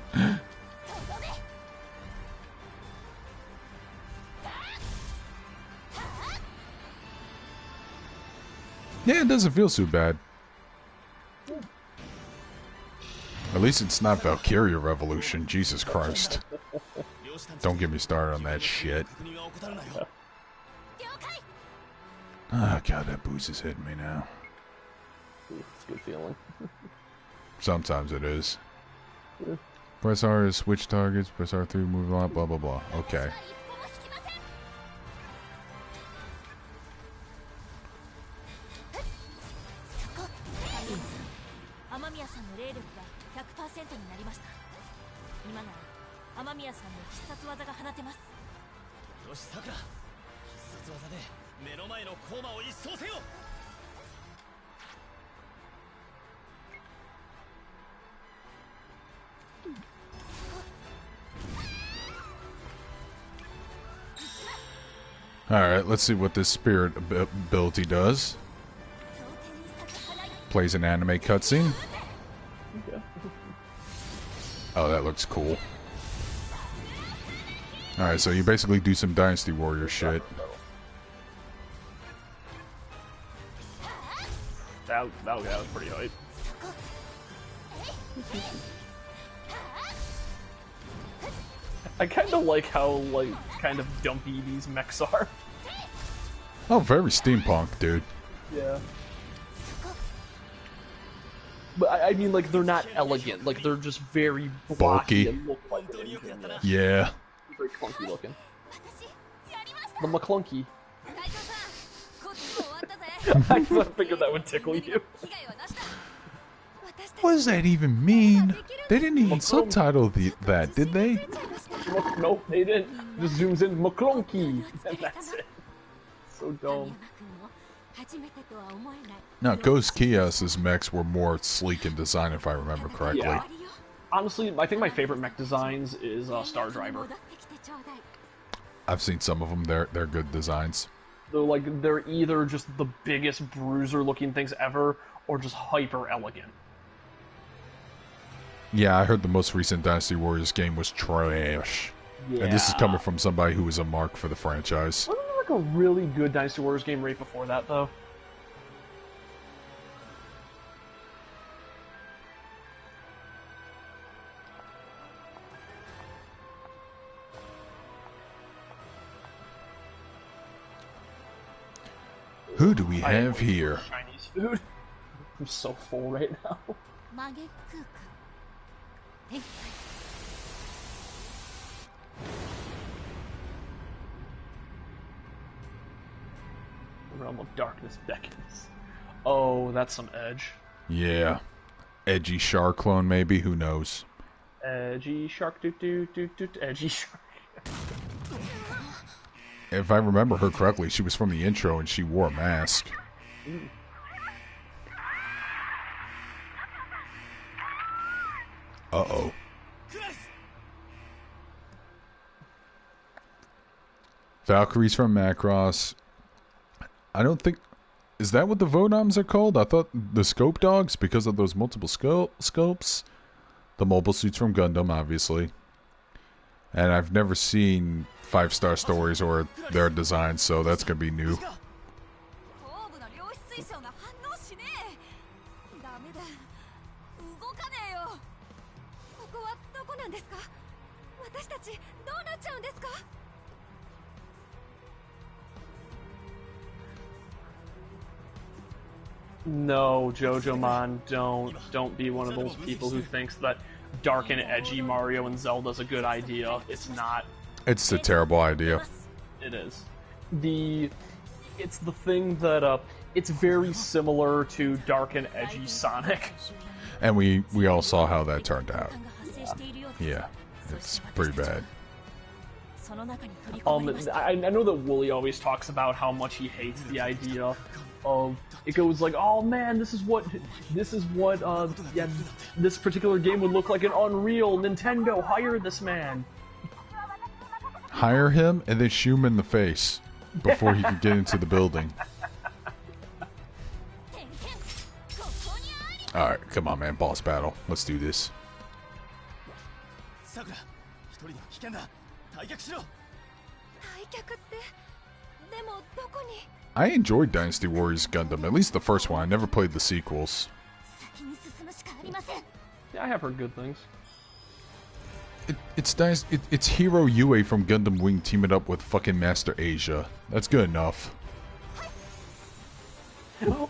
Yeah, it doesn't feel too bad. At least it's not Valkyria Revolution. Jesus Christ. Don't get me started on that shit. Oh god, that boost is hitting me now. It's a good feeling. Sometimes it is. Press R to switch targets, press R3 to move on, blah blah blah. Okay. Alright, let's see what this spirit ability does. Plays an anime cutscene. Okay. Oh, that looks cool. Alright, so you basically do some Dynasty Warrior shit. That was pretty hype. I kind of like how, like, kind of dumpy these mechs are. Oh, very steampunk, dude. Yeah. But I mean, like, they're not elegant. Like, they're just very blocky Bulky. and look like an engine. Yeah. Very clunky looking. The McClunky. I figured that would tickle you. What does that even mean? They didn't even subtitle that, did they? Nope, they didn't. Just zooms in McClunky, and that's it. So dumb. Now, Ghost Kios's mechs were more sleek in design, if I remember correctly. Yeah. Honestly, I think my favorite mech designs is Star Driver. I've seen some of them. They're good designs. They're either just the biggest bruiser-looking things ever, or just hyper elegant. Yeah, I heard the most recent Dynasty Warriors game was trash. Yeah. And this is coming from somebody who was a mark for the franchise. Wasn't there like a really good Dynasty Warriors game right before that, though? Who do we have here? Chinese food. I'm so full right now. The realm of darkness beckons. Oh, that's some edge. Yeah. Edgy Shark clone, maybe? Who knows? Edgy shark, edgy shark. If I remember her correctly, she was from the intro and she wore a mask. Uh-oh. Valkyries from Macross. I don't think... Is that what the Vodoms are called? I thought the Scope Dogs, because of those multiple scopes. The mobile suits from Gundam, obviously. And I've never seen 5-star stories or their designs, so that's going to be new. No, Jojo-mon, don't be one of those people who thinks that dark and edgy Mario and Zelda's a good idea. It's not. It's a terrible idea. It is. It's the thing that, it's very similar to dark and edgy Sonic. And we all saw how that turned out. Yeah, it's pretty bad. I know that Wooly always talks about how much he hates the idea of it goes like, oh man, this is what yeah, this particular game would look like in Unreal. Nintendo, hire this man. Hire him and then shoot him in the face before he can get into the building. Alright, come on, man. Boss battle. Let's do this. Sakura, 一人では危険だ。退却しろ。退却ってでもどこに I enjoyed Dynasty Warriors Gundam, at least the first one. I never played the sequels. 先に進むしかありません Yeah, I have heard good things. It's Hero Yue from Gundam Wing teaming up with fucking Master Asia. That's good enough.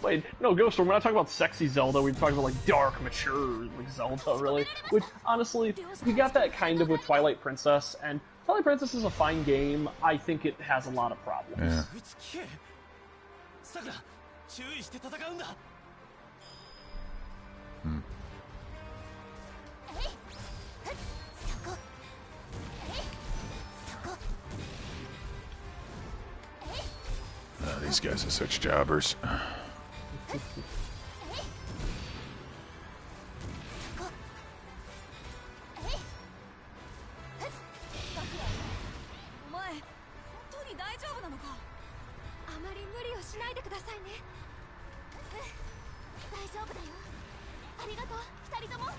Wait, no, Ghost, we're not talking about sexy Zelda, we're talking about, like, dark, mature, like, Zelda, really. Which, honestly, we got that kind of with Twilight Princess, and Twilight Princess is a fine game. I think it has a lot of problems. Yeah. こいつ聞け。Sakura、注意して戦うんだ。These guys are such jobbers. お前本当に大丈夫なのかあまり無理をしないでくださいね大丈夫だよありがとう二人とも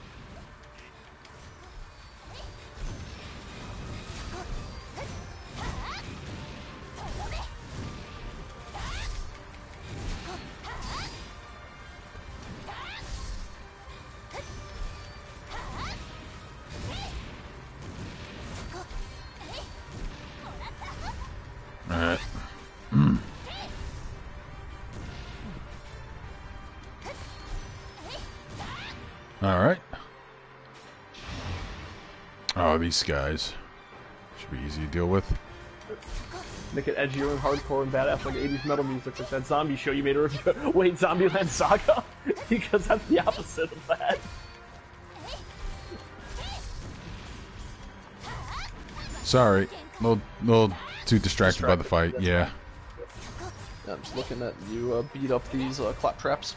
Alright. Alright. Oh, these guys. Should be easy to deal with. Make it edgier and hardcore and badass like 80s metal music, like that zombie show you made a review. Wait, Zombieland Saga? Because that's the opposite of that. Sorry. Little too distracted by the fight. That's Yeah. I'm just looking at you beat up these clap traps.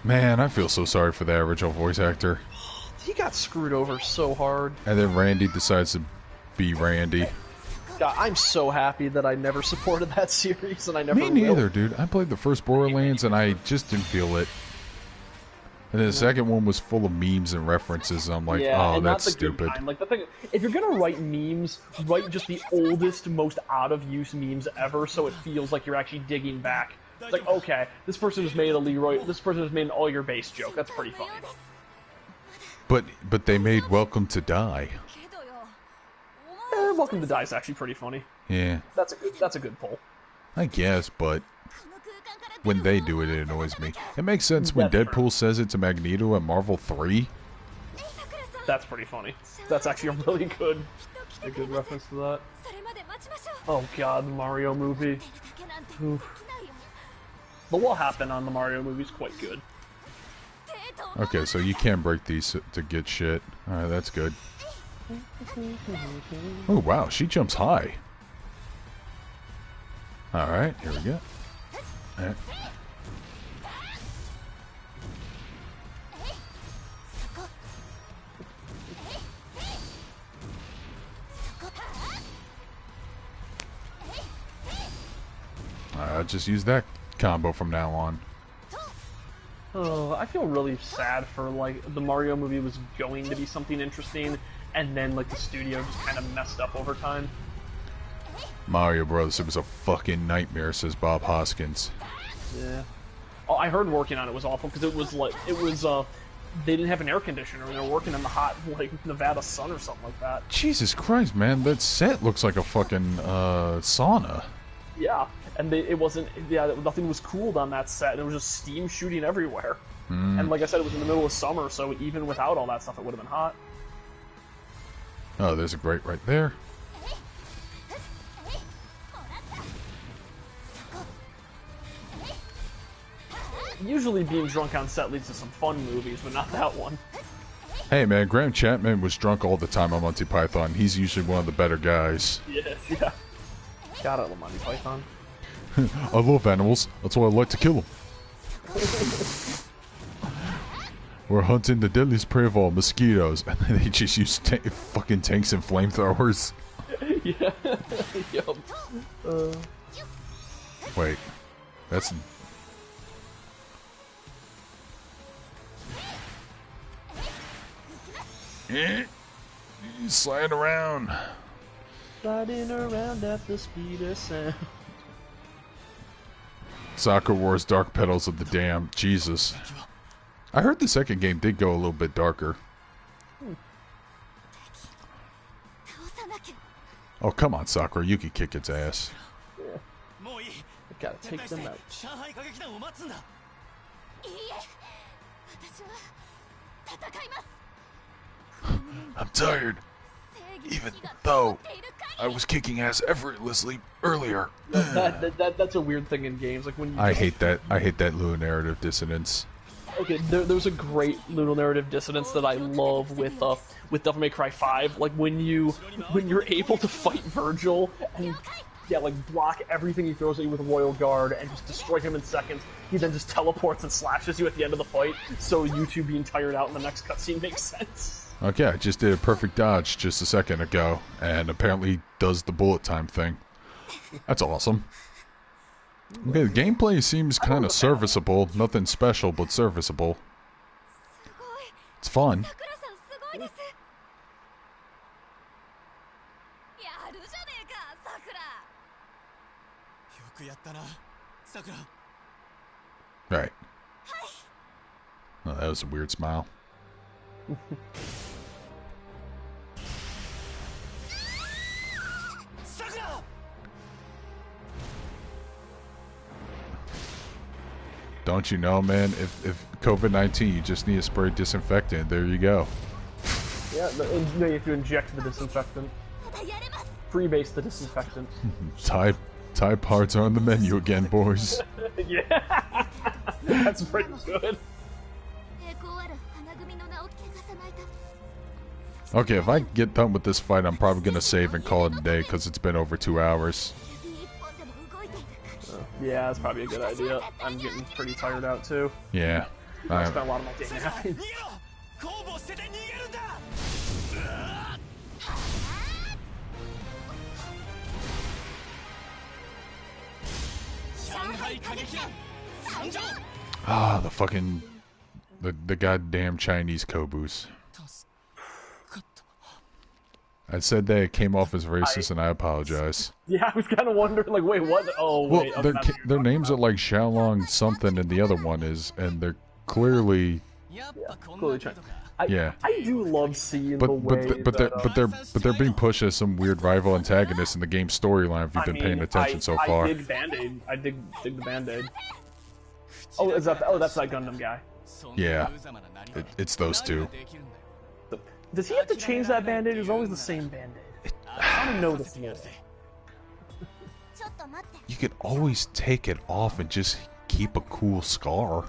Man, I feel so sorry for the original voice actor. He got screwed over so hard. And then Randy decides to be Randy. God, I'm so happy that I never supported that series, and I never Me will. neither, dude. I played the first Borderlands and I just didn't feel it. And then the second one was full of memes and references. And I'm like, Yeah, oh, and not that's the good stupid. kind. Like the thing, if you're gonna write memes, write just the oldest, most out of use memes ever, so it feels like you're actually digging back. It's like, okay, this person has made a Leroy, this person has made an all your base joke. That's pretty funny. But they made Welcome to Die. Welcome to Die is actually pretty funny. Yeah, That's a good pull. I guess, but when they do it, it annoys me. It makes sense when That's Deadpool says it to Magneto at Marvel 3. That's pretty funny. That's actually a really good reference to that. Oh god, the Mario movie. Oof. But what happened on the Mario movie is quite good. Okay, so you can break these to get shit. Alright, that's good. Oh, wow, she jumps high. Alright, here we go. Alright. I'll just use that combo from now on. Oh, I feel really sad for, like, the Mario movie was going to be something interesting, and then, like, the studio just kind of messed up over time. Mario Bros. It was a fucking nightmare, says Bob Hoskins. Yeah. Oh, I heard working on it was awful, because they didn't have an air conditioner, and they were working in the hot, like, Nevada sun or something like that. Jesus Christ, man, that set looks like a fucking, sauna. Yeah, and nothing was cooled on that set. There was just steam shooting everywhere. And like I said, it was in the middle of summer, so even without all that stuff, it would have been hot. Oh, there's a grate right there. Usually being drunk on set leads to some fun movies, but not that one. Hey, man, Graham Chapman was drunk all the time on Monty Python. He's usually one of the better guys. Yeah. God, I love Monty Python. I love animals. That's why I like to kill them. We're hunting the deadliest prey of all, mosquitoes. And then they just use fucking tanks and flamethrowers. Yeah. Yup. Wait. That's... He's sliding around. Sliding around at the speed of sound. Sakura Wars Dark Petals of the Dam. Jesus. I heard the second game did go a little bit darker. Oh, come on, Sakura. You can kick its ass. Yeah. Gotta take them out. I'm tired. Even though I was kicking ass effortlessly earlier. That's a weird thing in games. Like when you I hate that little narrative dissonance. Okay, there's a great little narrative dissonance that I love with Devil May Cry 5. Like when you're able to fight Virgil and like block everything he throws at you with a Royal Guard and just destroy him in seconds. He then just teleports and slashes you at the end of the fight. So you two being tired out in the next cutscene makes sense. Okay, I just did a perfect dodge just a second ago, and apparently does the bullet time thing. That's awesome. Okay, the gameplay seems kind of serviceable. Nothing special, but serviceable. It's fun. Right. Oh, that was a weird smile. Don't you know, man? If COVID-19, you just need to spray disinfectant. There you go. Yeah, you have to inject the disinfectant. Freebase the disinfectant. Thai parts are on the menu again, boys. Yeah, that's pretty good. Okay, if I get done with this fight, I'm probably gonna save and call it a day because it's been over 2 hours. Yeah, that's probably a good idea. I'm getting pretty tired out too. Yeah. I spent a lot of my day napping. Ah, the goddamn Chinese Kobus. I said that it came off as racist, and I apologize. Yeah, I was kind of wondering, like, wait, what? Oh, well, wait. their names are like Shen Long something, and the other one is, and they're clearly. Yeah, clearly Chinese. Yeah. I do love seeing the way but they're being pushed as some weird rival antagonists in the game's storyline. If you've been paying attention so far. I dig Band-Aid. I dig the Band-Aid. Oh, is that? Oh, that's that Gundam guy. Yeah, it's those two. Does he have to change that Band-Aid? Or is it always the same Band-Aid? I don't know this yet. You could always take it off and just keep a cool scar.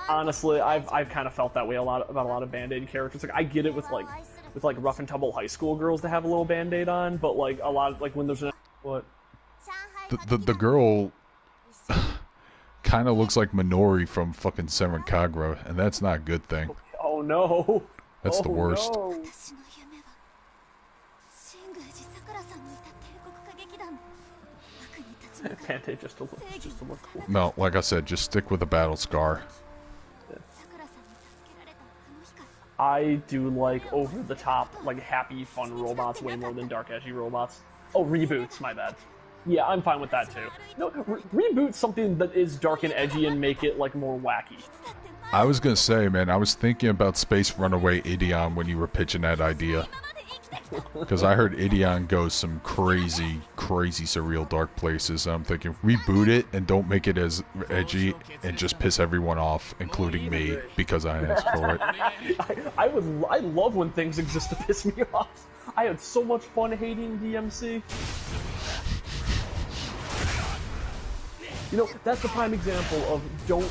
Honestly, I've kind of felt that way about a lot of Band-Aid characters. Like I get it with rough and tumble high school girls to have a little Band-Aid on, but like a lot like when there's what the girl kind of looks like Minori from fucking Senran Kagura, and that's not a good thing. Oh no. That's the worst. No. Band-Aid just to look cool. No, like I said, just stick with the battle scar. Yeah. I do like over-the-top, like happy, fun robots way more than dark, edgy robots. Oh, reboots, my bad. Yeah, I'm fine with that too. No, reboot something that is dark and edgy and make it like more wacky. I was gonna say, man, I was thinking about Space Runaway Ideon when you were pitching that idea. Because I heard Ideon goes some crazy, crazy surreal dark places. I'm thinking, reboot it and don't make it as edgy and just piss everyone off, including me, because I asked for it. I love when things exist to piss me off. I had so much fun hating DMC. You know, that's the prime example of don't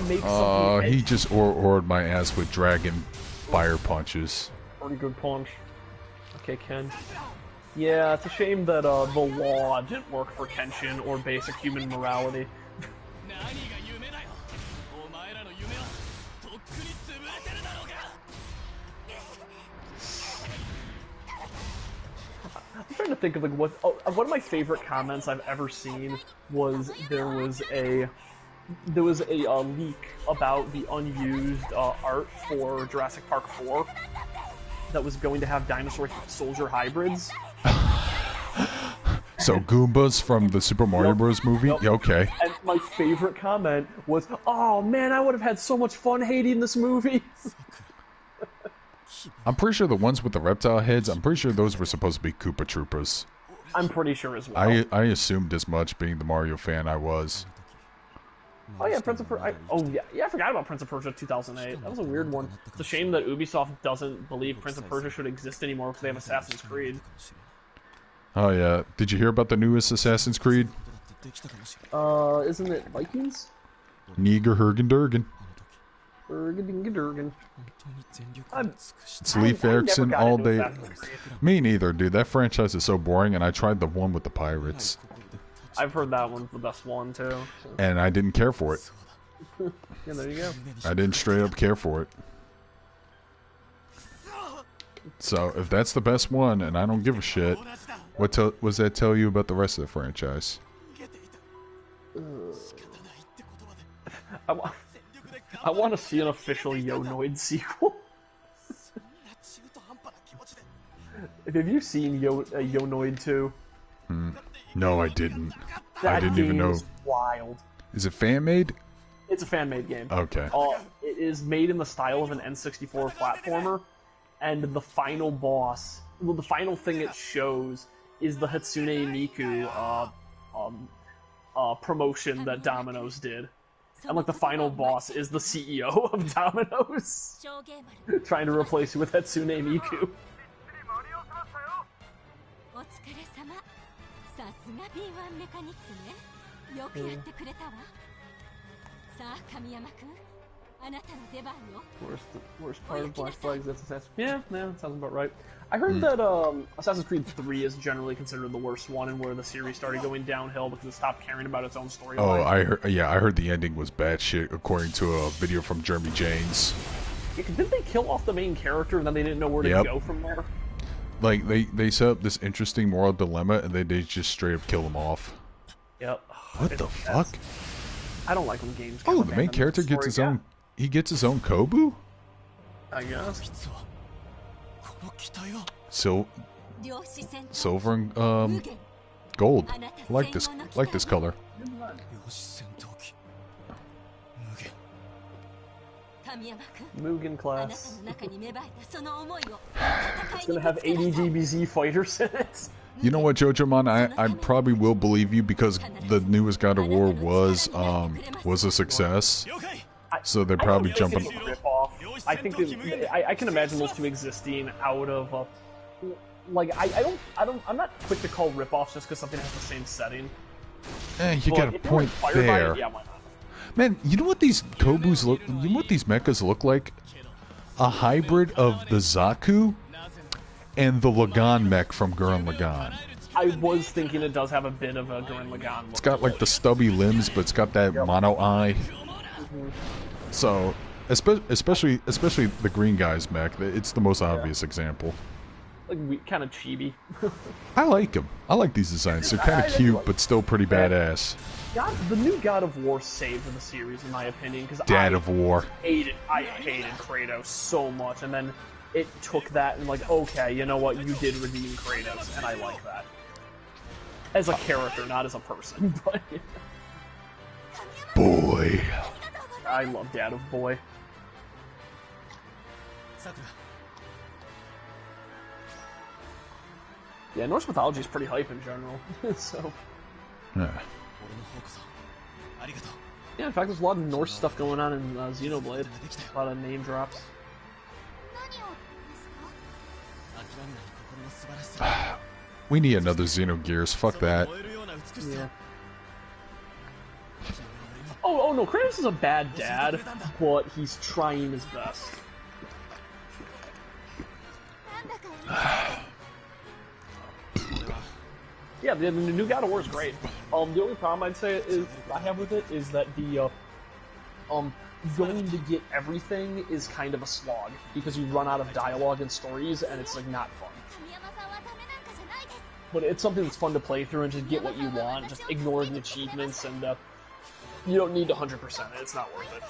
make something. He just ordered my ass with dragon fire punches. Pretty good punch. Okay, Ken. Yeah, it's a shame that the law didn't work for Kenshin or basic human morality. I'm trying to think of like what. Oh, one of my favorite comments I've ever seen was there was a leak about the unused art for Jurassic Park 4, that was going to have dinosaur soldier hybrids. So Goombas from the Super Mario Bros. Movie? Yep. Yeah, okay. And my favorite comment was, "Oh man, I would have had so much fun hating this movie." I'm pretty sure the ones with the reptile heads, I'm pretty sure those were supposed to be Koopa Troopas. I'm pretty sure as well. I assumed as much, being the Mario fan I was. Oh yeah, Prince of Persia. I forgot about Prince of Persia 2008. That was a weird one. It's a shame that Ubisoft doesn't believe Prince of Persia should exist anymore because they have Assassin's Creed. Oh yeah, did you hear about the newest Assassin's Creed? Isn't it Vikings? Neger Hergen Durgen. Durgan. It's Leif Erikson all day. Me neither, dude. That franchise is so boring, and I tried the one with the pirates. I've heard that one's the best one too. So. And I didn't care for it. Yeah, there you go. I didn't straight up care for it. So, if that's the best one, and I don't give a shit, what was that tell you about the rest of the franchise? I want to see an official Yonoid sequel. Have you seen Yonoid 2? No, I didn't. That I didn't even know. Is wild. Is it fan-made? It's a fan-made game. Okay. It is made in the style of an N64 platformer, and the final boss, well, the final thing it shows is the Hatsune Miku promotion that Domino's did. And like the final boss is the CEO of Domino's, trying to replace you with Hatsune Miku. Worst part of Black Flags, that's Assassin's Creed. Yeah, that sounds about right. I heard that Assassin's Creed 3 is generally considered the worst one, and where the series started going downhill because it stopped caring about its own storyline. Oh, I heard the ending was bad shit, according to a video from Jeremy Janes. Yeah, didn't they kill off the main character and then they didn't know where to go from there? Like, they set up this interesting moral dilemma, and they just straight up kill him off. Yep. What the fuck? I don't like when games. Oh, the main character gets his own. He gets his own Kobu. I guess. Silver and gold. Like this color. Mugen class. It's gonna have 80 DBZ fighters in it. You know what, JoJoMon? I probably will believe you because the newest God of War was a success. So they're probably jumping. I think I can imagine those two existing out of I'm not quick to call ripoffs just because something has the same setting. You got a point there. Yeah, why not? Man, you know what these Kobus look? You know what these mechas look like? A hybrid of the Zaku and the Lagann mech from Gurren Lagann. I was thinking it does have a bit of a Gurren Lagann look. It's got like the stubby limbs, but it's got that mono eye. So, especially the green guy's mech, it's the most obvious example. Like kind of chibi. I like them. I like these designs. They're kind of cute, but still pretty badass. The new God of War saved the series, in my opinion, because I hated Kratos so much, and then it took that and like, okay, you know what, you did redeem Kratos, and I like that. As a character, not as a person, but... Boy. I love Dad of Boy. Yeah, Norse mythology is pretty hype in general, so... Yeah. Yeah, in fact, there's a lot of Norse stuff going on in Xenoblade. A lot of name drops. We need another Xenogears. Fuck that. Yeah. Oh no, Kratos is a bad dad, but he's trying his best. Yeah, the new God of War is great. The only problem I'd say I have with it is that the going to get everything is kind of a slog because you run out of dialogue and stories, and it's like not fun. But it's something that's fun to play through and just get what you want, just ignore the achievements, and you don't need 100% it. It's not worth it.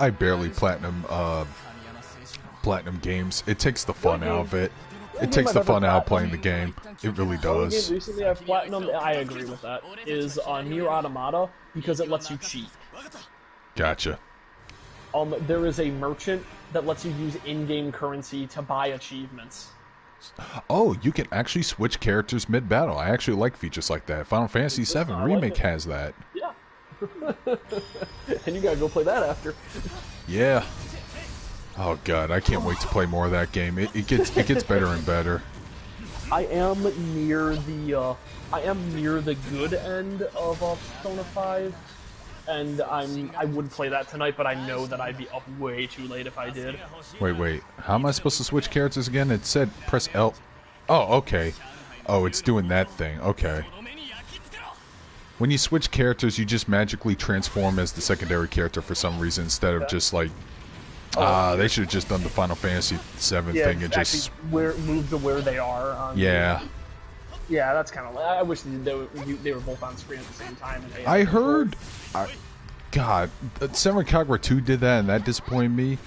I barely platinum games. It takes the fun out of it. It takes the fun out of playing the game. It really does. Game recently I've platinumed, I agree with that, is Nier Automata, because it lets you cheat. Gotcha. There is a merchant that lets you use in-game currency to buy achievements. Oh, you can actually switch characters mid-battle. I actually like features like that. Final Fantasy VII Remake has that. Yeah. And you gotta go play that after. Yeah. Oh god, I can't wait to play more of that game. It gets better and better. I am near the good end of Persona 5, and I would play that tonight, but I know that I'd be up way too late if I did. Wait. How am I supposed to switch characters again? It said press L. Oh, okay. Oh, it's doing that thing. Okay. When you switch characters, you just magically transform as the secondary character for some reason instead of just like. They should have just done the Final Fantasy VII thing and just move to where they are. Yeah. Yeah, that's kind of. I wish they were both on screen at the same time. And I heard. God, Samurai Kagura 2 did that, and that disappointed me.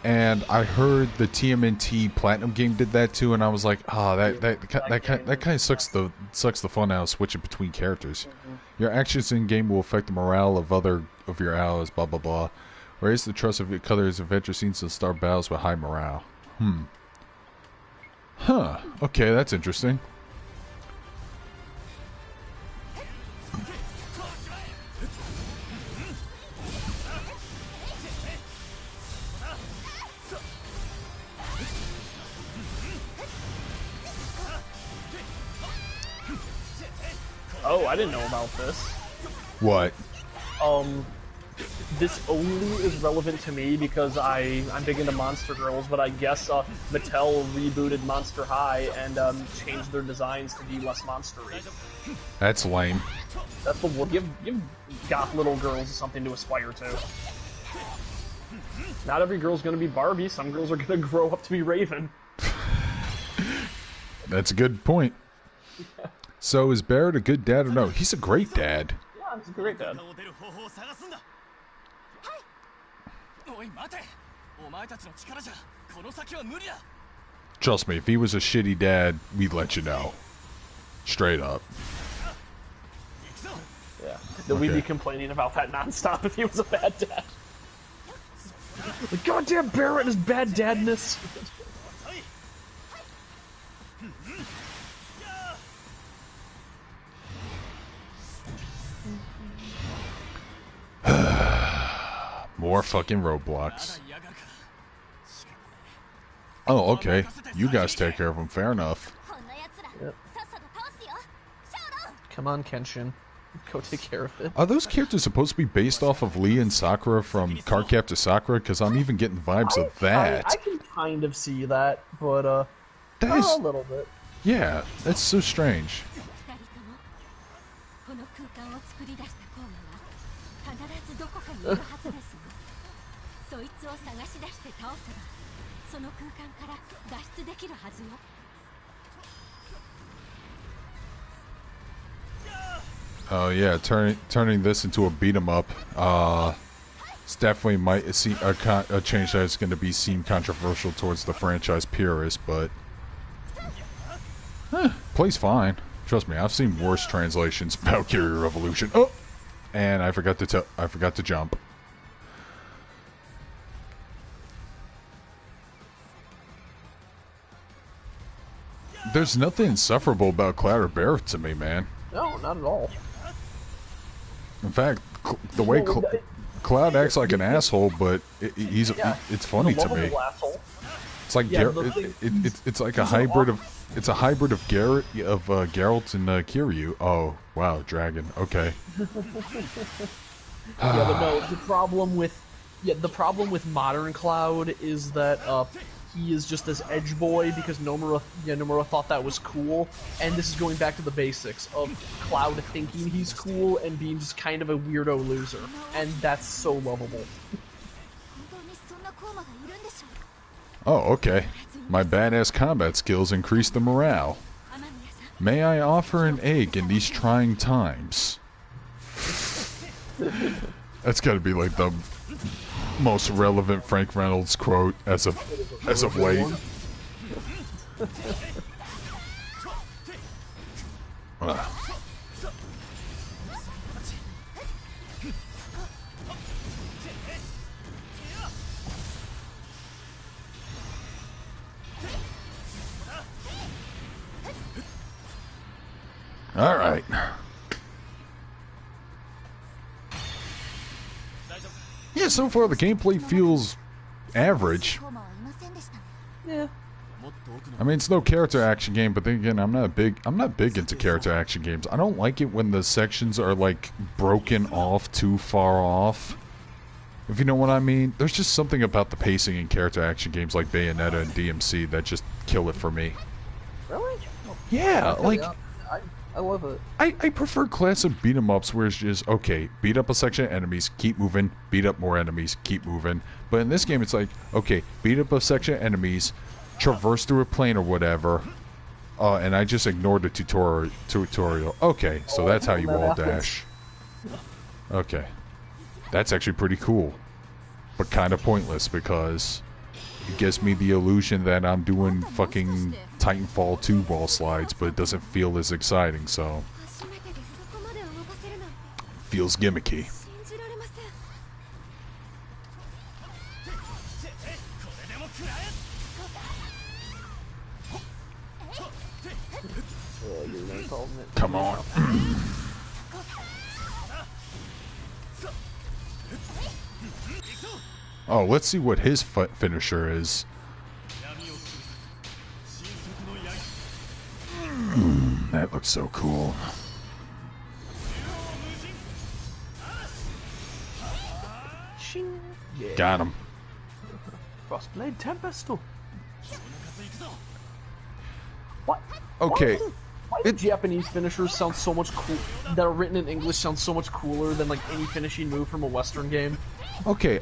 And I heard the TMNT Platinum game did that too, and I was like, that kind of sucks the fun out of switching between characters. Your actions in game will affect the morale of your allies. Blah blah blah. Raise the trust of your colors adventure scenes and start battles with high morale. Huh. Okay, that's interesting. Oh, I didn't know about this. What? This only is relevant to me because I'm big into Monster Girls, but I guess Mattel rebooted Monster High and changed their designs to be less monstery. That's lame. That's the word. Give goth little girls something to aspire to. Not every girl's gonna be Barbie. Some girls are gonna grow up to be Raven. That's a good point. Yeah. So is Barrett a good dad or no? He's a great dad. Yeah, he's a great dad. Trust me, if he was a shitty dad, we'd let you know. Straight up. Yeah. Then we'd be complaining about that nonstop if he was a bad dad. The goddamn Barrett is bad dadness. More fucking roadblocks. Oh, okay. You guys take care of them. Fair enough. Yep. Come on, Kenshin. Go take care of it. Are those characters supposed to be based off of Lee and Sakura from Cardcaptor Sakura? Because I'm even getting vibes of that. I can kind of see that, but that is, a little bit. Yeah, that's so strange. Oh yeah, turning this into a beat 'em up. It's definitely might seem a change that's going to seem controversial towards the franchise purists, but plays fine. Trust me, I've seen worse translations. Valkyrie Revolution. Oh, and I forgot to jump. There's nothing insufferable about Cloud or Barrett to me, man. No, not at all. In fact, the way Cloud acts like an asshole, but it's funny to me. Asshole. It's like it's like a hybrid of Geralt and Kiryu. Oh wow, dragon. Okay. Yeah, but no. The problem with modern Cloud is that he is just this edge boy because Nomura thought that was cool, and this is going back to the basics of Cloud thinking he's cool and being just kind of a weirdo loser, and that's so lovable. Oh, okay. My badass combat skills increase the morale. May I offer an egg in these trying times? That's gotta be like the most relevant Frank Reynolds quote as of late. All right. Yeah, so far the gameplay feels average. Yeah. I mean, it's no character action game, but then again, I'm not big into character action games. I don't like it when the sections are like broken off too far off. If you know what I mean. There's just something about the pacing in character action games like Bayonetta and DMC that just kill it for me. Really? Yeah, like I love it. I prefer classic beat 'em ups where it's just, okay, beat up a section of enemies, keep moving, beat up more enemies, keep moving. But in this game, it's like, okay, beat up a section of enemies, traverse through a plane or whatever, and I just ignored the tutorial. Okay, so that's how you wall dash. Okay. That's actually pretty cool. But kind of pointless because it gives me the illusion that I'm doing fucking Titanfall 2 wall slides, but it doesn't feel as exciting, so... feels gimmicky. Come on. Oh, let's see what his finisher is. That looks so cool. Yeah. Got him. Frostblade Tempesto. What? Okay. Why do Japanese finishers sound so much cool? That are written in English sound so much cooler than like any finishing move from a Western game. Okay.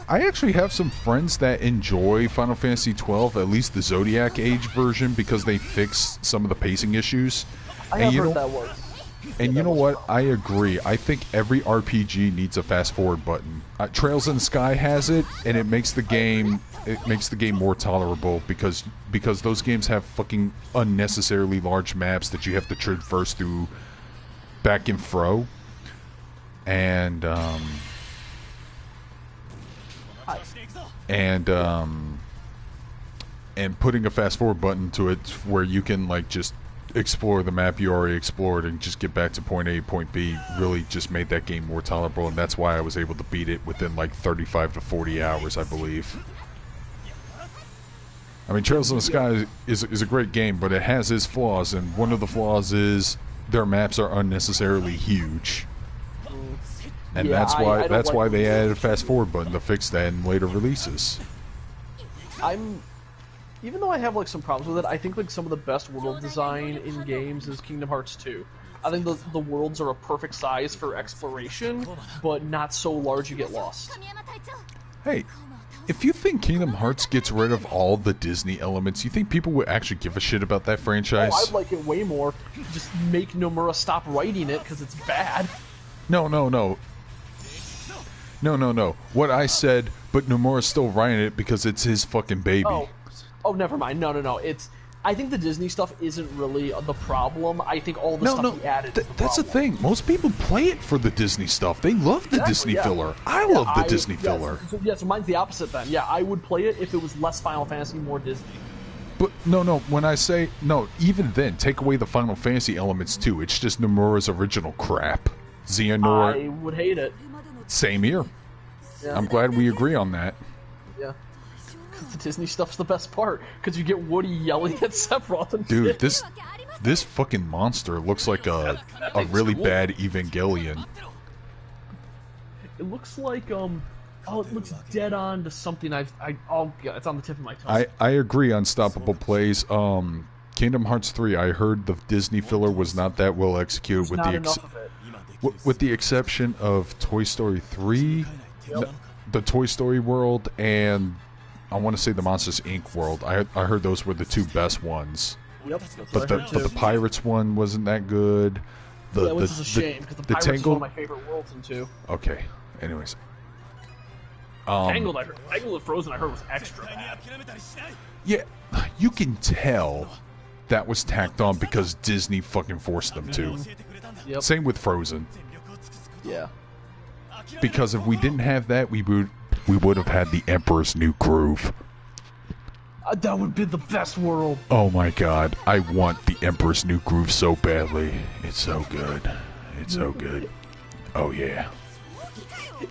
I actually have some friends that enjoy Final Fantasy XII, at least the Zodiac Age version, because they fix some of the pacing issues. I have heard that works. And you know what? I agree. I think every RPG needs a fast forward button. Trails in the Sky has it, and it makes the game more tolerable because those games have fucking unnecessarily large maps that you have to traverse through back and fro. And putting a fast forward button to it where you can like just explore the map you already explored and just get back to point A, point B really just made that game more tolerable, and that's why I was able to beat it within like 35 to 40 hours, I believe. I mean, Trails in the Sky is a great game, but it has its flaws, and one of the flaws is their maps are unnecessarily huge. And Yeah, that's why they added a fast forward button to fix that in later releases. Even though I have like some problems with it, I think like some of the best world design in games is Kingdom Hearts 2. I think the worlds are a perfect size for exploration, but not so large you get lost. Hey, if you think Kingdom Hearts gets rid of all the Disney elements, you think people would actually give a shit about that franchise? Oh, I'd like it way more. Just make Nomura stop writing it because it's bad. No. What I said, but Nomura's still writing it because it's his fucking baby. Oh, never mind. No. I think the Disney stuff isn't really the problem. I think all the stuff he added is the that's the problem. thing. Most people play it for the Disney stuff. They love the Disney filler. I love the Disney filler. So mine's the opposite then. Yeah, I would play it if it was less Final Fantasy, more Disney. But no, when I say no, even then, take away the Final Fantasy elements too. It's just Nomura's original crap. Xehanort. I would hate it. Same here. Yeah. I'm glad we agree on that. Yeah. Because the Disney stuff's the best part. Because you get Woody yelling at Sephiroth and Dude, shit. this fucking monster looks like a really bad Evangelion. It looks like it looks dead on to something it's on the tip of my tongue. I agree. Unstoppable plays. Kingdom Hearts 3. I heard the Disney filler was not that well executed with the exception of Toy Story 3, the Toy Story world, and I want to say the Monsters Inc. world. I heard those were the two best ones. Yep, but the Pirates one wasn't that good. Which is a shame because the Pirates is one of my favorite worlds in 2. Okay. Anyways, Tangled and Frozen I heard was extra bad. Yeah, you can tell that was tacked on because Disney fucking forced them to. Yep. Same with Frozen. Yeah. Because if we didn't have that, we would have had the Emperor's New Groove. That would be the best world. Oh my god, I want the Emperor's New Groove so badly. It's so good. It's so good. Oh yeah.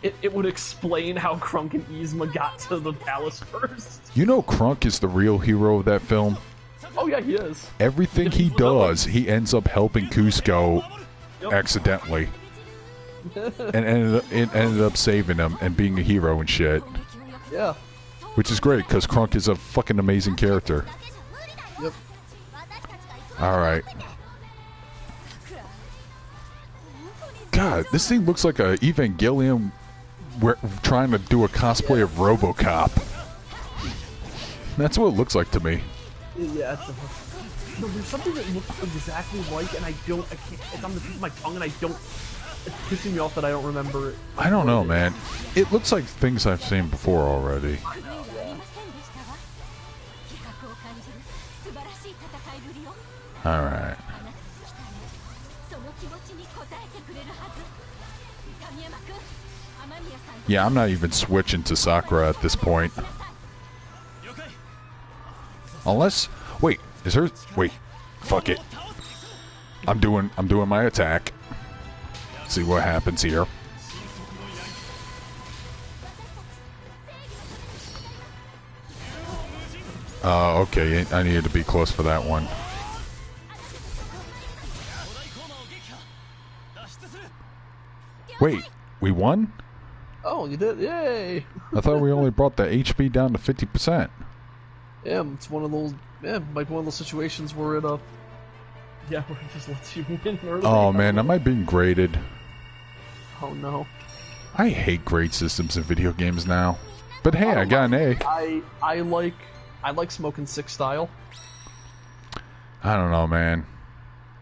It would explain how Krunk and Yzma got to the palace first. You know Krunk is the real hero of that film? Oh yeah, he is. Everything he does, he ends up helping Cusco Yep. accidentally. And ended up saving him and being a hero and shit. Yeah. Which is great, because Krunk is a fucking amazing character. Yep. Alright. God, this thing looks like a Evangelion trying to do a cosplay of RoboCop. That's what it looks like to me. Yeah. No, there's something that looks exactly like, and I can't. It's on the tip of my tongue, and I don't. It's pissing me off that I don't remember it. I don't know, man. It looks like things I've seen before already. Alright. Yeah, I'm not even switching to Sakura at this point. Unless, wait, is there? Wait, fuck it. I'm doing my attack. See what happens here. Okay, I needed to be close for that one. Wait, we won? Oh, you did! Yay! I thought we only brought the HP down to 50%. Yeah, it's one of those. Yeah, might be one of those situations where it yeah, where it just lets you win early. Oh man, am I being graded? Oh no. I hate grade systems in video games now. But hey, I got an A. I like Smoking Six style. I don't know, man.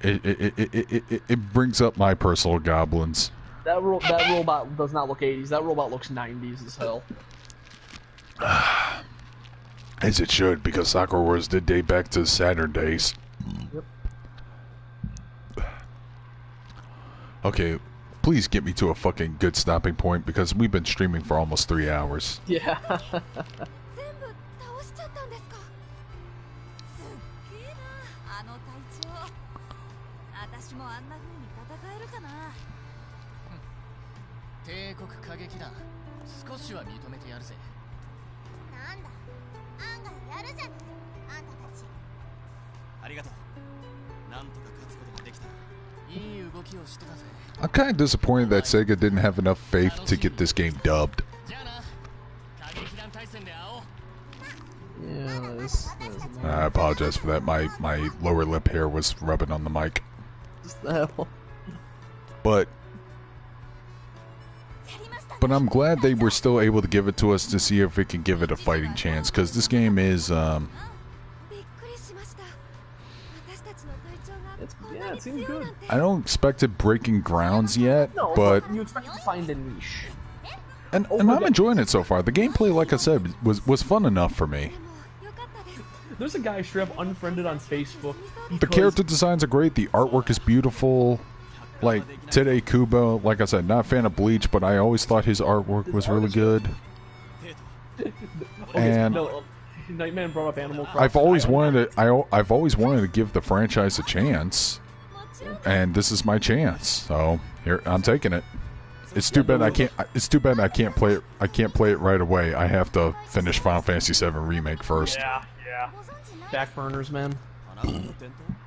It brings up my personal goblins. That robot does not look 80s. That robot looks 90s as hell. As it should, because Sakura Wars did date back to Saturn days. Yep. Okay, please get me to a fucking good stopping point, because we've been streaming for almost 3 hours. Yeah. I'm kind of disappointed that Sega didn't have enough faith to get this game dubbed. Yeah, I apologize for that. My lower lip hair was rubbing on the mic. Just the hell. But I'm glad they were still able to give it to us to see if it can give it a fighting chance, because this game is Yeah, it seems good. I don't expect it breaking grounds yet, No, but you expect to find a niche. and I'm enjoying it so far. The gameplay, like I said, was fun enough for me. There's a guy straight up unfriended on Facebook. The character designs are great. The artwork is beautiful. Like Tide Kubo, like I said, not a fan of Bleach, but I always thought his artwork was really good. And Nightman brought up Animal Crossing. I've always wanted to give the franchise a chance, and this is my chance. So here, I'm taking it. It's too bad I can't. It's too bad I can't play it. I can't play it right away. I have to finish Final Fantasy VII Remake first. Yeah. Back burners, man.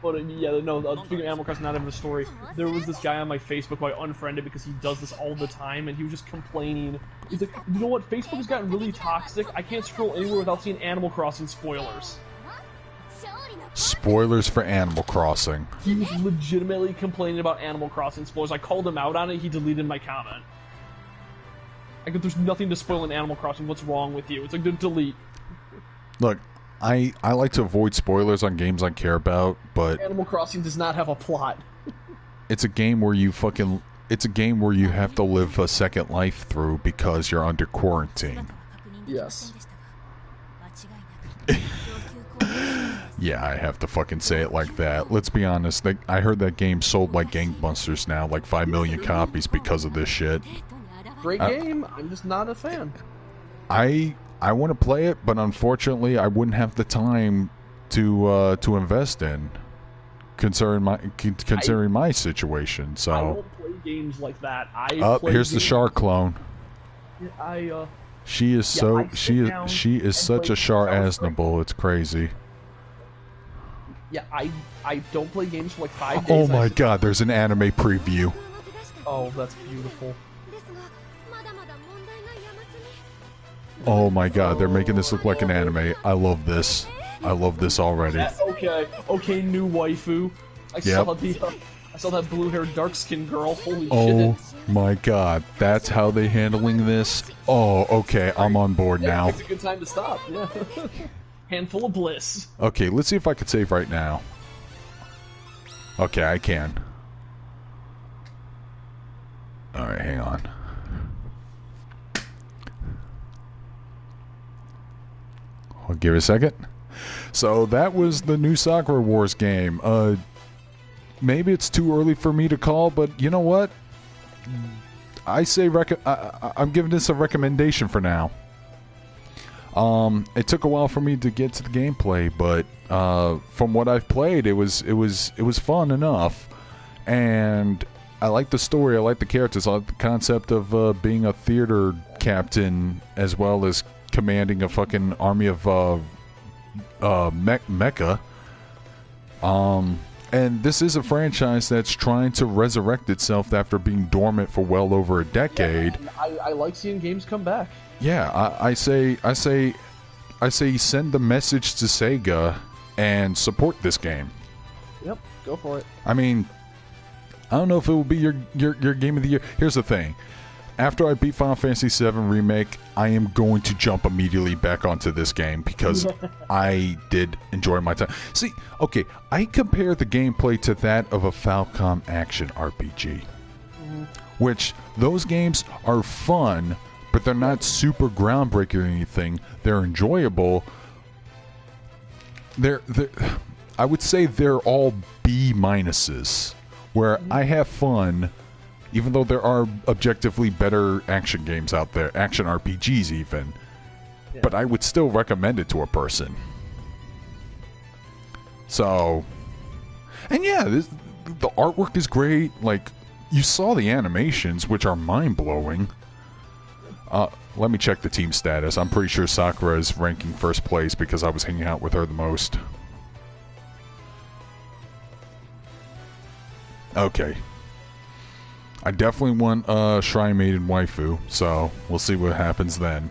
But yeah, no. Speaking of Animal Crossing, not even a story. There was this guy on my Facebook who I unfriended because he does this all the time, and he was just complaining. He's like, you know what? Facebook has gotten really toxic. I can't scroll anywhere without seeing Animal Crossing spoilers. Spoilers for Animal Crossing. He was legitimately complaining about Animal Crossing spoilers. I called him out on it. He deleted my comment. Like, there's nothing to spoil in Animal Crossing. What's wrong with you? It's like, delete. Look, I like to avoid spoilers on games I care about, but Animal Crossing does not have a plot. it's a game where you fucking it's a game where you have to live a second life through because you're under quarantine. Yes. Yeah, I have to fucking say it like that. Let's be honest. I heard that game sold like gangbusters now, like 5 million copies because of this shit. Great game. I'm just not a fan. I want to play it, but unfortunately, I wouldn't have the time to invest in, considering my situation. So I don't play games like that. Here's the shark clone. She is she is such a Char Aznable. It's crazy. Yeah, I don't play games for like 5 days. Oh my god, there's an anime preview. Oh, that's beautiful. Oh my god, they're making this look like an anime. I love this. I love this already. Okay, new waifu. I saw that blue-haired, dark-skinned girl. Holy oh shit! My god, that's how they handling this. Oh, okay, I'm on board now. It's a good time to stop. Yeah. Handful of bliss. Okay, let's see if I can save right now. Okay, I can. All right, hang on. I'll give it a second. So that was the new Sakura Wars game. Maybe it's too early for me to call, but you know what? I say I'm giving this a recommendation for now. It took a while for me to get to the gameplay, but from what I've played, it was fun enough, and I like the story. I like the characters. I like the concept of being a theater captain as well as commanding a fucking army of mecha. And this is a franchise that's trying to resurrect itself after being dormant for well over a decade. Yeah, I like seeing games come back. Yeah, I say send the message to Sega and support this game. Yep, go for it. I mean, I don't know if it will be your game of the year. Here's the thing. After I beat Final Fantasy VII Remake, I am going to jump immediately back onto this game because I did enjoy my time. See, okay, I compare the gameplay to that of a Falcom action RPG. Which, those games are fun, but they're not super groundbreaking or anything. They're enjoyable. I would say they're all B minuses, where I have fun, even though there are objectively better action games out there, action RPGs even, but I would still recommend it to a person. So, and yeah, the artwork is great. Like, you saw the animations, which are mind-blowing. Let me check the team status. I'm pretty sure Sakura is ranking first place because I was hanging out with her the most. Okay. I definitely want Shrine Maiden waifu, so we'll see what happens then.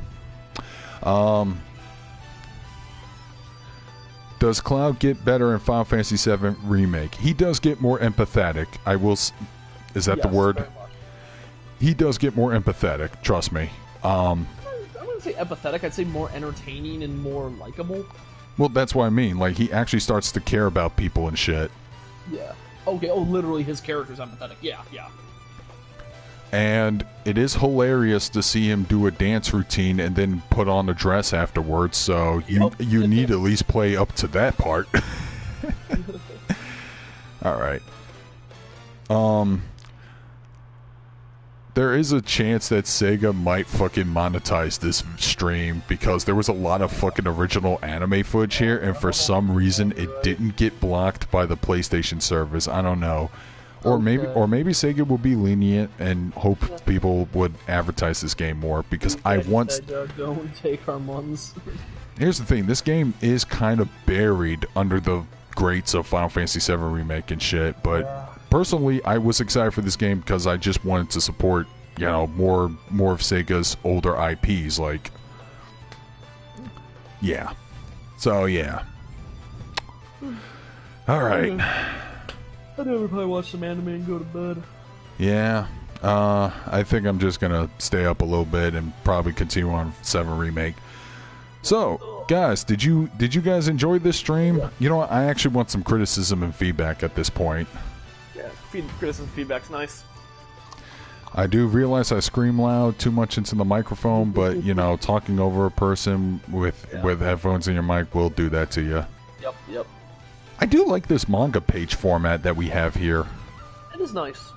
Does Cloud get better in Final Fantasy VII Remake? He does get more empathetic. Is that the word? He does get more empathetic, trust me. I wouldn't say empathetic, I'd say more entertaining and more likable. Well, that's what I mean. Like, he actually starts to care about people and shit. Yeah. Okay, literally his character's empathetic. Yeah. And it is hilarious to see him do a dance routine and then put on a dress afterwards, so you need to at least play up to that part. Alright. There is a chance that Sega might fucking monetize this stream because there was a lot of fucking original anime footage here, and for some reason it didn't get blocked by the PlayStation service. I don't know. Or maybe Sega will be lenient and hope people would advertise this game more because I want. Don't take our months. Here's the thing: this game is kind of buried under the greats of Final Fantasy VII Remake and shit. But personally, I was excited for this game because I just wanted to support, more of Sega's older IPs. Like, yeah. So yeah. All right. I'd never probably watch some anime and go to bed. Yeah, I think I'm just gonna stay up a little bit and probably continue on 7 Remake. So, guys, did you guys enjoy this stream? Yeah. You know what? I actually want some criticism and feedback at this point. Yeah, criticism feedback's nice. I do realize I scream loud too much into the microphone, but, you know, talking over a person with headphones in your mic will do that to you. Yep. I do like this manga page format that we have here. It is nice.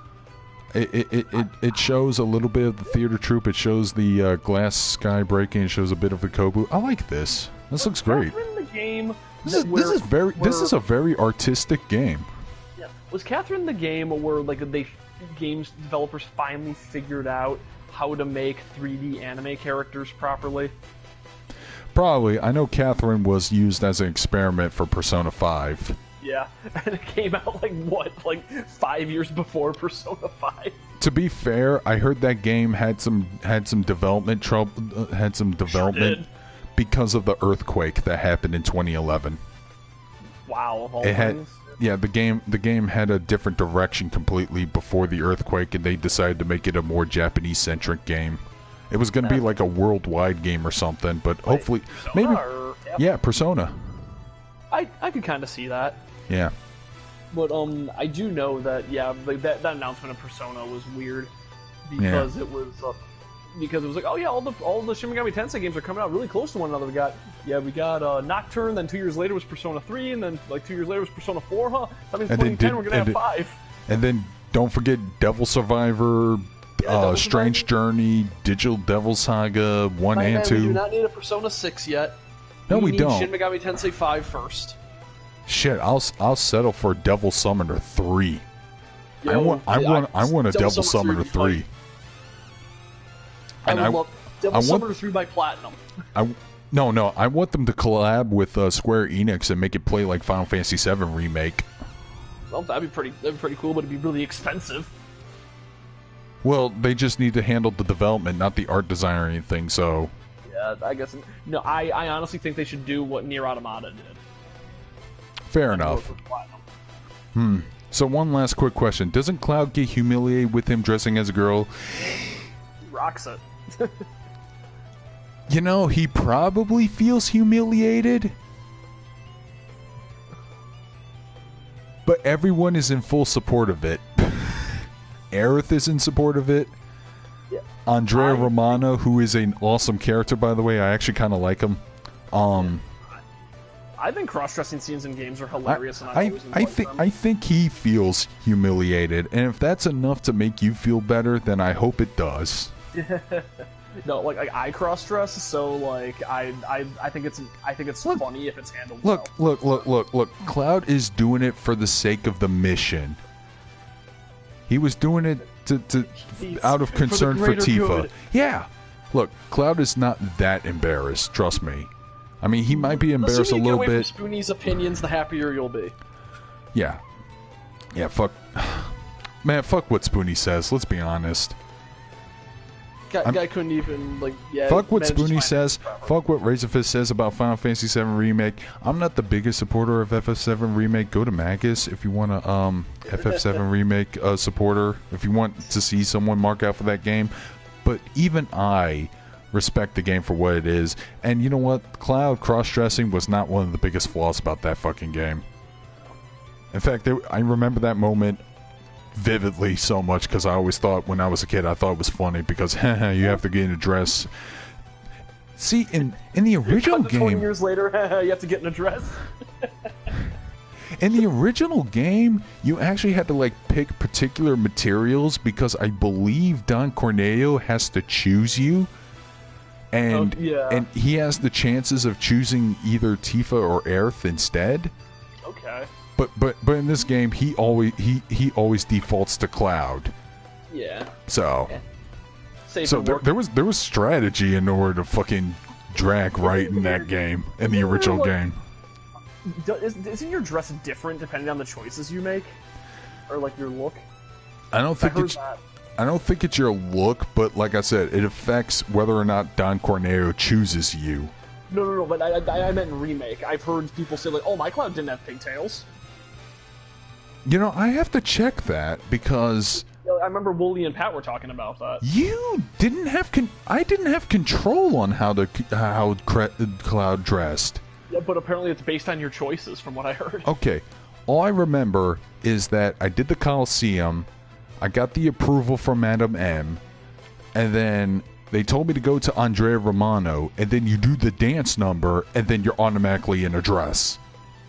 It shows a little bit of the theater troupe. It shows the glass sky breaking. It shows a bit of the Kobu. I like this. This looks great. Catherine the game. This is a very artistic game. Yeah. Was Catherine the game where like games developers finally figured out how to make 3D anime characters properly? Probably. I know Catherine was used as an experiment for Persona 5. Yeah, and it came out like 5 years before Persona 5. To be fair, I heard that game had some development trouble, because of the earthquake that happened in 2011. Wow, of all it had, things. yeah, the game had a different direction completely before the earthquake, and they decided to make it a more Japanese-centric game. It was going to be like a worldwide game or something, but hopefully, Persona Persona. I could kind of see that. Yeah. But I do know that that announcement of Persona was weird because it was like, oh yeah, all the Shin Megami Tensei games are coming out really close to one another. We got Nocturne, then 2 years later was Persona 3, and then like 2 years later was Persona 4. Huh? That means 2010 we're gonna have 5. And then don't forget Devil Survivor, Strange Journey, Digital Devil Saga 1 and 2. We do not need a Persona 6 yet. No, we need don't. Shin Megami Tensei 5 first. Shit, I'll settle for Devil Summoner 3. I want a Devil Summoner 3. And I want Devil Summoner 3 by Platinum. No, I want them to collab with Square Enix and make it play like Final Fantasy VII Remake. Well, that'd be pretty cool, but it'd be really expensive. Well, they just need to handle the development, not the art design or anything, so... Yeah, I guess... No, I honestly think they should do what Nier Automata did. Fair enough. So one last quick question. Doesn't Cloud get humiliated with him dressing as a girl? He rocks it. You know, he probably feels humiliated. But everyone is in full support of it. Aerith is in support of it. Yeah. Andrea Romano, who is an awesome character, by the way. I actually kind of like him. I think cross-dressing scenes in games are hilarious, and I think he feels humiliated, and if that's enough to make you feel better, then I hope it does. No, like I cross-dress, so like I think it's funny if it's handled well. Look. Cloud is doing it for the sake of the mission. He was doing it to out of concern for Tifa. Good. Yeah. Look, Cloud is not that embarrassed. Trust me. I mean, he might be embarrassed a little bit. The sooner you get away from Spoonie's opinions, the happier you'll be. Yeah. Fuck. Man, fuck what Spoonie says. Let's be honest. Guy couldn't even fuck what Spoonie says. Fuck what Razorfist says about Final Fantasy VII Remake. I'm not the biggest supporter of FF7 Remake. Go to Magus if you want a FF7 Remake supporter. If you want to see someone mark out for that game. But even I respect the game for what it is. And you know what? Cloud cross-dressing was not one of the biggest flaws about that fucking game. In fact, I remember that moment vividly so much because I always thought when I was a kid, I thought it was funny because you have to get in a dress. See, in the original game... 20 years later, you have to get in a dress. In the original game, you actually had to pick particular materials because I believe Don Corneo has to choose you. And he has the chances of choosing either Tifa or Aerith instead. Okay. But in this game, he always defaults to Cloud. Yeah. So there was strategy in order to fucking drag right in that game, in the original game. Isn't your dress different depending on the choices you make, or your look? I don't think it's your look, but like I said, it affects whether or not Don Corneo chooses you. No, but I meant in Remake. I've heard people say oh, my Cloud didn't have pigtails. You know, I have to check that because I remember Wooly and Pat were talking about that. You didn't have I didn't have control on how Cloud dressed. Yeah, but apparently it's based on your choices, from what I heard. Okay, all I remember is that I did the Coliseum. I got the approval from Madam M, and then they told me to go to Andrea Romano, and then you do the dance number, and then you're automatically in a dress.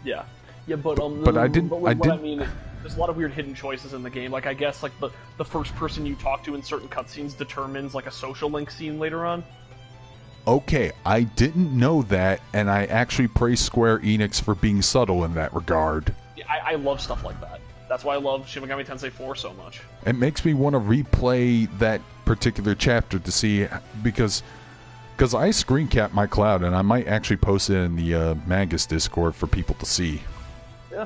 Yeah. Yeah, but I didn't. I mean, there's a lot of weird hidden choices in the game. Like, I guess like the first person you talk to in certain cutscenes determines like a social link scene later on. Okay, I didn't know that, and I actually praise Square Enix for being subtle in that regard. Yeah, I love stuff like that. That's why I love Shin Megami Tensei 4 so much. It makes me want to replay that particular chapter to see, because I screen cap my cloud, and I might actually post it in the Magus Discord for people to see. Yeah.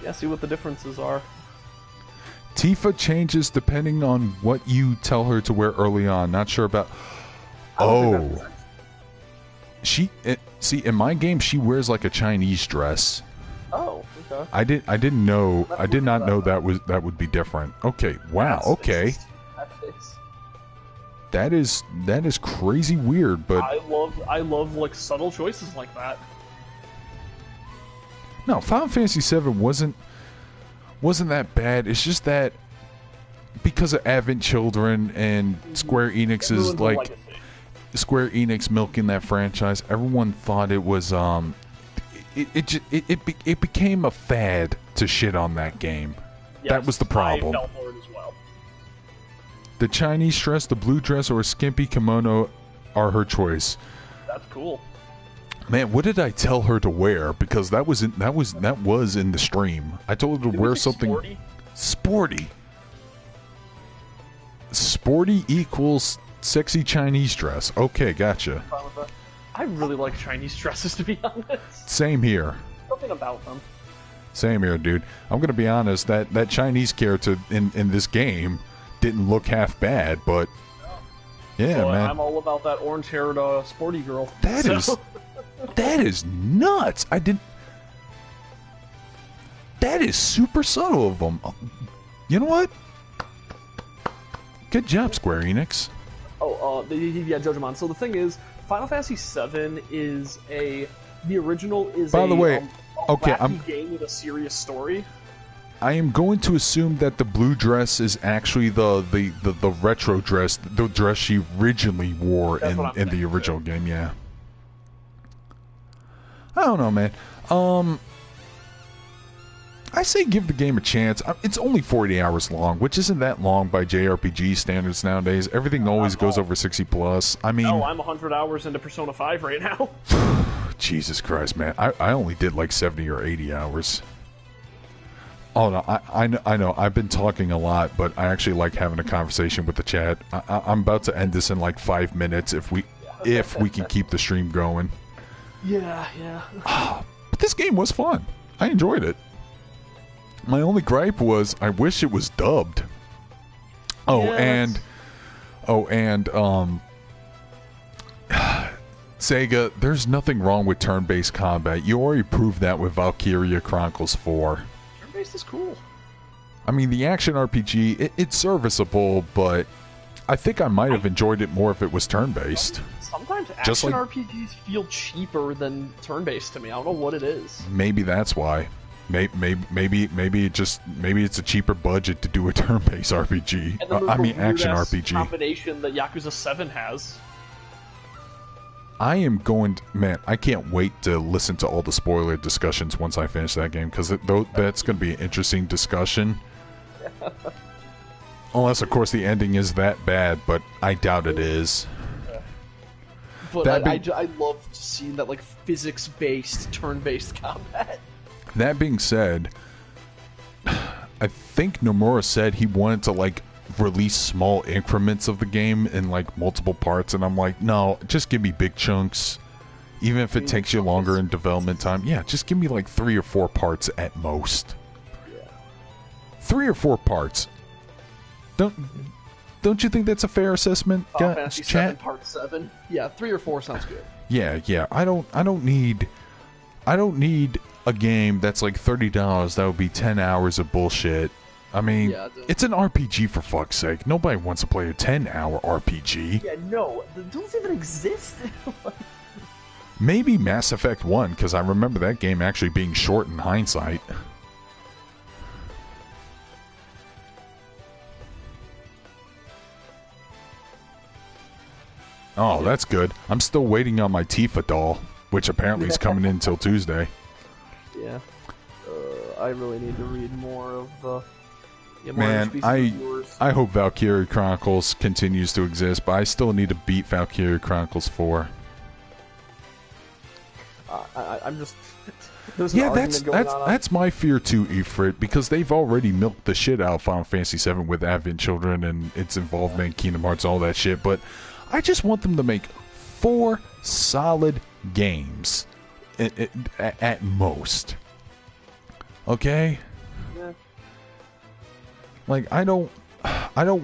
Yeah, see what the differences are. Tifa changes depending on what you tell her to wear early on. Not sure about... Oh. See, in my game, she wears like a Chinese dress. Oh, okay. I didn't know. I did not know that would be different. Okay. Wow. Okay. That is crazy weird, but I love like subtle choices like that. No, Final Fantasy VII wasn't that bad. It's just that because of Advent Children and Square Enix is like Square Enix milking that franchise, everyone thought it was it became a fad to shit on that game. Yes, that was the problem. I fell for it as well. The Chinese dress, the blue dress, or a skimpy kimono are her choice. That's cool. Man, what did I tell her to wear? Because that was in the stream. I told her to wear something sporty. Sporty equals sexy Chinese dress. Okay, gotcha. I really like Chinese dresses, to be honest. Same here. Something about them. Same here, dude. I'm gonna be honest. That Chinese character in this game didn't look half bad, but yeah, so, man. I'm all about that orange-haired sporty girl. That is nuts. That is super subtle of them. You know what? Good job, Square Enix. Oh, yeah, Jojimon. So the thing is, Final Fantasy VII is the original is By the way, a okay, wacky game with a serious story. I am going to assume that the blue dress is actually the retro dress, the dress she originally wore in the original game. Yeah. I don't know, man. I say give the game a chance. It's only 40 hours long, which isn't that long by JRPG standards nowadays. Everything always goes over 60 plus. I mean... No, I'm 100 hours into Persona 5 right now. Jesus Christ, man. I only did like 70 or 80 hours. Oh, no, I know. I've been talking a lot, but I actually like having a conversation with the chat. I'm about to end this in like 5 minutes if we can keep the stream going. Yeah. But this game was fun. I enjoyed it. My only gripe was I wish it was dubbed. Sega, there's nothing wrong with turn-based combat. You already proved that with Valkyria Chronicles 4. Turn-based is cool. I mean, the action RPG, it's serviceable, but I think I might have enjoyed it more if it was turn-based. Sometimes action RPGs feel cheaper than turn-based to me. I don't know what it is. Maybe that's why. Maybe it's a cheaper budget to do a turn-based RPG. Action RPG. Combination that Yakuza 7 has. I am going to, man, I can't wait to listen to all the spoiler discussions once I finish that game, because that's going to be an interesting discussion. Unless, of course, the ending is that bad, but I doubt it is. But I love seeing that like physics-based, turn-based combat. That being said, I think Nomura said he wanted to like release small increments of the game in like multiple parts, and I'm like, no, just give me big chunks. Even if it takes you longer in development time, yeah, just give me like 3 or 4 parts at most. Yeah. 3 or 4 parts. Don't you think that's a fair assessment? Final Fantasy VII Part 7. Yeah, 3 or 4 sounds good. Yeah. I don't need a game that's like $30. That would be 10 hours of bullshit. I mean, it's an RPG for fuck's sake. Nobody wants to play a 10-hour RPG. Yeah, no, those even exist. Maybe Mass Effect 1, because I remember that game actually being short in hindsight. Oh, that's good. I'm still waiting on my Tifa doll, which apparently is coming in until Tuesday. Yeah. I really need to read more of the... Man, I hope Valkyrie Chronicles continues to exist, but I still need to beat Valkyrie Chronicles 4. I'm just... Yeah, that's my fear too, Ifrit, because they've already milked the shit out of Final Fantasy VII with Advent Children and its involvement in Kingdom Hearts, all that shit, but I just want them to make 4 solid games at most. Okay? Yeah. Like, I don't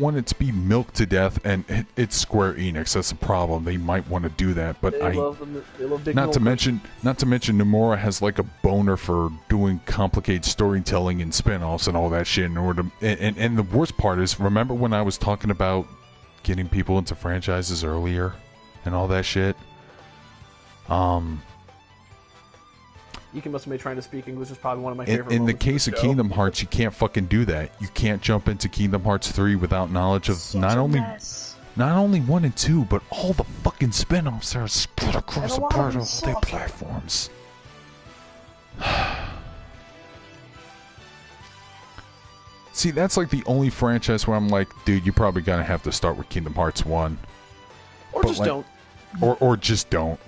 want it to be milked to death, and it's Square Enix. That's the problem. They might want to do that, but they love big not to mention Nomura has like a boner for doing complicated storytelling and spin-offs and all that shit in order to, and the worst part is, remember when I was talking about getting people into franchises earlier and all that shit? Yuki must have been trying to speak English is probably one of my favorite in the moments case of Kingdom Hearts, you can't fucking do that. You can't jump into Kingdom Hearts 3 without knowledge of not only 1 and 2, but all the fucking spin-offs that are spread across the part of their platforms. See, that's like the only franchise where I'm like, dude, you're probably gonna have to start with Kingdom Hearts 1. Or just don't. Or just don't.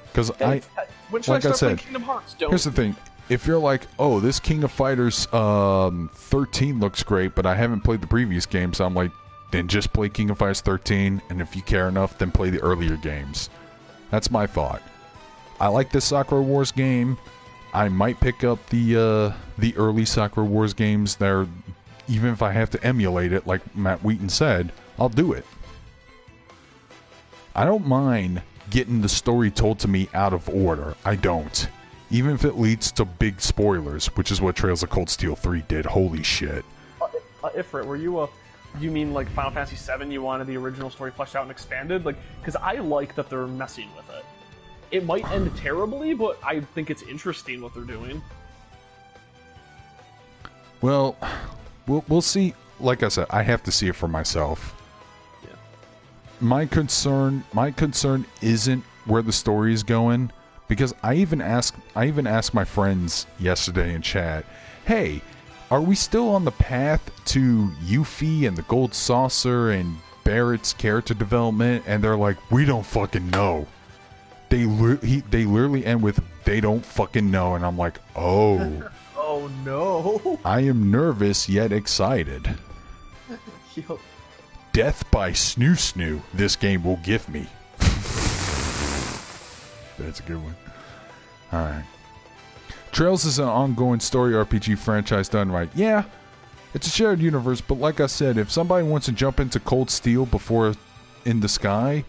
Because like I said, Kingdom Hearts? Don't. Here's the thing. If you're like, oh, this King of Fighters 13 looks great, but I haven't played the previous games, I'm like, then just play King of Fighters 13, and if you care enough, then play the earlier games. That's my thought. I like this Sakura Wars game. I might pick up the early Sakura Wars games there, even if I have to emulate it, like Matt Wheaton said, I'll do it. I don't mind getting the story told to me out of order. I don't. Even if it leads to big spoilers, which is what Trails of Cold Steel 3 did. Holy shit. Ifrit, were you you mean like Final Fantasy VII, you wanted the original story fleshed out and expanded? Like, because I like that they're messing with it. It might end terribly, but I think it's interesting what they're doing. Well, we'll see. Like I said, I have to see it for myself. My concern isn't where the story is going, because I even asked my friends yesterday in chat, hey, are we still on the path to Yuffie and the Gold Saucer and Barrett's character development? And they're like, we don't fucking know. They literally end with, they don't fucking know, and I'm like, oh. Oh no. I am nervous yet excited. Yo. Death by Snoo Snoo, this game will give me. That's a good one. Alright. Trails is an ongoing story RPG franchise done right. Yeah, it's a shared universe, but like I said, if somebody wants to jump into Cold Steel before In the Sky,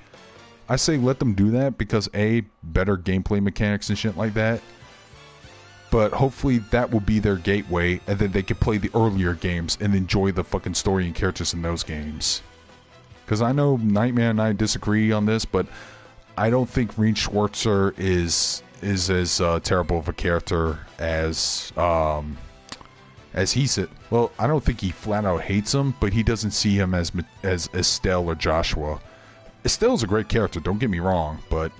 I say let them do that because A, better gameplay mechanics and shit like that. But hopefully that will be their gateway, and then they can play the earlier games and enjoy the fucking story and characters in those games. Because I know Nightmare and I disagree on this, but I don't think Rean Schwarzer is as terrible of a character as he said. Well, I don't think he flat out hates him, but he doesn't see him as Estelle or Joshua. Estelle's a great character, don't get me wrong, but...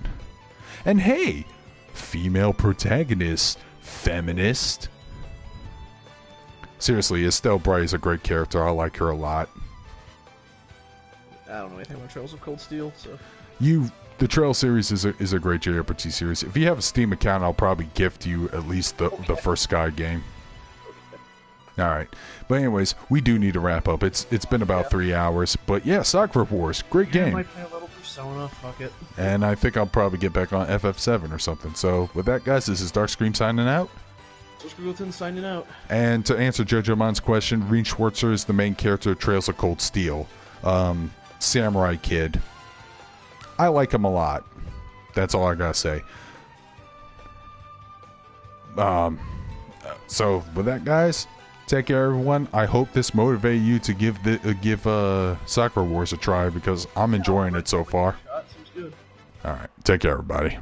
And hey, female protagonist, feminist. Seriously, Estelle Bright is a great character. I like her a lot. I don't know anything about Trails of Cold Steel, so... The Trail series is a great JRPG series. If you have a Steam account, I'll probably gift you at least the first Sky game. Alright. But anyways, we do need to wrap up. It's been about 3 hours. But yeah, Sakura Wars. Great game. I might play a little Persona. Fuck it. And I think I'll probably get back on FF7 or something. So with that, guys, this is Darkscream signing out. Signing out. And to answer Jojo Mon's question, Rean Schwarzer is the main character of Trails of Cold Steel. Samurai Kid. I like him a lot. That's all I gotta say. So with that, guys, take care, everyone. I hope this motivated you to give Sakura Wars a try, because I'm enjoying it so far. Seems good. All right, take care, everybody.